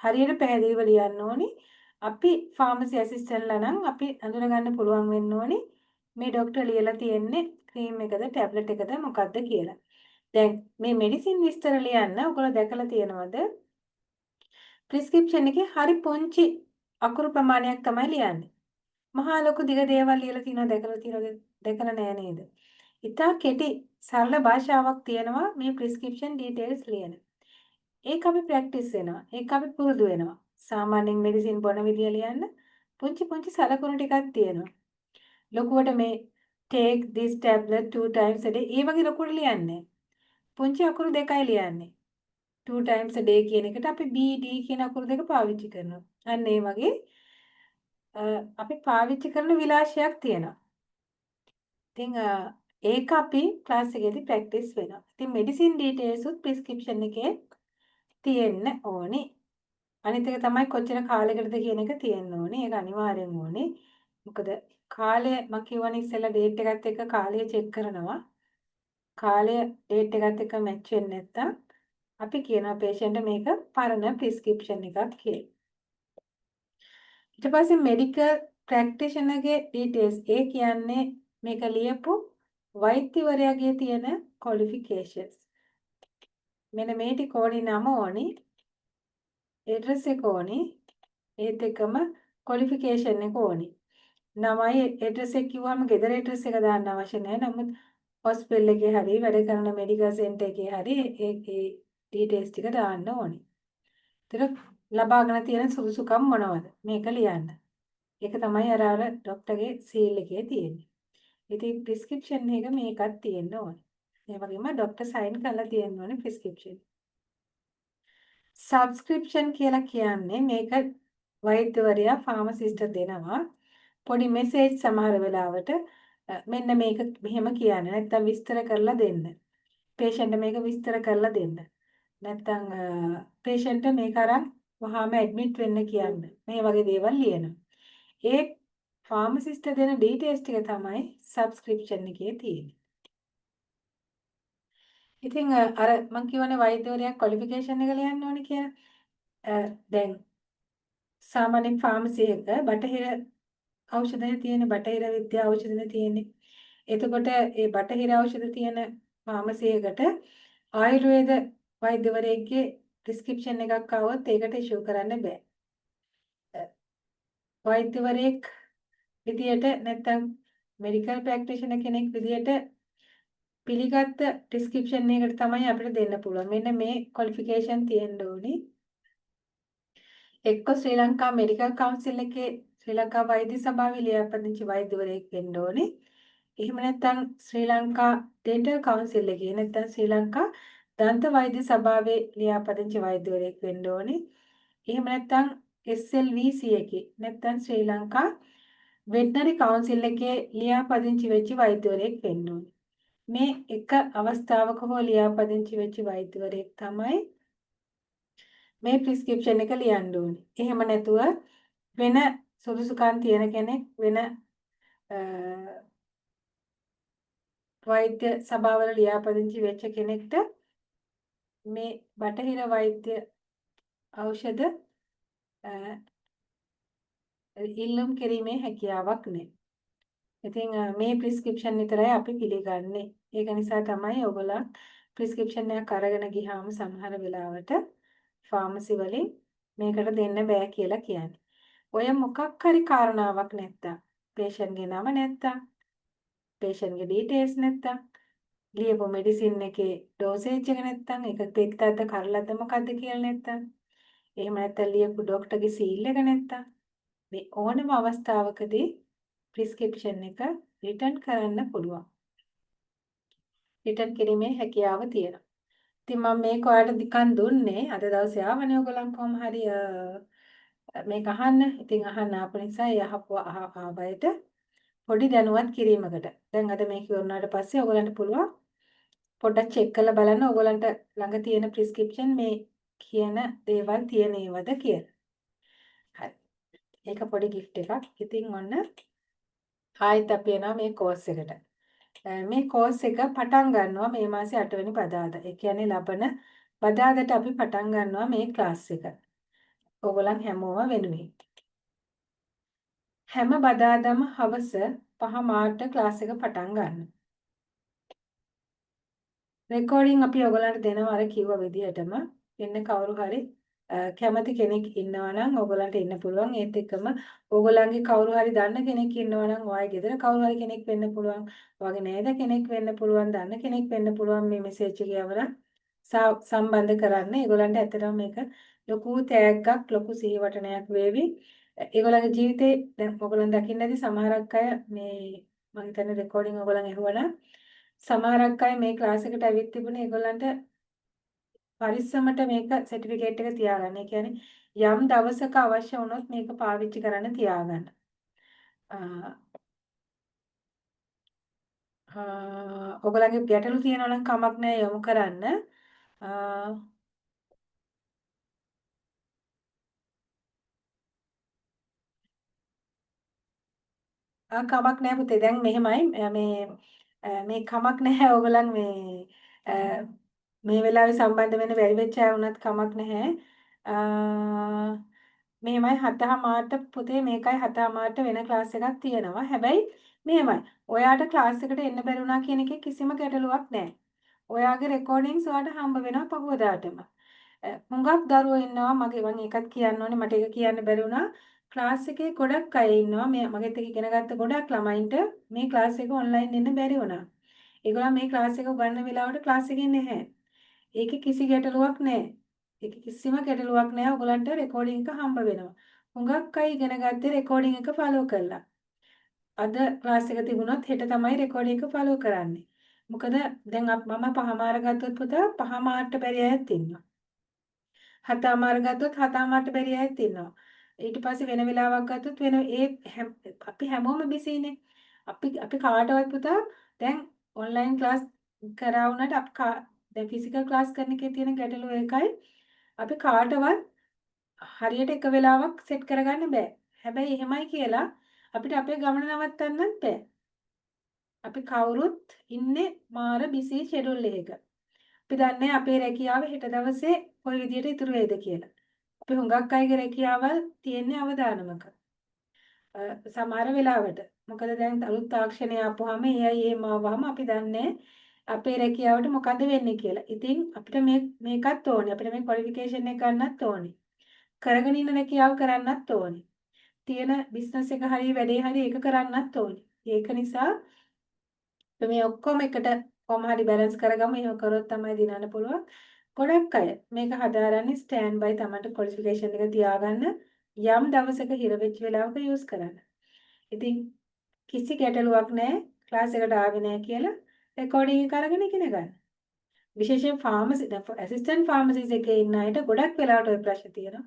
හරියට පැහැදිලිව ලියන්න ඕනි. අපි ෆාමසි ඇසිස්ටන්ට්ලා නම් අපි අඳුනගන්න පුළුවන් වෙන්න ඕනි මේ ડોක්ටර් ලියලා තියෙන්නේ ක්‍රීම් එකද ටැබ්ලට් එකද මොකක්ද කියලා. දැන් මේ මෙඩිසින් විස්තර ලියන්න ඔයගොල්ලෝ දැකලා තියෙනවද? ප්‍රිස්ක්‍රිප්ෂන් එකේ හරි පුංචි අකුරු ප්‍රමාණයක් තමයි ලියන්නේ. මහා ලොකු දිග දේවල් ලියලා තියෙනවද දැකලා නෑ නේද? ඉතා කෙටි සරල භාෂාවක් තියෙනවා මේ ප්‍රිස්ක්‍රිප්ෂන් ඩීටේල්ස් ලියන. ඒක අපි ප්‍රැක්ටිස් වෙනවා. ඒක අපි පුරුදු වෙනවා. සාමාන්‍යයෙන් මෙඩිසින් බොන විදිය ලියන්න පුංචි පුංචි සලකුණු ටිකක් තියෙනවා. ලොකුවට මේ take this tablet 2 times a day ඒ වගේ ලොකුට ලියන්නේ. පුංචි අකුරු දෙකයි ලියන්නේ. 2 times a day කියන එකට අපි BD කියන අකුරු දෙක පාවිච්චි කරනවා. අන්න ඒ වගේ අපි පාවිච්චි කරන විලාසයක් තියෙනවා. ඉතින් ඒක අපි ක්ලාස් එකේදී ප්‍රැක්ටිස් වෙනවා. ඉතින් මෙඩිසින් ඩීටේල්ස් උත් ප්‍රිස්ක්‍රිප්ෂන් එකේ තියෙන්න ඕනේ. අනිත් එක තමයි කොච්චර කාලයකටද කියන එක තියෙන්න ඕනේ. ඒක අනිවාර්යෙන් ඕනේ. මොකද කාලය මම කියවනේ ඉස්සෙල්ලා ඩේට් එකත් එක්ක කාලය චෙක් කරනවා. කාලය ඩේට් එකත් එක්ක මැච් වෙන්නේ නැත්තම් අපි කියනවා patient මේක පරණ prescription එකක් කියලා. ඊට පස්සේ medical practitionerගේ details ඒ කියන්නේ මේක ලියපු වෛද්‍යවරයාගේ තියෙන qualifications. මෙන්න මේ ටික ඕනි නම ඕනි ඇඩ්‍රස් එක ඕනි ඒත් එක්කම ක්වොලිෆිකේෂන් එක ඕනි. නමයි ඇඩ්‍රස් එක කිව්වම ගෙදර ඇඩ්‍රස් එක දාන්න අවශ්‍ය නැහැ. නමුත් හොස්පිටල් එකේ හරි වැඩ කරන මෙඩිකල් සෙන්ටර් එකේ හරි ඒ ඩීටේල්ස් ටික දාන්න ඕනි. ඒතර ලබාගෙන තියෙන සුදුසුකම් මොනවද? මේක ලියන්න. ඒක තමයි අර ડોක්ටර්ගේ සීල් එකේ තියෙන්නේ. ඉතින් ප්‍රිස්ක්‍රිප්ෂන් එක මේකක් තියෙන්න ඕනේ. ඒ වගේම ડોක්ටර් සයින් කරලා තියෙන්න ඕනේ ප්‍රිස්ක්‍රිප්ෂන්. සබ්ස්ක්‍රිප්ෂන් කියලා කියන්නේ මේක වෛද්‍යවරයා ෆාමසිස්ට් දෙනවා. පොඩි මෙසේජ් සමහර වෙලාවට මෙන්න මේක මෙහෙම කියන්න. නැත්නම් විස්තර කරලා දෙන්න. patient මේක විස්තර කරලා දෙන්න. නැත්නම් patient මේක අරන් වහාම ඇඩ්මිට් වෙන්න කියන්න. මේ වගේ දේවල් ලියනවා. ඒ ෆාමසිස්ට් දෙන ඩීටේල්ස් ටික තමයි සබ්ස්ක්‍රිප්ෂන් එකේ තියෙන්නේ. ඉතින් අර මම කියවනේ වෛද්‍යවරයා ක්වොලිෆිකේෂන් එක ලියන්න ඕනේ කියලා. දැන් සාමාන්‍ය ෆාමසි එක බටහිර ඖෂධය තියෙන බටහිර විද්‍යා ඖෂධනේ තියෙන්නේ. එතකොට ඒ බටහිර ඖෂධ තියෙන ෆාමසි එකට ආයුර්වේද වෛද්‍යවරයෙක්ගේ ප්‍රිස්ක්‍රිප්ෂන් එකක් ආවොත් ඒකට ඉෂුව කරන්න බෑ. වෛද්‍යවරයෙක් විදියට නැත්නම් මෙඩිකල් ප්‍රැක්ටිෂනර් කෙනෙක් විදියට පිළිගත්ත ප්‍රිස්ක්‍රිප්ෂන් එකකට තමයි අපිට දෙන්න පුළුවන්. මෙන්න මේ ක්වොලිෆිකේෂන් තියෙන්න ඕනි. එක්ක ශ්‍රී ලංකා මෙඩිකල් කවුන්සිල් එකේ ශ්‍රී ලංකා වෛද්‍ය සභාවේ ලියාපදිංචි වෛද්‍යවරයෙක් වෙන්න ඕනේ. එහෙම නැත්නම් ශ්‍රී ලංකා ඩෙන්ටල් කවුන්සිල් එකේ නැත්නම් ශ්‍රී ලංකා දන්ත වෛද්‍ය සභාවේ ලියාපදිංචි වෛද්‍යවරයෙක් වෙන්න ඕනේ. එහෙම නැත්නම් SLVC එකේ නැත්නම් ශ්‍රී ලංකා වෙටනරි කවුන්සිල් එකේ ලියාපදිංචි වෙච්ච වෛද්‍යවරයෙක් වෙන්න ඕනේ. මේ එක අවස්ථාවක හෝ ලියාපදිංචි වෙච්ච වෛද්‍යවරයෙක් තමයි මේ ප්‍රිස්ක්‍රිප්ෂන් එක ලියන්න ඕනේ. එහෙම නැතුව වෙන සුදුසුකම් තියෙන කෙනෙක් වෙන වෛද්‍ය සභාවල ලියාපදිංචි වෙච්ච කෙනෙක්ට මේ බටහිර වෛද්‍ය ඖෂධ ඉල්ලුම් කිරීමේ හැකියාවක් නැහැ. ඉතින් මේ ප්‍රිස්ක්‍රිප්ෂන් විතරයි අපි පිළිගන්නේ. ඒක නිසා තමයි ඔයගොල්ලන් ප්‍රිස්ක්‍රිප්ෂන් එකක් අරගෙන ගියාම සමහර වෙලාවට ෆාමසි වලින් මේකට දෙන්න බෑ කියලා කියන්නේ. ඔය මොකක් හරි කාරණාවක් නැත්තම්, පේෂන්ට්ගේ නම නැත්තම්, පේෂන්ට්ගේ ඩීටේල්ස් නැත්තම්, ලියපු මෙඩිසින් එකේ ඩෝසේජ් එක නැත්තම්, ඒක පිටතට කරලාද මොකද්ද කියලා නැත්තම්, එහෙම නැත්තම් ලියපු ડોක්ටර්ගේ සීල් එක නැත්තම්, මේ ඕනම අවස්ථාවකදී ප්‍රිස්ක්‍රිප්ෂන් එක රිටර්න් කරන්න පුළුවන්. රිටර්න් කිරීමේ හැකියාව තියෙනවා. ඉතින් මම මේක ඔයාලට නිකන් දුන්නේ අද දවසේ ආවනේ ඔයගොල්ලන් කොහොම හරි මේක අහන්න. ඉතින් අහන්න ආපු නිසා ආවයට පොඩි දැනුවත් කිරීමකට. දැන් අද මේක වුණාට පස්සේ ඔයගොල්ලන්ට පුළුවන් පොඩ්ඩක් චෙක් කරලා බලන්න ඔයගොල්ලන්ට ළඟ තියෙන ප්‍රිස්ක්‍රිප්ෂන් මේ කියන දේවල් තියෙනවද කියලා. හරි. ඒක පොඩි gift එකක්. ඉතින් ඔන්න ආයෙත් අපි යනවා මේ කෝස් එකට. මේ කෝස් එක පටන් ගන්නවා මේ මාසේ 8 වෙනි බදාදා. ඒ කියන්නේ ලබන බදාදට අපි පටන් ගන්නවා මේ ක්ලාස් එක. ඕගොල්ලන් හැමෝම වෙනුවෙන්. හැම බදාදම හවස 5 මාට ක්ලාස් එක පටන් ගන්නවා. රෙකෝඩින් අපි ඔයගොල්ලන්ට දෙනවා අර කිව්ව විදිහටම. එන්න කවුරු හරි කැමති කෙනෙක් ඉන්නවා නම් ඕගොල්ලන්ට ඉන්න පුළුවන්. ඒත් එක්කම ඕගොල්ලන්ගේ කවුරු හරි දන්න කෙනෙක් ඉන්නවා නම් ඔයගේ ගෙදර කවුරු හරි කෙනෙක් වෙන්න පුළුවන්. ඔයගේ නේද කෙනෙක් වෙන්න පුළුවන්. දන්න කෙනෙක් වෙන්න පුළුවන්. මේ මෙසේජ් එක යවලා සම්බන්ධ කරන්න. ඒගොල්ලන්ට ඇත්තටම මේක ලොකු තෑග්ගක් ලොකු සිහිවටනයක් වේවි. ඒගොල්ලන්ගේ ජීවිතේ දැන් ඔයගොල්ලන් දකින්න ඇති සමහරක් අය මේ මම හිතන්නේ රෙකෝඩින් ඔයගොල්ලන් ඇහුවනම් සමහරක් අය මේ ක්ලාස් එකට ඇවිත් තිබුණේ ඒගොල්ලන්ට පරිස්සමට මේක සර්ටිෆිකේට් එක තියාගන්න. ඒ කියන්නේ යම් දවසක අවශ්‍ය වුණොත් මේක පාවිච්චි කරන්න තියාගන්න. ඔයගොල්ලන්ගේ ගැටලු තියෙනවා නම් කමක් නැහැ යොමු කරන්න. කමක් නැහැ පුතේ. දැන් මෙහෙමයි මේ කමක් නැහැ ඕගොල්ලන් මේ වෙලාවේ සම්බන්ධ වෙන්න බැරි වෙච්ච අය වුණත් කමක් නැහැ. මෙහෙමයි 7:00 පුතේ මේකයි 7:00 වෙන ක්ලාස් එකක් තියෙනවා. හැබැයි මෙහෙමයි. ඔයාට ක්ලාස් එකට එන්න බැරි වුණා කියන එකේ කිසිම ගැටලුවක් නැහැ. ඔයාගේ රෙකෝඩින්ග්ස් ඔයාට හම්බ වෙනවා පහුවදාටම. හුඟක් දරුවෝ ඉන්නවා මම ඒකත් කියන්න ඕනේ මට ඒක කියන්න බැරි වුණා. ක්ලාස් එකේ ගොඩක් අය ඉන්නවා මගෙත් එක්ක ඉගෙන ගත්ත ගොඩක් ළමයින්ට මේ ක්ලාස් එක ඔන්ලයින් එන්න බැරි වුණා. ඒගොල්ලෝ මේ ක්ලාස් එක උගන්වන වෙලාවට ක්ලාස් එකේ නැහැ. ඒකේ කිසි ගැටලුවක් නැහැ. ඒකේ කිසිම ගැටලුවක් නැහැ. ඔයගලන්ට රෙකෝඩින් එක හම්බ වෙනවා. හුඟක් අය ඉගෙන ගත්තේ රෙකෝඩින් එක ෆලෝ කරලා. අද ක්ලාස් එක තිබුණොත් හෙට තමයි රෙකෝඩින් එක ෆලෝ කරන්නේ. මොකද දැන් මම පහමාර ගත්තොත් පුතා පහමාරට බැරි අයත් ඉන්නවා. හතමාර ගත්තොත් හතමාරට බැරි අයත් ඉන්නවා. ඊට පස්සේ වෙන වෙලාවක් ගත්තොත් වෙන අපි හැමෝම බිසිනේ. අපි කාටවත් පුතා දැන් ඔන්ලයින් ක්ලාස් කරා වුණාට දැන් ෆිසිකල් ක්ලාස් කරන එකේ තියෙන ගැටලුව එකයි අපි කාටවත් හරියට එක වෙලාවක් සෙට් කරගන්න බෑ. හැබැයි එහෙමයි කියලා අපිට අපේ ගමන නවත්තන්නත් බෑ. අපි කවුරුත් ඉන්නේ මාර බිසි ෂෙඩියුල් එකක. අපි දන්නේ අපේ රැකියාව හෙට දවසේ කොයි විදියට ඉතුරු වෙයිද කියලා. අපි හුඟක් අයගේ රැකියාවල් තියෙන්නේ අවදානමක. සමහර වෙලාවට. මොකද දැන් අලුත් තාක්ෂණය ආපුවාම AI ආවම අපි දන්නේ අපේ රැකියාවට මොකද වෙන්නේ කියලා. ඉතින් අපිට මේකත් ඕනේ. අපිට මේ ක්වොලිෆිකේෂන් එක ගන්නත් ඕනේ. කරගෙන ඉන්න රැකියාව කරන්නත් ඕනේ. තියෙන බිස්නස් එක හරිය වැඩේ හරිය ඒක කරන්නත් ඕනේ. ඒක නිසා මේ ඔක්කොම එකට කොහොම හරි බැලන්ස් කරගමු. එහෙම කරොත් තමයි දිනන්න පුළුවන්. ගොඩක් අය මේක හදාරන්නේ ස්ටෑන්ඩ් බයි තමන්ට ක්වොලිෆිකේෂන් එක තියාගන්න යම් දවසක හිර වෙච්ච වෙලාවක යූස් කරන්න. ඉතින් කිසි ගැටලුවක් නැහැ ක්ලාස් එකට ආවේ නැහැ කියලා රෙකෝඩින් එක අරගෙන ඉගෙන ගන්න. විශේෂයෙන් ෆාමසි ඇසිස්ටන්ට් ෆාමසිස් එකේ ඉන්න අයට ගොඩක් වෙලාවට ওই ප්‍රශ්න තියෙනවා.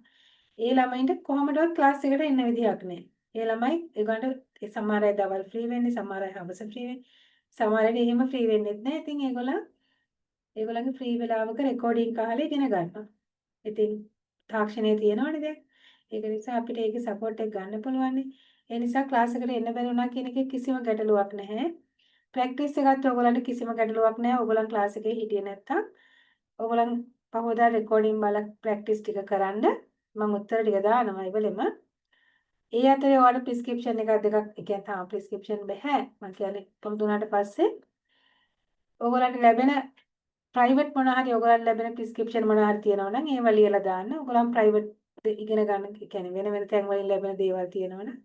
ඒ ළමයින්ට කොහොමදවත් ක්ලාස් එකට එන්න විදිහක් නැහැ. ඒ ළමයි ඒගොල්ලන්ට ඒ සමහර අය දවල් ෆ්‍රී වෙන්නේ, සමහර අය හවස ෆ්‍රී වෙන්නේ. සමහර අය එහෙම ෆ්‍රී වෙන්නෙත් නැහැ. ඉතින් ඒගොල්ලන්ගේ ෆ්‍රී වෙලාවක රෙකෝඩින් අහලා ඉගෙන ගන්නවා. ඉතින් තාක්ෂණය තියෙනවනේ දැන්. ඒක නිසා අපිට ඒකේ සපෝට් එක ගන්න පුළුවන්. ඒ නිසා ක්ලාස් එකට එන්න බැරි වුණා කියන එකේ කිසිම ගැටලුවක් නැහැ. ප්‍රැක්ටිස් එකත් ඔයගොල්ලන්ට කිසිම ගැටලුවක් නැහැ. ඔයගොල්ලන් ක්ලාස් එකේ හිටියේ නැත්තම් ඔයගොල්ලන් පහවදා රෙකෝඩින් බලලා ප්‍රැක්ටිස් ටික කරන්න. මම උත්තර ටික දානවා ඉවලෙම. ඒ අතරේ ඔයාලට ප්‍රෙස්ක්‍රිප්ෂන් එකක් දෙකක්, ඒ කියන්නේ තාම ප්‍රෙස්ක්‍රිප්ෂන් බෑ. මම කියන්නේ පුරුදු වුණාට පස්සේ ඔයගොල්ලන්ට ලැබෙන ප්‍රයිවට් මොනවා හරි ඔයගොල්ලන්ට ලැබෙන ප්‍රෙස්ක්‍රිප්ෂන් මොනවා හරි තියෙනවා නම් ඒව ලියලා දාන්න. ඔයගොල්ලන් ප්‍රයිවට් ඉගෙන ගන්න, ඒ කියන්නේ වෙන වෙන තැන් වලින් ලැබෙන දේවල් තියෙනවනම්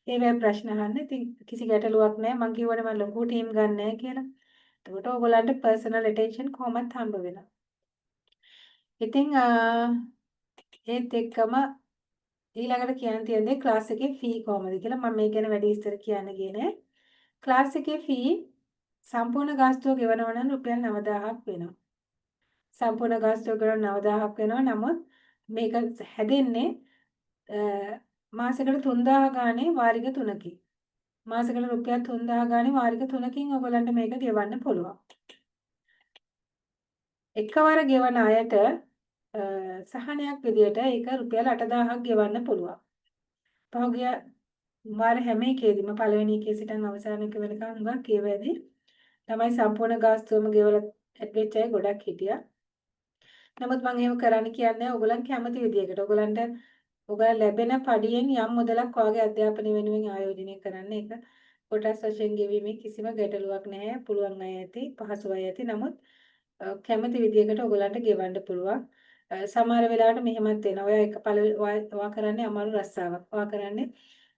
ඒවැ ප්‍රශ්න අහන්න. ඉතින් කිසි ගැටලුවක් නැහැ. මම කිව්වනේ මම ලොකු ටීම් ගන්න නැහැ කියලා. එතකොට ඔයගොල්ලන්ට පර්සනල් ඇටෙන්ෂන් කොහොමත් හම්බ වෙනවා. ඉතින් ඒත් එක්කම ඊළඟට කියන්න තියෙන දේ ක්ලාස් එකේ ෆී කොහමද කියලා. මම මේ ගැන වැඩි විස්තර කියන්න ගියේ නෑ. ක්ලාස් එකේ ෆී සම්පූර්ණ ගාස්තුව ගෙවනවා නම් රුපියල් 9000ක් වෙනවා. සම්පූර්ණ ගාස්තුව ගෙවන 9000ක් වෙනවා. නමුත් මේක හැදෙන්නේ මාසෙකට 3000 ගානේ වාරික 3කින්. මාසෙකට රුපියල් 3000 ගානේ වාරික 3කින් ඔයගලන්ට මේක ගෙවන්න පුළුවන්. එකවර ගෙවන අයට සහනයක් විදියට ඒක රුපියල් 8000ක් ගෙවන්න පුළුවන්. පහුගිය වාර හැම එකේදීම පළවෙනි එකේ සිටන් අවසාන එක වෙනකන් හුඟක් ඒවැදී තමයි සම්පූර්ණ ගාස්තුවම ගෙවලා ඇඩ්වෙච් අය ගොඩක් හිටියා. නමුත් මම එහෙම කරන්න කියන්නේ ඔයගලන් කැමති විදියකට. ඔයගලන් ලැබෙන පඩියෙන් යම් මුදලක් ඔයගේ අධ්‍යාපනය වෙනුවෙන් ආයෝජනය කරන්න. ඒක කොටස් වශයෙන් ගෙවීමේ කිසිම ගැටලුවක් නැහැ. පුළුවන් අය ඇති, පහසු අය ඇති. නමුත් කැමති විදියකට ඔයගලන්ට ගෙවන්න පුළුවන්. සමහර වෙලාවට මෙහෙමත් වෙනවා. ඔයා එක ඔයා කරන්නේ අමාරු රස්සාවක්. ඔයා කරන්නේ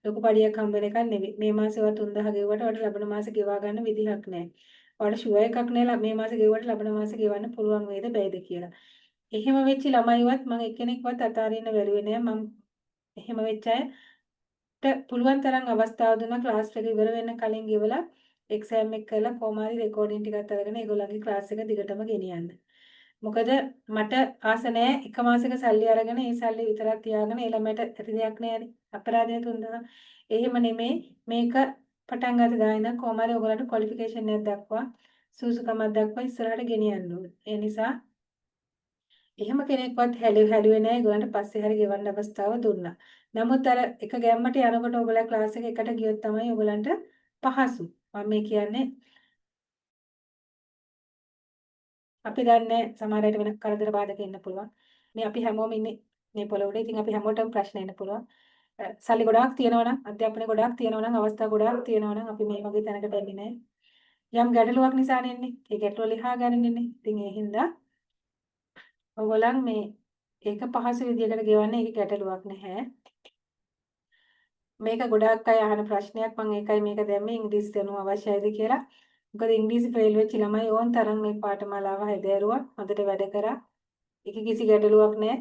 ලොකු පඩියක් හම්බ වෙන එකක් නෙවෙයි. මේ මාසේ ඔයා 3000 ගෙවුවට ඔයාලට ලබන මාසේ ගෙවා ගන්න විදිහක් නැහැ. ඔයාලට ෂුවර් එකක් නැහැ මේ මාසේ ගෙවුවට ලබන මාසේ ගෙවන්න පුළුවන් වේද බැයිද කියලා. එහෙම වෙච්ච ළමයිවත් මම එක්කෙනෙක්වත් අතාරින්න බැලුවේ නෑ. මම එහෙම වෙච්ච අයට පුළුවන් තරම් අවස්ථාව දුන්නා ක්ලාස් එක ඉවර වෙන්න කලින් ගෙවලා එක්සෑම් එක කරලා කොහොම හරි රෙකෝඩින් ටිකක් අරගෙන ඒගොල්ලන්ගේ ක්ලාස් එක දිගටම ගෙනියන්න. මොකද මට ආස නෑ එක මාසෙක සල්ලි අරගෙන ඒ සල්ලි විතරක් තියාගෙන ඒ ළමයට ඇති දෙයක් නෑනේ. අපරාධය 3000. එහෙම නෙමෙයි මේක පටන් ගන්න දා ඉඳන් කොහොම හරි ඔයගොල්ලන්ට ක්වොලිෆිකේෂන් එකක් දක්වා සුසුකමක් දක්වා ඉස්සරහට ගෙනියන්න ඕනේ. ඒ නිසා එහෙම කෙනෙක්වත් හැලුවේ නෑ. ඒගොල්ලන්ට පස්සේ හරි ගෙවන්න අවස්ථාව දුන්නා. නමුත් අර එක ගැම්මට යනකොට ඔයගොල්ලෝ ක්ලාස් එක එකට ගියොත් තමයි ඔයගොල්ලන්ට පහසු. මම මේ කියන්නේ අපි දන්නේ සමහර විට වෙන කරදර බාධක ඉන්න පුළුවන්. මේ අපි හැමෝම ඉන්නේ මේ පොළොව උඩ. ඉතින් අපි හැමෝටම ප්‍රශ්න එන්න පුළුවන්. සල්ලි ගොඩාක් තියෙනවා නම්, අධ්‍යාපනය ගොඩාක් තියෙනවා නම්, අවස්ථා ගොඩාක් තියෙනවා නම් අපි මේ වගේ තැනකට එන්නේ නැහැ. යම් ගැටලුවක් නිසා නෙන්නේ. ඒ ගැටලුව ලියා ගන්න ඉන්නේ. ඉතින් ඒ හින්දා ඔයගොල්ලන් මේ ඒක පහසු විදියකට ගෙවන්න ඒක ගැටලුවක් නැහැ. මේක ගොඩාක් අය අහන ප්‍රශ්නයක්. මම ඒකයි මේක දැම්මේ ඉංග්‍රීසි දැනුම අවශ්‍යයිද කියලා. මොකද ඉංග්‍රීසි ෆේල් වෙච්ච ළමයි ඕන් තරම් මේ පාඨමාලාව හැදෑරුවා. හොඳට වැඩ කරා. ඒක කිසි ගැටලුවක් නැහැ.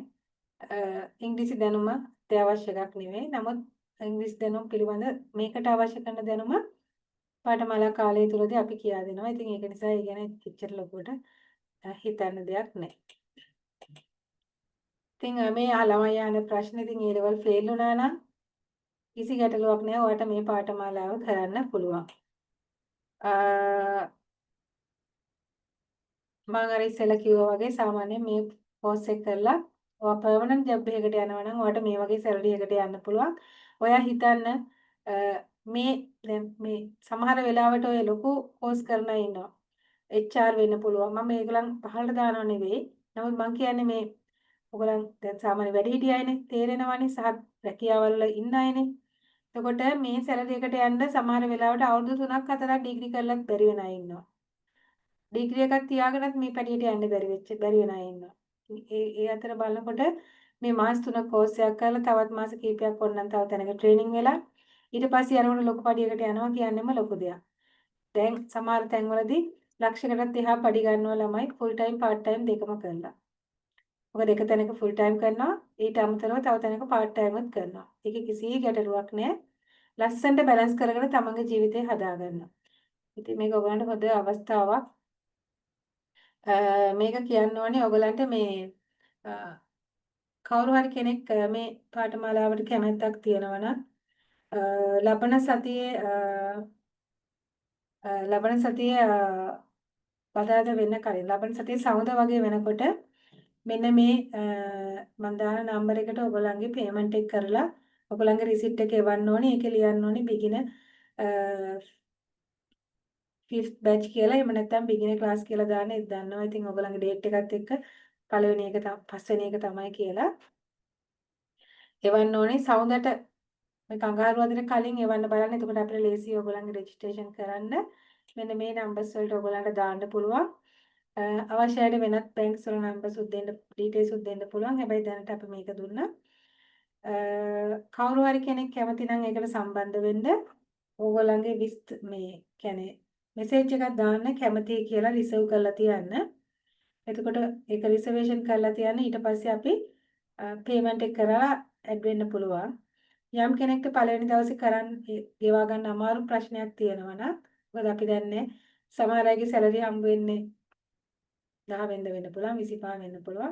ඉංග්‍රීසි දැනුම අත්‍යවශ්‍ය එකක් නෙවෙයි. නමුත් ඉංග්‍රීසි දැනුම පිළිබඳ මේකට අවශ්‍ය කරන දැනුම පාඨමාලා කාලය තුලදී අපි කියා දෙනවා. ඉතින් ඒක නිසා ඒ ගැන එච්චර ලොකුවට හිතන්න දෙයක් නැහැ. ඉතින් මේ ළමයි අහන ප්‍රශ්නේ ඉතින් ඒ ලෙවල් ෆේල් වුණා නම් කිසි ගැටලුවක් නැහැ. ඔයාලට මේ පාඨමාලාව කරන්න පුළුවන්. මම අර ඉස්සෙල්ලා කිව්වා වගේ සාමාන්‍යයෙන් මේ කෝස් එක කරලා ඔයා පර්මනන්ට් ජොබ් එකකට යනවා නම් ඔයාලට මේ වගේ සැලරි එකකට යන්න පුළුවන්. ඔයා හිතන්න මේ දැන් මේ සමහර වෙලාවට ඔය ලොකු කෝස් කරන අය ඉන්නවා. HR වෙන්න පුළුවන්. මම මේගොල්ලන් පහළට දානව නෙවෙයි. නමුත් මම කියන්නේ මේ ඔයගොල්ලන් දැන් සාමාන්‍ය වැඩිහිටි අයනේ තේරෙනවනේ සහ රැකියාවල් වල ඉන්න අයනේ. එතකොට මේ සැලරි එකට යන්න සමහර වෙලාවට අවුරුදු 3ක් 4ක් ඩිග්‍රී කරලත් බැරි වෙන අය ඉන්නවා. ඩිග්‍රී එකක් තියාගෙනත් මේ පැඩියට යන්න බැරි වෙන අය ඉන්නවා. ඒ අතර බලනකොට මේ මාස 3ක් කෝස් එකක් කරලා තවත් මාස කිහිපයක් ඕනනම් තව තැනක ට්‍රේනින් වෙලා ඊට පස්සේ අරගෙන ලොකු පඩියකට යනවා කියන්නේම ලොකු දෙයක්. දැන් සමහර තැන්වලදී ලක්ෂයකටත් එහා පඩි ගන්නවා ළමයි ෆුල් ටයිම් පාර්ට් ටයිම් දෙකම කරලා. මොකද එක තැනක ෆුල් ටයිම් කරනවා ඊට අමතරව තව තැනක පාර්ට් ටයිම්ත් කරනවා. ඒකේ කිසි ගැටලුවක් නැහැ. ලස්සනට බැලන්ස් කරගෙන තමන්ගේ ජීවිතය හදාගන්න. ඉතින් මේක ඔයගලන්ට හොඳ අවස්ථාවක්. මේක කියන්න ඕනේ ඔයගලන්ට මේ කවුරු හරි කෙනෙක් මේ පාඨමාලාවට කැමැත්තක් තියෙනවා නම් ලබන සතියේ ලබන සතියේ බදාදා වෙන්න කලින් ලබන සතියේ සමුදා වගේ වෙනකොට මෙන්න මේ මම දාන නම්බර එකට ඔයගොල්ලන්ගේ පේමන්ට් එක කරලා ඔයගොල්ලන්ගේ රිසිට් එක එවන්න ඕනේ. ඒකේ ලියන්න ඕනේ බිගින 5th batch කියලා. එහෙම නැත්නම් beginner class කියලා දාන්න ඒක දන්නවා. ඉතින් ඔයගොල්ලන්ගේ date එකත් එක්ක පළවෙනි එක පස්වෙනි එක තමයි කියලා එවන්න ඕනේ. සවුන්දට මේ කංගාරු වදින කලින් එවන්න බලන්න. එතකොට අපිට ලේසියි ඔයගොල්ලන්ගේ registration කරන්න. මෙන්න මේ numbers වලට ඔයගොල්ලන්ට දාන්න පුළුවන්. අවශ්‍යයට වෙනත් banks වල numbers උත් දෙන්න details උත් දෙන්න පුළුවන්. හැබැයි දැනට අපි මේක දුන්නා. කවුරු හරි කෙනෙක් කැමති නම් ඒකට සම්බන්ධ වෙන්න ඕගොල්ලන්ගේ මේ කියන්නේ මෙසේජ් එකක් දාන්න කැමතියි කියලා රිසර්ව් කරලා තියන්න. එතකොට ඒක රිසර්වේෂන් කරලා තියන්න. ඊට පස්සේ අපි පේමන්ට් එක කරලා ඇඩ් වෙන්න පුළුවන්. යම් කෙනෙක්ට පළවෙනි දවසේ ගෙවා ගන්න අමාරු ප්‍රශ්නයක් තියෙනවා නම් මොකද අපි දන්නේ සමහර අයගේ සැලරි හම්බ වෙන්නේ 10 වෙනිදා වෙන්න පුළුවන් 25 වෙන්න පුළුවන්.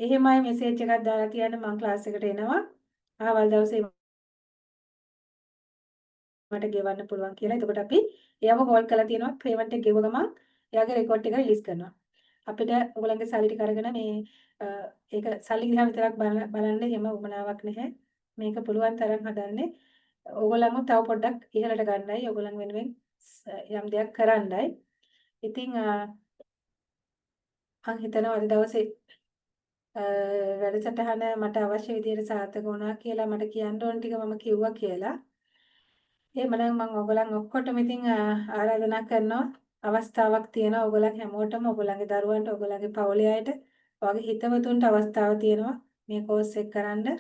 එහෙමයි මෙසේජ් එකක් දාලා තියන්න මම ක්ලාස් එකට එනවා. ආවල් දවසේ මට ගෙවන්න පුළුවන් කියලා. එතකොට අපි එයාව කෝල් කරලා තියෙනවා පේමන්ට් එක ගෙව ගමන් එයාගේ රෙකෝඩ් එක රිලීස් කරනවා. අපිට ඔයගලගේ සල්ලි ටික අරගෙන මේ ඒක සල්ලි දිහා විතරක් බලන්න එහෙම උමනාවක් නැහැ. මේක පුළුවන් තරම් හදන්නේ ඕගොල්ලන්ව තව පොඩ්ඩක් ඉහළට ගන්නයි ඕගොල්ලන් වෙනුවෙන් යම් දෙයක් කරන්නයි. ඉතින් මම හිතනවා අද දවසේ වැඩසටහන මට අවශ්‍ය විදිහට සාර්ථක වුණා කියලා මට කියන්න ඕන ටික මම කිව්වා කියලා. එහෙමනම් මම ඔයගොල්ලන් ඔක්කොටම ඉතින් ආරාධනා කරනවා අවස්ථාවක් තියෙනවා ඔයගොල්ලන් හැමෝටම ඔයගොල්ලන්ගේ දරුවන්ට ඔයගොල්ලන්ගේ පවුලේ අයට ඔයගේ හිතවතුන්ට අවස්ථාවක් තියෙනවා මේ කෝස් එක කරන්න.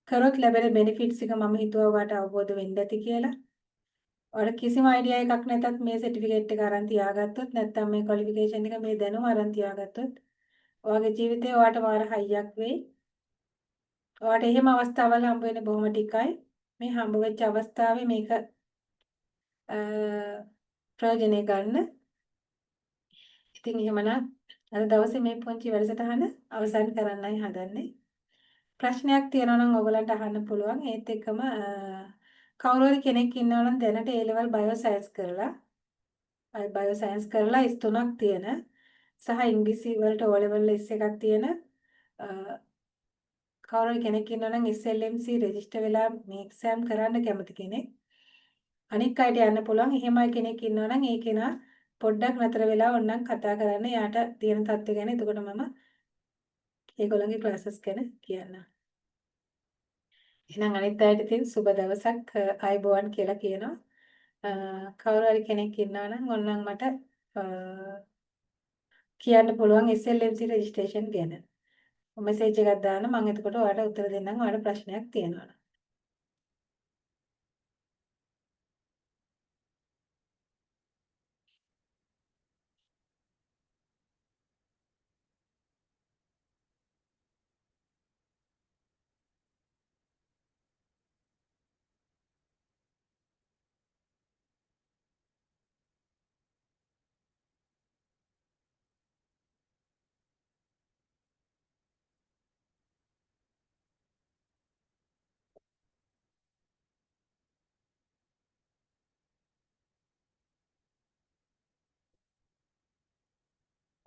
කරොත් ලැබෙන බෙනිෆිට්ස් එක මම හිතුවා ඔයාලට අවබෝධ වෙන්න ඇති කියලා. ඔයාලට කිසිම අයිඩියා එකක් නැතත් මේ සර්ටිෆිකේට් එක අරන් තියාගත්තොත් නැත්නම් මේ ක්වොලිෆිකේෂන් එක මේ දැනුම අරන් තියාගත්තොත් ඔයාගේ ජීවිතේ ඔයාට වාර හයියක් වෙයි. ඔයාට එහෙම අවස්ථාවල් හම්බ වෙන්නේ බොහොම ටිකයි. මේ හම්බ වෙච්ච අවස්ථාවේ මේක ප්‍රයෝජනෙ ගන්න. ඉතින් එහෙමනම් අද දවසේ මේ පුංචි වැඩසටහන අවසන් කරන්නයි හදන්නේ. ප්‍රශ්නයක් තියෙනවා නම් ඔයගලන්ට අහන්න පුළුවන්. ඒත් එක්කම කවුරු හරි කෙනෙක් ඉන්නවා නම් දැනට A level bioscience කරලා S3ක් තියෙන සහ ඉංග්‍රීසි වලට O level S එකක් තියෙන කවුරු හරි කෙනෙක් ඉන්නවා නම් SLMC රෙජිස්ටර් වෙලා මේ එක්සෑම් කරන්න කැමති කෙනෙක් අනික් අයට යන්න පුළුවන්. එහෙමයි කෙනෙක් ඉන්නවා නම් ඒ කෙනා පොඩ්ඩක් නතර වෙලා ඕනනම් කතා කරන්න. යාට තියෙන තත්ත්වය ගැන. එතකොට මම ඒගොල්ලන්ගේ ක්ලාසස් ගැන කියන්නම්. එහෙනම් අනිත් අයට ඉතින් සුබ දවසක් ආයුබෝවන් කියලා කියනවා. කවුරු හරි කෙනෙක් ඉන්නවා නම් ඕනනම් මට කියන්න පුළුවන් SLMC රෙජිස්ට්‍රේෂන් ගැන. මෙසේජ් එකක් දාන්න මම එතකොට ඔයාලට උත්තර දෙන්නම්. ඔයාලට ප්‍රශ්නයක් තියෙනවා නම්.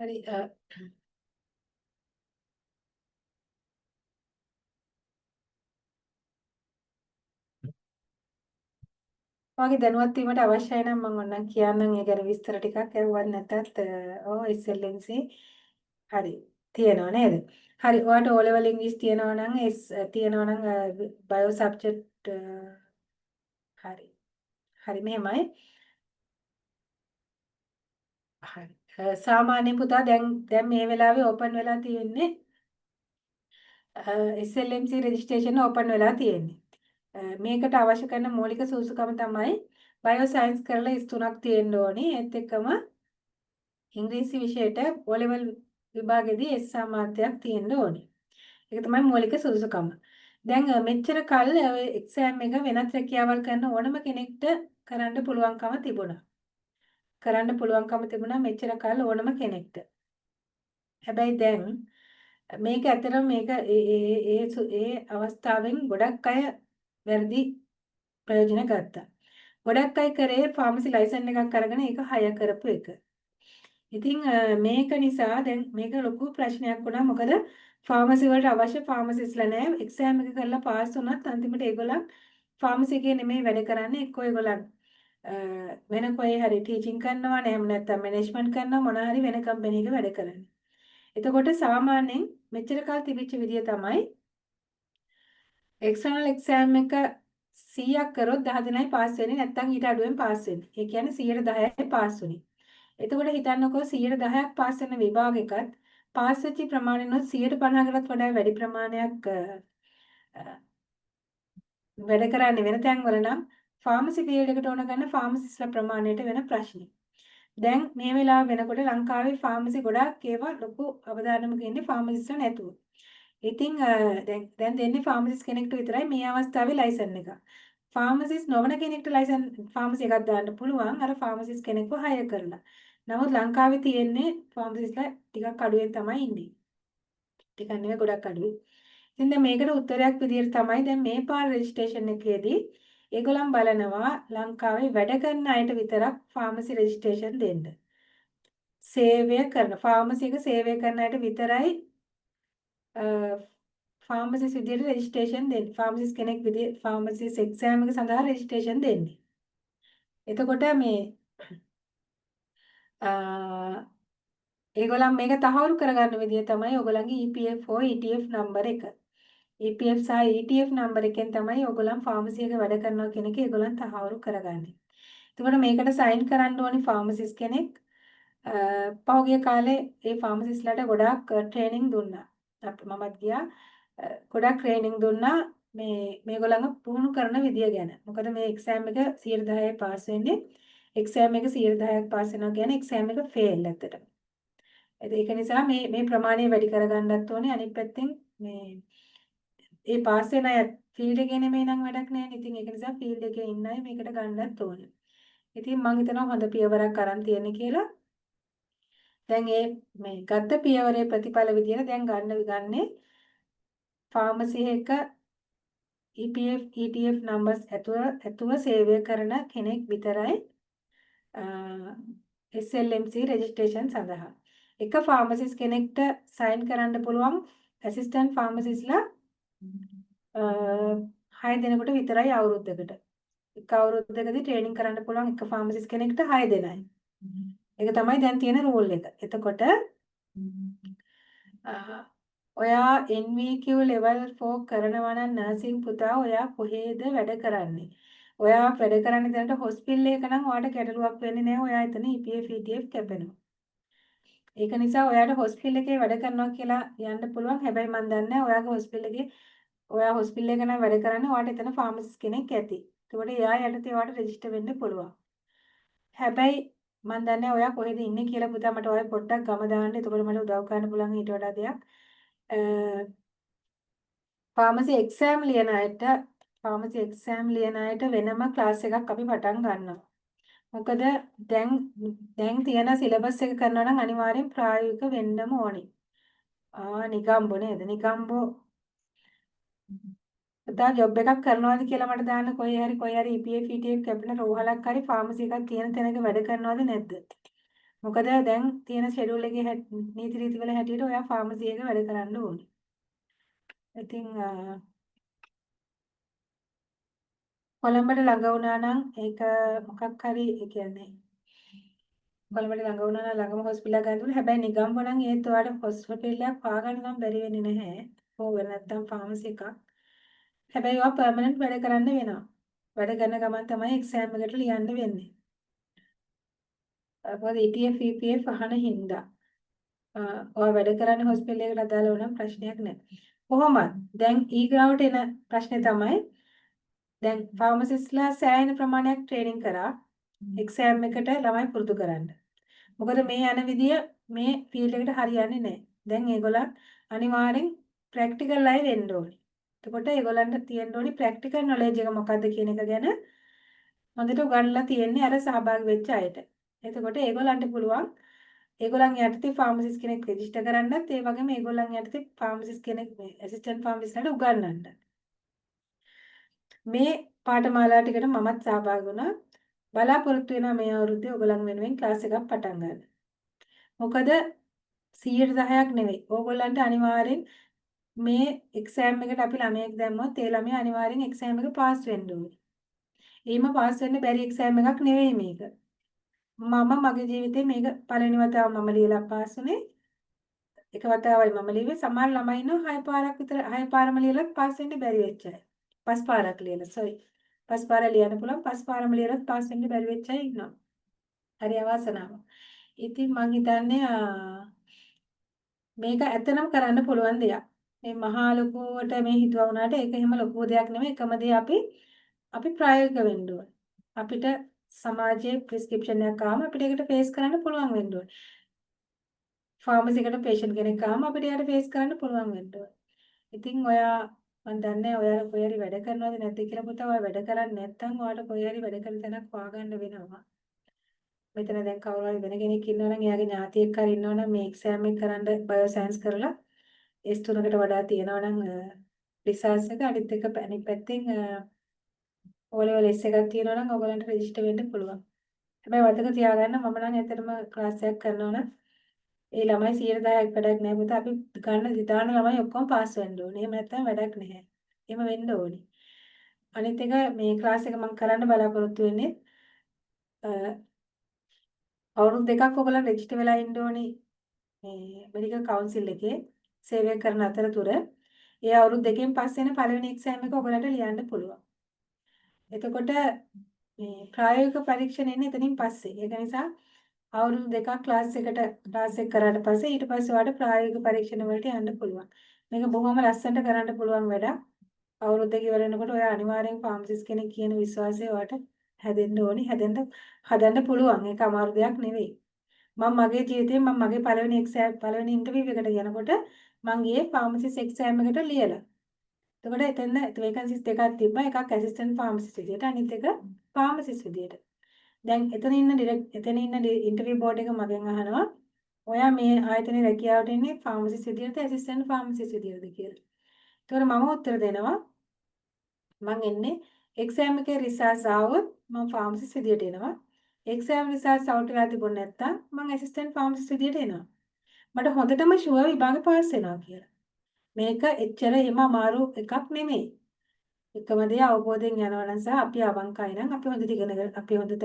හරි ඔයාගේ දැනුවත් වීමට අවශ්‍යයි නම් මම ඕනනම් කියන්නම් ඒ ගැන විස්තර ටිකක් ඇහුවත් නැතත් SLMC හරි තියෙනව නේද? හරි ඔයාට O level ඉංග්‍රීසි තියෙනවා නම් තියෙනවා නම් බයෝ සබ්ජෙක්ට් හරි. හරි මෙහෙමයි. හරි. සාමාන්‍ය පුතා දැන් මේ වෙලාවේ ඕපන් වෙලා තියෙන්නේ SLMC රෙජිස්ට්‍රේෂන් ඕපන් වෙලා තියෙන්නේ. මේකට අවශ්‍ය කරන මූලික සුසුකම තමයි බයෝ සයන්ස් කරලා S3ක් තියෙන්න ඕනේ. ඒත් එක්කම ඉංග්‍රීසි විෂයට O level විභාගෙදී S සාමාර්ථයක් තියෙන්න ඕනේ. ඒක තමයි මූලික සුසුකම. දැන් මෙච්චර කල් එක්සෑම් එක වෙනත් රැකියාවල් කරන ඕනම කෙනෙක්ට කරන්න පුළුවන්කම තිබුණා. මෙච්චර කල් ඕනම කෙනෙක්ට. හැබැයි දැන් මේක ඇත්තටම මේක ඒ අවස්ථාවෙන් ගොඩක් අය වැරදි ප්‍රයෝජන ගත්තා. ගොඩක් අය කරේ ෆාමසි ලයිසන් එකක් අරගෙන ඒක හය කරපු එක. ඉතින් මේක නිසා දැන් මේක ලොකු ප්‍රශ්නයක් වුණා. මොකද ෆාමසි වලට අවශ්‍ය ෆාමසිස්ලා නැහැ. එක්සෑම් එක කරලා පාස් වුණත් අන්තිමට ඒගොල්ලන් ෆාමසි එකේ නෙමෙයි වැඩ කරන්නේ. එක්කෝ ඒගොල්ලන් වෙන කොහේ හරි ටීචින් කරනවා, එහෙම නැත්නම් මැනේජ්මන්ට් කරනවා, මොනවා හරි වෙන කම්පැනි එකක වැඩ කරන්නේ. එතකොට සාමාන්‍යයෙන් මෙච්චර කාල තිබිච්ච විදිය තමයි එක්ස්ටර්නල් එක්සෑම් එක 100ක් කරොත් 10 දෙනයි පාස් වෙන්නේ, නැත්නම් ඊට අඩුවෙන් පාස් වෙන්නේ. ඒ කියන්නේ 110යි පාස් වෙන්නේ. එතකොට හිතන්නකෝ 110ක් පාස් වෙන විභාගෙකත් පාස් වෙච්ච ප්‍රමාණයනොත් 150කටත් වඩා වැඩි ප්‍රමාණයක් වැඩ කරන්නේ වෙන තැන්වල නම් ෆාමසි ෆීල්ඩ් එකට ඕන ගන්න ෆාමසිස්ලා ප්‍රමාණයට වෙන ප්‍රශ්නේ. දැන් මේ වෙලාව වෙනකොට ලංකාවේ ෆාමසි ගොඩාක් ඒවා ලොකු අවදානමක ඉන්නේ ෆාමසිස්ලා නැතුව. ඉතින් දැන් දෙන්නේ ෆාමසිස් කෙනෙක්ට විතරයි මේ අවස්ථාවේ ලයිසන් එක. ෆාමසිස් නොවන කෙනෙක්ට ලයිසන් ෆාමසි එකක් දාන්න පුළුවන් අර ෆාමසිස් කෙනෙක්ව හයර් කරලා. නමුත් ලංකාවේ තියෙන්නේ ෆාමසිස්ලා ටිකක් අඩුවෙන් තමයි ඉන්නේ. ටිකක් නෙවෙයි ගොඩක් අඩුයි. ඉතින් දැන් මේකට උත්තරයක් විදිහට තමයි දැන් මේ පාර රෙජිස්ට්‍රේෂන් එකේදී ඒගොල්ලන් බලනවා ලංකාවේ වැඩ කරන අයට විතරක් ෆාමසි රෙජිස්ට්‍රේෂන් දෙන්න. සේවය කරන ෆාමසි එක සේවය කරන අයට විතරයි ෆාමසිස් විදියට රෙජිස්ට්‍රේෂන් දෙන්නේ. ෆාමසිස් කෙනෙක් විදියට ෆාමසිස් එක්සෑම් එක සඳහා රෙජිස්ට්‍රේෂන් දෙන්නේ. එතකොට මේ ඒගොල්ලන් මේක තහවුරු කරගන්න විදිය තමයි ඔයගොල්ලන්ගේ EPF හෝ ETF නම්බර එක. EPF සහ ETF නම්බර එකෙන් තමයි ඔයගොල්ලන් ෆාමසි එක වැඩ කරනවා කියන එක ඒගොල්ලන් තහවුරු කරගන්නේ. එතකොට මේකට සයින් කරන්න ඕනි ෆාමසිස් කෙනෙක්. පහුගිය කාලේ ඒ ෆාමසිස්ලාට ගොඩාක් ට්‍රේනින් දුන්නා. මමත් ගියා. ගොඩක් ට්‍රේනින් දුන්නා මේගොල්ලන්ව පුහුණු කරන විදිය ගැන. මොකද මේ එක්සෑම් එක 110යි පාස් වෙන්නේ. එක්සෑම් එක 110ක් පාස් වෙනවා කියන්නේ එක්සෑම් එක ෆේල් ඇත්තටම. ඒක නිසා මේ ප්‍රමාණය වැඩි කරගන්නත් ඕනේ. අනිත් පැත්තෙන් මේ පාස් වෙන අය ෆීල්ඩ් එකේ නෙමෙයි නම් වැඩක් නැහැ. ඉතින් ඒක නිසා ෆීල්ඩ් එකේ ඉන්න අය මේකට ගන්නත් ඕනේ. ඉතින් මම හිතනවා හොඳ පියවරක් අරන් තියෙන්නේ කියලා. දැන් මේ ගත්ත පියවරේ ප්‍රතිඵල විදියට දැන් ගන්නේ ෆාමසි එක EPF ETF numbers ඇතුව සේවය කරන කෙනෙක් විතරයි SLMC registration සඳහා. එක ෆාමසිස් කෙනෙක්ට සයින් කරන්න පුළුවන් ඇසිස්ටන්ට් ෆාමසිස්ලා 6 දෙනෙකුට විතරයි අවුරුද්දකට. එක අවුරුද්දකදී ට්‍රේනින් කරන්න පුළුවන් එක ෆාමසිස් කෙනෙක්ට 6 දෙනයි. ඒක තමයි දැන් තියෙන රූල් එක. එතකොට ඔයා NVQ level 4 කරනවා නම් නර්සින් පුතා ඔයා කොහේද වැඩ කරන්නේ? ඔයා වැඩ කරන්නේ දැනට හොස්පිටල් එක නම් ඔයාට ගැටලුවක් වෙන්නේ නැහැ. ඔයා එතන EPF ETF කැපෙනවා. ඒක නිසා ඔයාට හොස්පිටල් එකේ වැඩ කරනවා කියලා යන්න පුළුවන්. හැබැයි මම දන්නේ නැහැ ඔයාගේ හොස්පිටල් එකේ ඔයා හොස්පිටල් එක නම් වැඩ කරන්නේ ඔයාට එතන ෆාමසිස් කෙනෙක් ඇති. ඒකට එයා යටතේ ඔයාට රෙජිස්ටර් වෙන්න පුළුවන්. හැබැයි මම දන්නේ ඔයා කොහෙද ඉන්නේ කියලා පුතා මට ඔය පොඩ්ඩක් ගම දාන්න. එතකොට මට උදව් කරන්න පුළුවන් ඊට වඩා දෙයක්. ෆාමසි එක්සෑම් ලියන අයට වෙනම ක්ලාස් එකක් අපි පටන් ගන්නවා. මොකද දැන් තියෙන සිලබස් එක කරනවා නම් අනිවාර්යෙන් ප්‍රායෝගික වෙන්නම ඕනේ. නිගම්බෝ නේද? නිගම්බෝ පුතා ජොබ් එකක් කරනවාද කියලා මට දාන්න කොහේ හරි EPF ETF කැපෙන රෝහලක් හරි ෆාමසි එකක් තියෙන තැනක වැඩ කරනවද නැද්ද? මොකද දැන් තියෙන ෂෙඩියුල් එකේ නීති රීති වල හැටියට ඔයා ෆාමසි එක වැඩ කරන්න ඕනේ. ඉතින් කොළඹට ළඟ වුණා නම් ඒක මොකක් හරි ඒ කියන්නේ කොළඹට ළඟ වුණා නම් ළඟම හොස්පිටල් එකක් ගන්න ඕනේ. හැබැයි නිගම්බෝ නම් ඒත් ඔයාලට හොස්පිටල් එකක් හොයාගන්න නම් බැරි වෙන්නේ නැහැ. ඕක නැත්තම් ෆාමසි එකක්. හැබැයි ඔයා පර්මනන්ට් වැඩ කරන්න වෙනවා. වැඩ කරන ගමන් තමයි එක්සෑම් එකට ලියන්න වෙන්නේ. මොකද ETF EPF අහන හින්දා. ඔයා වැඩ කරන්නේ හොස්පිටල් එකකට අදාළ වුණාම ප්‍රශ්නයක් නැහැ. කොහොමද? දැන් ඊගාවට එන ප්‍රශ්නේ තමයි දැන් ෆාමසිස්ලා සෑහෙන ප්‍රමාණයක් ට්‍රේනින් කරා එක්සෑම් එකට ළමයි පුරුදු කරන්න. මොකද මේ යන විදිය මේ ෆීල්ඩ් එකට හරියන්නේ නැහැ. දැන් ඒගොල්ලන් අනිවාර්යෙන් ප්‍රැක්ටිකල් අය වෙන්න ඕනේ. එතකොට ඒගොල්ලන්ට තියෙන්න ඕනේ ප්‍රැක්ටිකල් නොලෙජ් එක මොකද්ද කියන එක ගැන හොඳට උගන්ලා තියෙන්නේ අර සහභාගී වෙච්ච අයට. එතකොට ඒගොල්ලන්ට පුළුවන් ඒගොල්ලන් යටතේ ෆාමසිස් කෙනෙක් රෙජිස්ටර් කරන්නත් ඒ වගේම ඒගොල්ලන් යටතේ ෆාමසිස් කෙනෙක් ඇසිස්ටන්ට් ෆාමසිස්ලාට උගන්වන්න. මේ පාඨමාලා ටිකට මමත් සහභාගී වුණා. බලාපොරොත්තු වෙනවා මේ අවුරුද්දේ ඔයගොල්ලන් වෙනුවෙන් ක්ලාස් එකක් පටන් ගන්න. මොකද 100%ක් නෙවෙයි. ඕගොල්ලන්ට අනිවාර්යෙන් මේ එක්සෑම් එකට අපි ළමයෙක් දැම්මොත් ඒ ළමයා අනිවාර්යෙන් එක්සෑම් එක පාස් වෙන්න ඕනේ. එහෙම පාස් වෙන්න බැරි එක්සෑම් එකක් නෙවෙයි මේක. මම මගේ ජීවිතේ මේක පළවෙනි වතාව මම ලියලා පාස් වුණේ. එක වතාවයි මම ලිව්වේ. සමහර ළමයි ඉන්නවා 6 පාරක් විතර 6 පාරම ලියලත් පාස් වෙන්න බැරි වෙච්ච අය. 5 පාරක් ලියලා sorry. 5 පාර ලියන්න පුළුවන් 5 පාරම ලියලත් පාස් වෙන්න බැරි වෙච්ච අය ඉන්නවා. හරි අවාසනාවක්. ඉතින් මං හිතන්නේ මේක ඇත්තනම් කරන්න පුළුවන් දෙයක්. මේ මහා ලොකුවට මේ හිතුවා වුණාට ඒක එහෙම ලොකු දෙයක් නෙමෙයි. එකම දේ අපි ප්‍රායෝගික වෙන්න ඕනේ. අපිට සමාජයේ ප්‍රෙස්ක්‍රිප්ෂන් එකක් ආවම අපිට ඒකට ෆේස් කරන්න පුළුවන් වෙන්න ඕනේ. ෆාමසි එකට පේෂන්ට් කෙනෙක් ආවම අපිට එයාට ෆේස් කරන්න පුළුවන් වෙන්න ඕනේ. ඉතින් ඔයා මම දන්නේ ඔයාලා කොහේ හරි වැඩ කරනවද නැද්ද කියලා පුතා. ඔයා වැඩ කරන්නේ නැත්නම් ඔයාලට කොහේ හරි වැඩ කරන තැනක් හොයාගන්න වෙනවා. මෙතන දැන් කවුරු හරි වෙන කෙනෙක් ඉන්නවනම් එයාගේ ඥාතියෙක් හරි ඉන්නවනම් මේ එක්සෑම් එක කරන්න බයෝ සයන්ස් කරලා S3කට වඩා තියෙනවනම් රිසර්ච් එක අනිත් එක අනිත් පැත්තෙන් O-level S එකක් තියෙනවනම් ඔයගලන්ට රෙජිස්ටර් වෙන්න පුළුවන්. හැබැයි මතක තියාගන්න මම නම් ඇත්තටම ක්ලාස් එකක් කරනවා නම් ඒ ළමයි 100%ක් වැඩක් නැහැ පුතා. අපි ගන්න දාන ළමයි ඔක්කොම පාස් වෙන්න ඕනේ. එහෙම නැත්නම් වැඩක් නැහැ. එහෙම වෙන්න ඕනේ. අනිත් එක මේ ක්ලාස් එක මම කරන්න බලාපොරොත්තු වෙන්නේ අවුරුදු දෙකක් ඔයගොල්ලෝ රෙජිස්ටර් වෙලා ඉන්න ඕනේ. මේ මෙඩිකල් කවුන්සිල් එකේ සේවය කරන අතරතුර ඒ අවුරුදු දෙකෙන් පස්සේ එන පළවෙනි එක්සෑම් එක ඔයගොල්ලන්ට ලියන්න පුළුවන්. එතකොට මේ ප්‍රායෝගික පරීක්ෂණ එන්නේ එතනින් පස්සේ. ඒක නිසා අවුරුදු දෙකක් ක්ලාස් එක කරාට පස්සේ ඊට පස්සේ ඔයාලට ප්‍රායෝගික පරීක්ෂණ වලට යන්න පුළුවන්. මේක බොහොම ලස්සනට කරන්න පුළුවන් වැඩක්. අවුරුදු දෙක ඉවර වෙනකොට ඔයා අනිවාර්යෙන් ෆාමසිස්ට් කෙනෙක් කියන විශ්වාසය ඔයාට හැදෙන්න ඕනි. හදන්න පුළුවන්. ඒක අමාරු දෙයක් නෙවෙයි. මම මගේ ජීවිතේ මම මගේ පළවෙනි ඉන්ටර්විව් එකට යනකොට මම ගියේ ෆාමසිස්ට් එක්සෑම් එකට ලියලා. එතකොට එතන වේකන්සිස් දෙකක් තිබ්බා. එකක් ඇසිස්ටන්ට් ෆාමසිස්ට් විදියට අනිත් එක ෆාමසිස්ට් විදියට. දැන් එතන ඉන්න ඉන්ටර්විව් බෝඩ් එක මගෙන් අහනවා ඔයා මේ ආයතනයේ රැකියාවට එන්නේ ෆාමසිස්ට් විදියටද ඇසිස්ටන්ට් ෆාමසිස්ට් විදියටද කියලා. ඒතකොට මම උත්තර දෙනවා මම එන්නේ එක්සෑම් එකේ රිසල්ට්ස් ආවොත් මම ෆාමසිස්ට් විදියට එනවා. එක්සෑම් රිසල්ට්ස් අවුට් වෙලා තිබුණ නැත්නම් මම ඇසිස්ටන්ට් ෆාමසිස්ට් විදියට එනවා. මට හොඳටම ෂුවර් විභාග පාස් වෙනවා කියලා. මේක එච්චර එහෙම අමාරු එකක් නෙමෙයි. එකම දේ අවබෝධයෙන් යනවා නම් සහ අපි අවංකයි නම් අපි හොඳට ඉගෙන අපි හොඳට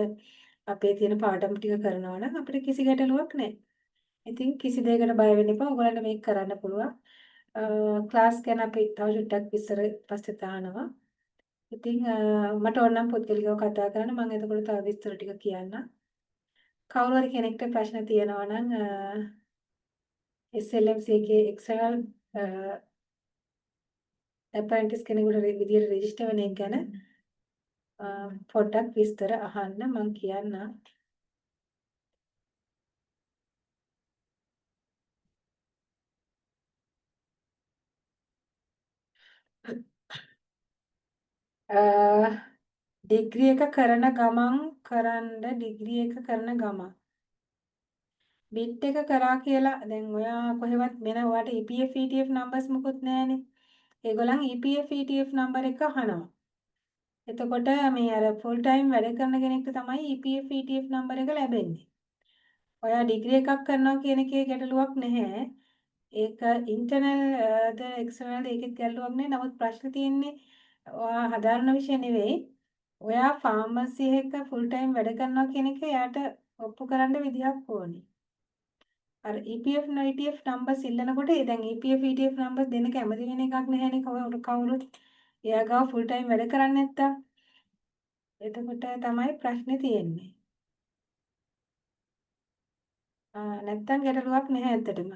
අපේ තියෙන පාඩම් ටික කරනවා නම් අපිට කිසි ගැටලුවක් නැහැ. ඉතින් කිසි දෙයකට බය වෙන්න එපා. ඔයගොල්ලන්ට මේක කරන්න පුළුවන්. ක්ලාස් ගැන අපි තව චුට්ටක් විස්තර පස්සේ දානවා. ඉතින් මට ඕන නම් පුද්ගලිකව කතා කරන්න මම එතකොට තව විස්තර ටික කියන්නම්. කවුරු හරි කෙනෙක්ට ප්‍රශ්න තියෙනවා නම් SLMC එකේ එක්ස්ටර්නල් අප්‍රෙන්ටිස් කෙනෙකුට විදියට රෙජිස්ටර් වෙන එක ගැන පොඩ්ඩක් විස්තර අහන්න මම කියන්නම්. ඩිග්‍රී එක කරන ගමන් ඩිග්‍රී එක කරන ගමන් බිට් එක කරා කියලා දැන් ඔයා කොහෙවත් වෙන ඔයාට EPF ETF නම්බර්ස් මොකුත් නැහැනේ. ඒගොල්ලන් EPF ETF නම්බර එක අහනවා. එතකොට මේ අර ෆුල් ටයිම් වැඩ කරන කෙනෙක්ට තමයි EPF ETF නම්බර එක ලැබෙන්නේ. ඔයා ඩිග්‍රී එකක් කරනවා කියන එකේ ගැටලුවක් නැහැ. ඒක ඉන්ටර්නල් ද එක්ස්ටර්නල් ඒකෙත් ගැටලුවක් නැහැ. නමුත් ප්‍රශ්නේ තියෙන්නේ ඔයා හදාරන විෂය නෙවෙයි. ඔයා ෆාමසි එක ෆුල් ටයිම් වැඩ කරනවා කියන එක එයාට ඔප්පු කරන්න විදියක් ඕනේ. අර EPF ETF නම්බර් ඉල්ලනකොට දැන් EPF ETF නම්බර් දෙන්න කැමති වෙන එකක් නැහැනේ කවුරුත්. එයා ගාව ෆුල් ටයිම් වැඩ කරන්නේ නැත්තම්. එතකොට තමයි ප්‍රශ්නේ තියෙන්නේ. නැත්තම් ගැටලුවක් නැහැ ඇත්තටම.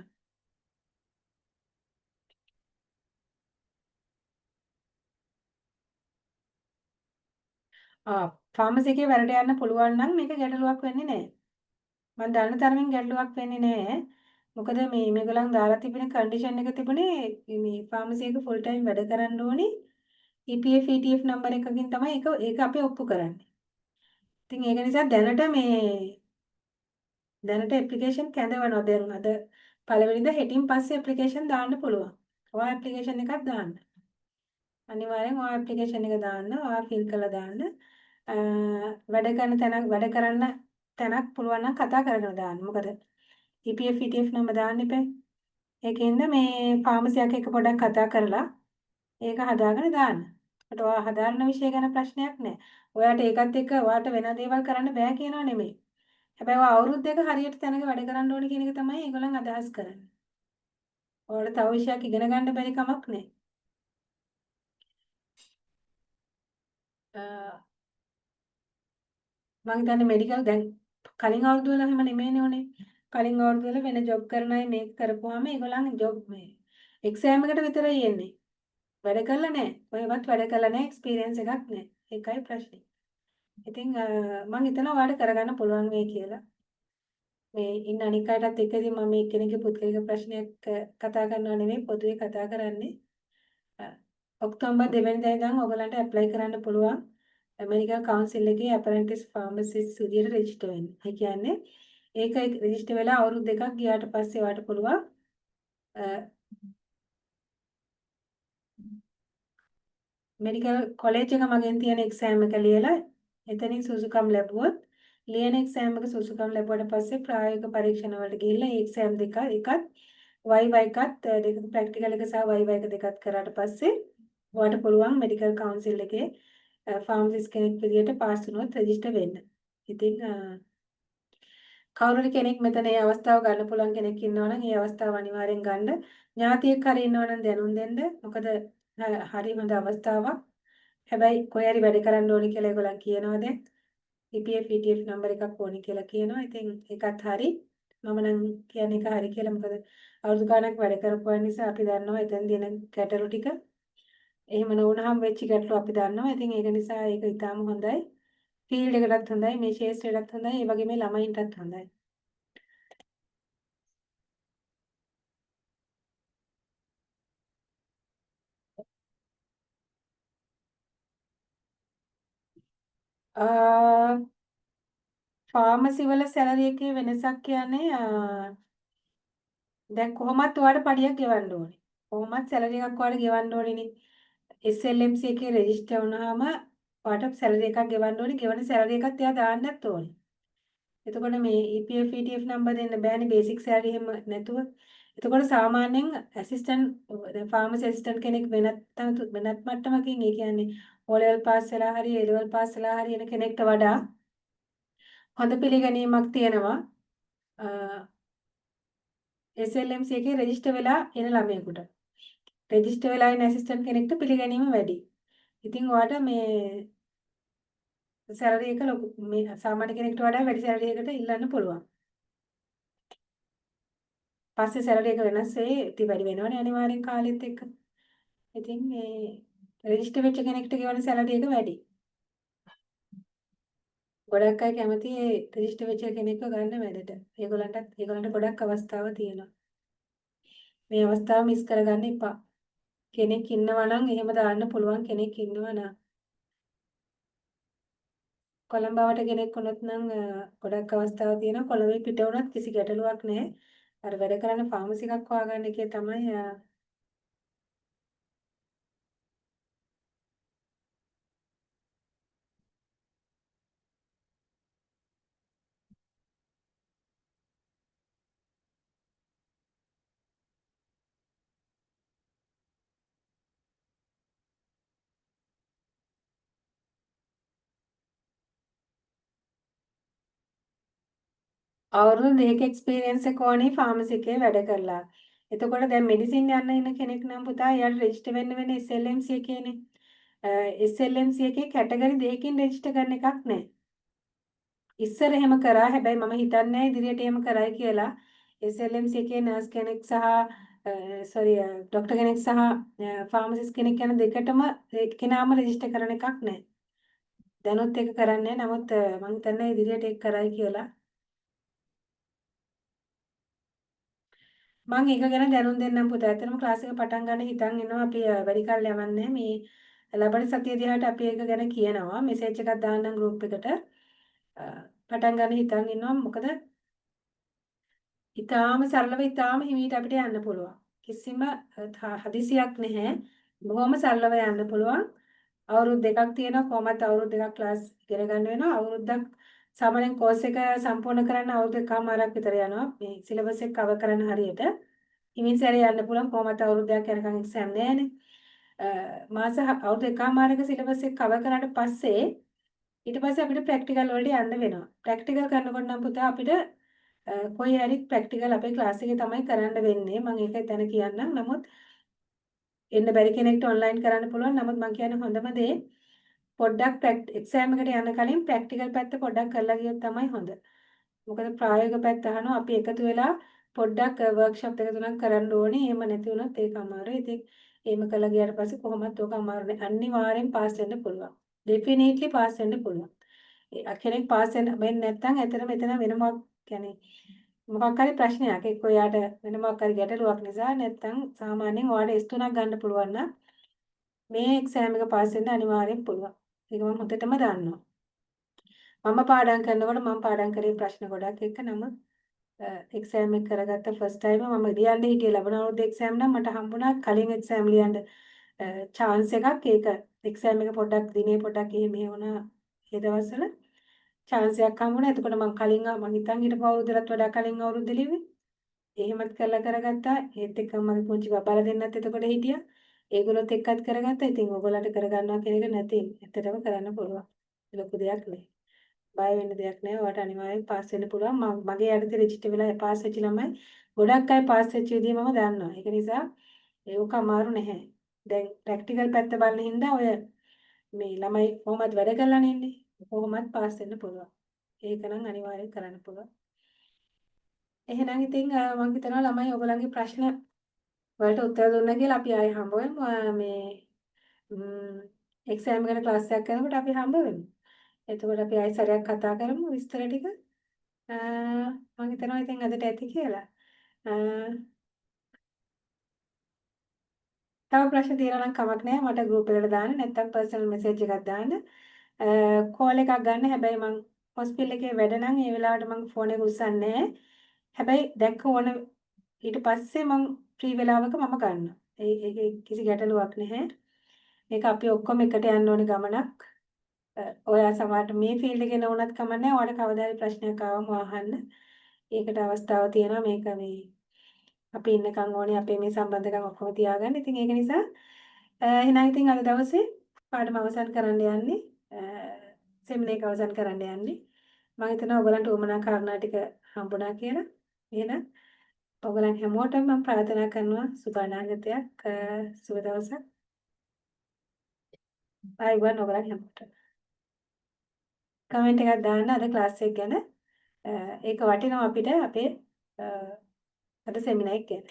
ෆාමසි එකේ වැඩට යන්න පුළුවන් නම් මේක ගැටලුවක් වෙන්නේ නැහැ. මම දන්න තරමින් ගැටලුවක් වෙන්නේ නැහැ. මොකද මේගොල්ලන් දාලා තිබෙන කන්ඩිෂන් එක තිබුණේ මේ ෆාමසි එක ෆුල් ටයිම් වැඩ කරන්න ඕනේ. EPF ETF නම්බර එකකින් තමයි ඒක අපි ඔප්පු කරන්නේ. ඉතින් ඒක නිසා දැනට ඇප්ලිකේෂන් කැඳවනවා. දැන් අද පළවෙනිද හෙටින් පස්සේ ඇප්ලිකේෂන් දාන්න පුළුවන්. ඔයා ඇප්ලිකේෂන් එකක් දාන්න. අනිවාර්යෙන් ඔය ඇප්ලිකේෂන් එක දාන්න, ඔය ෆිල් කරලා දාන්න. වැඩ කරන්න තැනක් පුළුවන් නම් කතා කරගෙන දාන්න. මොකද EPF ETF නම දාන්න එපා. ඒකෙන්ද මේ ෆාමසි එකක් එක්ක පොඩ්ඩක් කතා කරලා ඒක හදාගෙන දාන්න. ඒකට ඔයා හදාරන විෂය ගැන ප්‍රශ්නයක් නැහැ. ඔයාට ඒකත් එක්ක ඔයාට වෙන දේවල් කරන්න බෑ කියනවා නෙමෙයි. හැබැයි ඔය අවුරුදු දෙක හරියට තැනක වැඩ කරන්න ඕනේ කියන එක තමයි ඒගොල්ලන් අදහස් කරන්නේ. ඔයාලට තව විෂයක් ඉගෙන ගන්න බැරි කමක් නැහැ. මම හිතන්නේ මෙඩිකල් දැන් කලින් අවුරුදු වල එහෙම නෙමෙයිනේ උනේ. කලින් අවුරුදු වල වෙන ජොබ් කරන අය මේක කරපුවාම ඒගොල්ලන් ජොබ් මේ එක්සෑම් එකට විතරයි එන්නේ. වැඩ කරලා නැහැ. ඔයවත් වැඩ කරලා නැහැ, එක්ස්පීරියන්ස් එකක් නැහැ. ඒකයි ප්‍රශ්නේ. ඉතින් මම හිතනවා ඔයාලට කරගන්න පුළුවන් වෙයි කියලා. මේ ඉන්න අනික් අයටත් එකදී මම මේ කෙනෙක්ගේ පුද්ගලික ප්‍රශ්නයක් කතා කරනවා නෙමෙයි පොදුවේ කතා කරන්නේ. ඔක්තෝබර් 2 වෙනිදා ඉඳන් ඔයගලන්ට ඇප්ලයි කරන්න පුළුවන් ඇමරිකන් කවුන්සිල් එකේ ඇපරන්ටිස් ෆාමසිස්ට් විදියට රෙජිස්ටර් වෙන්න. ඒ කියන්නේ ඒක රෙජිස්ටර් වෙලා අවුරුදු දෙකක් ගියාට පස්සේ ඔයාලට පුළුවන් මෙඩිකල් කොලෙජ් එක මගෙන් තියෙන එක්සෑම් එක ලියලා එතනින් සුසුකම් ලැබුවොත් ලියන එක්සෑම් එක සුසුකම් ලැබුවට පස්සේ ප්‍රායෝගික පරීක්ෂණ වලට ගිහිල්ලා ඒ එක්සෑම් දෙක එකත් වයිවා එකත් දෙක ප්‍රැක්ටිකල් එක සහ වයිවා එක දෙකත් කරාට පස්සේ ඔයාලට පුළුවන් මෙඩිකල් කවුන්සිල් එකේ ෆාමසිස්ට් කෙනෙක් විදියට පාස් වුණොත් රෙජිස්ටර් වෙන්න. ඉතින් කවුරුහරි කෙනෙක් මෙතන මේ අවස්ථාව ගන්න පුළුවන් කෙනෙක් ඉන්නවනම් ඒ අවස්ථාව අනිවාර්යෙන් ගන්න. ඥාතියෙක් හරි ඉන්නවනම් දැනුම් දෙන්න. මොකද හරි හොඳ අවස්ථාවක්. හැබැයි කොහේ හරි වැඩ කරන්න ඕනි කියලා ඒගොල්ලන් කියනවා දැන්. EPF ETF නම්බර එකක් ඕනි කියලා කියනවා. ඉතින් ඒකත් හරි. මම නම් කියන්නේ ඒක හරි කියලා. මොකද අවුරුදු ගාණක් වැඩ කරපුවා නිසා අපි දන්නවා එතෙන් දෙන ගැටලු ටික. එහෙම නොවුනහම වෙච්ච ගැටලු අපි දන්නවා. ඉතින් ඒක නිසා ඒක ඉතාම හොඳයි. ෆීල්ඩ් එකටත් හොඳයි, මේ ශේෂ්ත්‍රයටත් හොඳයි, ඒ වගේම ළමයින්ටත් හොඳයි. ෆාමසි වල සැලරි එකේ වෙනසක් කියන්නේ දැන් කොහොමත් ඔයාලට පඩියක් ගෙවන්න ඕනේ. කොහොමත් සැලරි එකක් ඔයාලට ගෙවන්න ඕනේනේ. SLMC එකේ රෙජිස්ටර් වුණාම ඔයාලට සැලරි එකක් ගෙවන්න ඕනේ. ගෙවන සැලරි එකත් එයා දාන්නත් ඕනේ. එතකොට මේ EPF ETF නම්බර දෙන්න බෑනේ බේසික් සැලරි එහෙම නැතුව. එතකොට සාමාන්‍යයෙන් ඇසිස්ටන්ට් දැන් ෆාමසි ඇසිස්ටන්ට් කෙනෙක් වෙනත් මට්ටමකින් ඒ කියන්නේ O level පාස් වෙලා හරි A level පාස් වෙලා හරි එන කෙනෙක්ට වඩා හොඳ පිළිගැනීමක් තියෙනවා. SLMC එකේ රෙජිස්ටර් වෙලා එන ළමයෙකුට. රෙජිස්ටර් වෙලා ඉන්න ඇසිස්ටන්ට් කෙනෙක්ට පිළිගැනීම වැඩි. ඉතින් ඔයාට මේ සැලරි එක ලොකු මේ සාමාන්‍ය කෙනෙක්ට වඩා වැඩි සැලරි එකකට ඉල්ලන්න පුළුවන්. පස්සේ සැලරි එක වෙනස් වෙයි. ඉතින් වැඩි වෙනවනේ අනිවාර්යෙන් කාලෙත් එක්ක. ඉතින් මේ රෙජිස්ටර් වෙච්ච කෙනෙක්ට ගෙවන සැලරි එක වැඩි. ගොඩක් අය කැමති ඒ රෙජිස්ටර් වෙච්ච කෙනෙක්ව ගන්න වැඩට. ඒගොල්ලන්ට ගොඩක් අවස්ථාව තියෙනවා. මේ අවස්ථාව මිස් කරගන්න එපා. කෙනෙක් ඉන්නවා නම් එහෙම දාන්න පුළුවන් කෙනෙක් ඉන්නවා නම් කොළඹවට කෙනෙක් වුණොත් නම් ගොඩක් අවස්ථාව තියෙනවා. කොළඹේ පිට වුණත් කිසි ගැටලුවක් නැහැ. අර වැඩ කරන ෆාමසි එකක් හොයාගන්න එකේ තමයි අවුරුදු දෙකක එක්ස්පීරියන්ස් එක ඕනේ ෆාමසි එකේ වැඩ කරලා. එතකොට දැන් මෙඩිසින් යන්න ඉන්න කෙනෙක් නම් පුතා එයාට රෙජිස්ටර් වෙන්න වෙන්නේ SLMC එකේනේ. SLMC එකේ කැටගරි දෙකකින් රෙජිස්ටර් කරන එකක් නැහැ. ඉස්සර එහෙම කරා. හැබැයි මම හිතන්නේ ඉදිරියට එහෙම කරයි කියලා. SLMC එකේ නර්ස් කෙනෙක් සහ ડોක්ටර් කෙනෙක් සහ ෆාමසිස්ට් කෙනෙක් යන දෙකටම කෙනාම රෙජිස්ටර් කරන එකක් නැහැ. දැනුත් ඒක කරන්නේ. නමුත් මම හිතන්නේ ඉදිරියට ඒක කරයි කියලා. මම ඒක ගැන දැනුම් දෙන්නම් පුතා. ඇත්තටම ක්ලාස් එක පටන් ගන්න හිතන් ඉන්නවා. අපි වැඩි කල් යවන්නේ මේ ලබන සතිය දිහාට අපි ඒක ගැන කියනවා. මෙසේජ් එකක් දාන්නම් ගෲප් එකට. පටන් ගන්න හිතන් ඉන්නවා. මොකද ඊටාම සරලව ඊටාම හිමීට අපිට යන්න පුළුවන්. කිසිම හදිසියක් නැහැ. බොහොම සරලව යන්න පුළුවන්. අවුරුදු දෙකක් තියෙනවා කොහොමත් අවුරුදු දෙකක් ක්ලාස් ඉගෙන ගන්න වෙනවා. අවුරුද්දක් සාමාන්‍යයෙන් කෝස් එක සම්පූර්ණ කරන්න අවුරුදු එකමාරක් විතර යනවා. මේ සිලබස් එක කවර් කරන්න හරියට. හිමින් සැරේ යන්න පුළුවන් කොහොමත් අවුරුද්දක් යනකම් එක්සෑම් නෑනේ. අවුරුදු එකමාරක සිලබස් එක කවර් කරාට පස්සේ ඊට පස්සේ අපිට ප්‍රැක්ටිකල් වලට යන්න වෙනවා. ප්‍රැක්ටිකල් කරනකොට නම් පුතා අපිට කොයි හරි ප්‍රැක්ටිකල් අපේ ක්ලාස් එකේ තමයි කරන්න වෙන්නේ. මම ඒක එතන කියන්නම්. නමුත් එන්න බැරි කෙනෙක්ට ඔන්ලයින් කරන්න පුළුවන්. නමුත් මම කියන්නේ හොඳම දේ පොඩ්ඩක් එක්සෑම් එකට යන කලින් ප්‍රැක්ටිකල් පැත්ත පොඩ්ඩක් කරලා ගියොත් තමයි හොඳ. මොකද ප්‍රායෝගික පැත්ත අහනවා අපි එකතු වෙලා පොඩ්ඩක් වර්ක්ෂොප් එක තුනක් කරන්න ඕනේ. එහෙම නැති වුණොත් ඒක අමාරුයි. ඉතින් එහෙම කළා ගියාට පස්සේ කොහොමත් ඕක අමාරු නෑ. අනිවාර්යෙන් පාස් වෙන්න පුළුවන්. ඩෙෆිනේට්ලි පාස් වෙන්න පුළුවන්. කෙනෙක් පාස් වෙන්නේ නැත්නම් ඇතර මෙතන වෙනමක් කියන්නේ මොකක් හරි ප්‍රශ්නයක් එක්ක එයාට වෙන මොකක් හරි ගැටලුවක් නිසා නැත්නම් සාමාන්‍යයෙන් ඔයාලට S3ක් ගන්න පුළුවන් නම් මේ එක්සෑම් එක පාස් වෙන්න අනිවාර්යෙන් පුළුවන්. ඒක මම හොඳටම දන්නවා. මම පාඩම් කරනකොට මම පාඩම් කරේ ප්‍රශ්න ගොඩක් එක්ක නම එක්සෑම් එක කරගත්ත ෆස්ට් ටයිම මම ලියන්න හිටියේ ලබන අවුරුද්දේ එක්සෑම් නම් මට හම්බුණා කලින් එක්සෑම් ලියන්න chance එකක් ඒක එක්සෑම් එක පොඩ්ඩක් දිනේ පොඩ්ඩක් එහෙම වුණා ඒ දවස්වල chance එකක් හම්බුණා. එතකොට මම කලින් මම හිතන් හිටපු අවුරුද්දටත් වඩා කලින් අවුරුද්ද ලිව්වේ. එහෙමත් කරලා කරගත්තා. ඒත් එක්කම මගේ පුංචි බබාලා දෙන්නත් එතකොට හිටියා. ඒගොල්ලොත් එක්කත් කරගත්තා. ඉතින් ඕගොල්ලන්ට කරගන්නවා කියන එක නැති. ඇත්තටම කරන්න පුළුවන්. ලොකු දෙයක් නෙයි. බය වෙන්න දෙයක් නෑ. ඔයාලට අනිවාර්යෙන් පාස් වෙන්න පුළුවන්. මගේ යටතේ රෙජිස්ටර් වෙලා පාස් වෙච්ච ළමයි ගොඩක් අය පාස් වෙච්ච විදිහ මම දන්නවා. ඒක නිසා ඒක අමාරු නැහැ. දැන් ප්‍රැක්ටිකල් පැත්ත බලන හින්දා ඔය මේ ළමයි කොහොමද වැඩ කරලා ඉන්නේ. කොහොමත් පාස් වෙන්න පුළුවන්. ඒක නම් අනිවාර්යෙන් කරන්න පුළුවන්. එහෙනම් ඉතින් මම හිතනවා ළමයි ඔයගොල්ලන්ගේ ප්‍රශ්න වලට උත්තර දුන්නා කියලා අපි ආයෙ හම්බ වෙමු. මේ එක්සෑම් එකට ක්ලාස් එකක් කරනකොට අපි හම්බ වෙමු. එතකොට අපි ආයෙ සැරයක් කතා කරමු විස්තර ටික. මම හිතනවා ඉතින් අදට ඇති කියලා. තව ප්‍රශ්න තියෙනවා නම් කමක් නැහැ මට ගෲප් එකට දාන්න නැත්නම් පර්සනල් මෙසේජ් එකක් දාන්න. කෝල් එකක් ගන්න. හැබැයි මං හොස්පිටල් එකේ වැඩ නම් ඒ වෙලාවට මං ෆෝන් එක උස්සන්නේ නැහැ. හැබැයි දැක්ක ඕන ඊට පස්සේ මං ෆ්‍රී වෙලාවක මම ගන්නවා. ඒකේ කිසි ගැටලුවක් නැහැ. මේක අපි ඔක්කොම එකට යන්න ඕනේ ගමනක්. ඔයා සමහරට මේ ෆීල්ඩ් එකේ නොවුනත් කමක් නැහැ. ඔයාලට කවදා හරි ප්‍රශ්නයක් ආවම අහන්න. ඒකට අවස්ථාව තියෙනවා මේක මේ අපි ඉන්නකම් ඕනේ අපේ මේ සම්බන්ධකම් ඔක්කොම තියාගන්න. ඉතින් ඒක නිසා එහෙනම් ඉතින් අද දවසේ පාඩම අවසන් කරන්න යන්නේ. සෙමිනාර් එක අවසන් කරන්න යන්නේ. මම හිතනවා ඔයගලන්ට උවමනා කාරණා ටික හම්බුණා කියලා. එහෙනම් ඔයගලන් හැමෝටම මම ප්‍රාර්ථනා කරනවා සුබ අනාගතයක් සුබ දවසක්. ආයිබෝන් ඔයගලන් හැමෝටම. කමෙන්ට් එකක් දාන්න අද ක්ලාස් එක ගැන. ඒක වටිනවා අපිට අපේ අද සෙමිනාර් එක ගැන.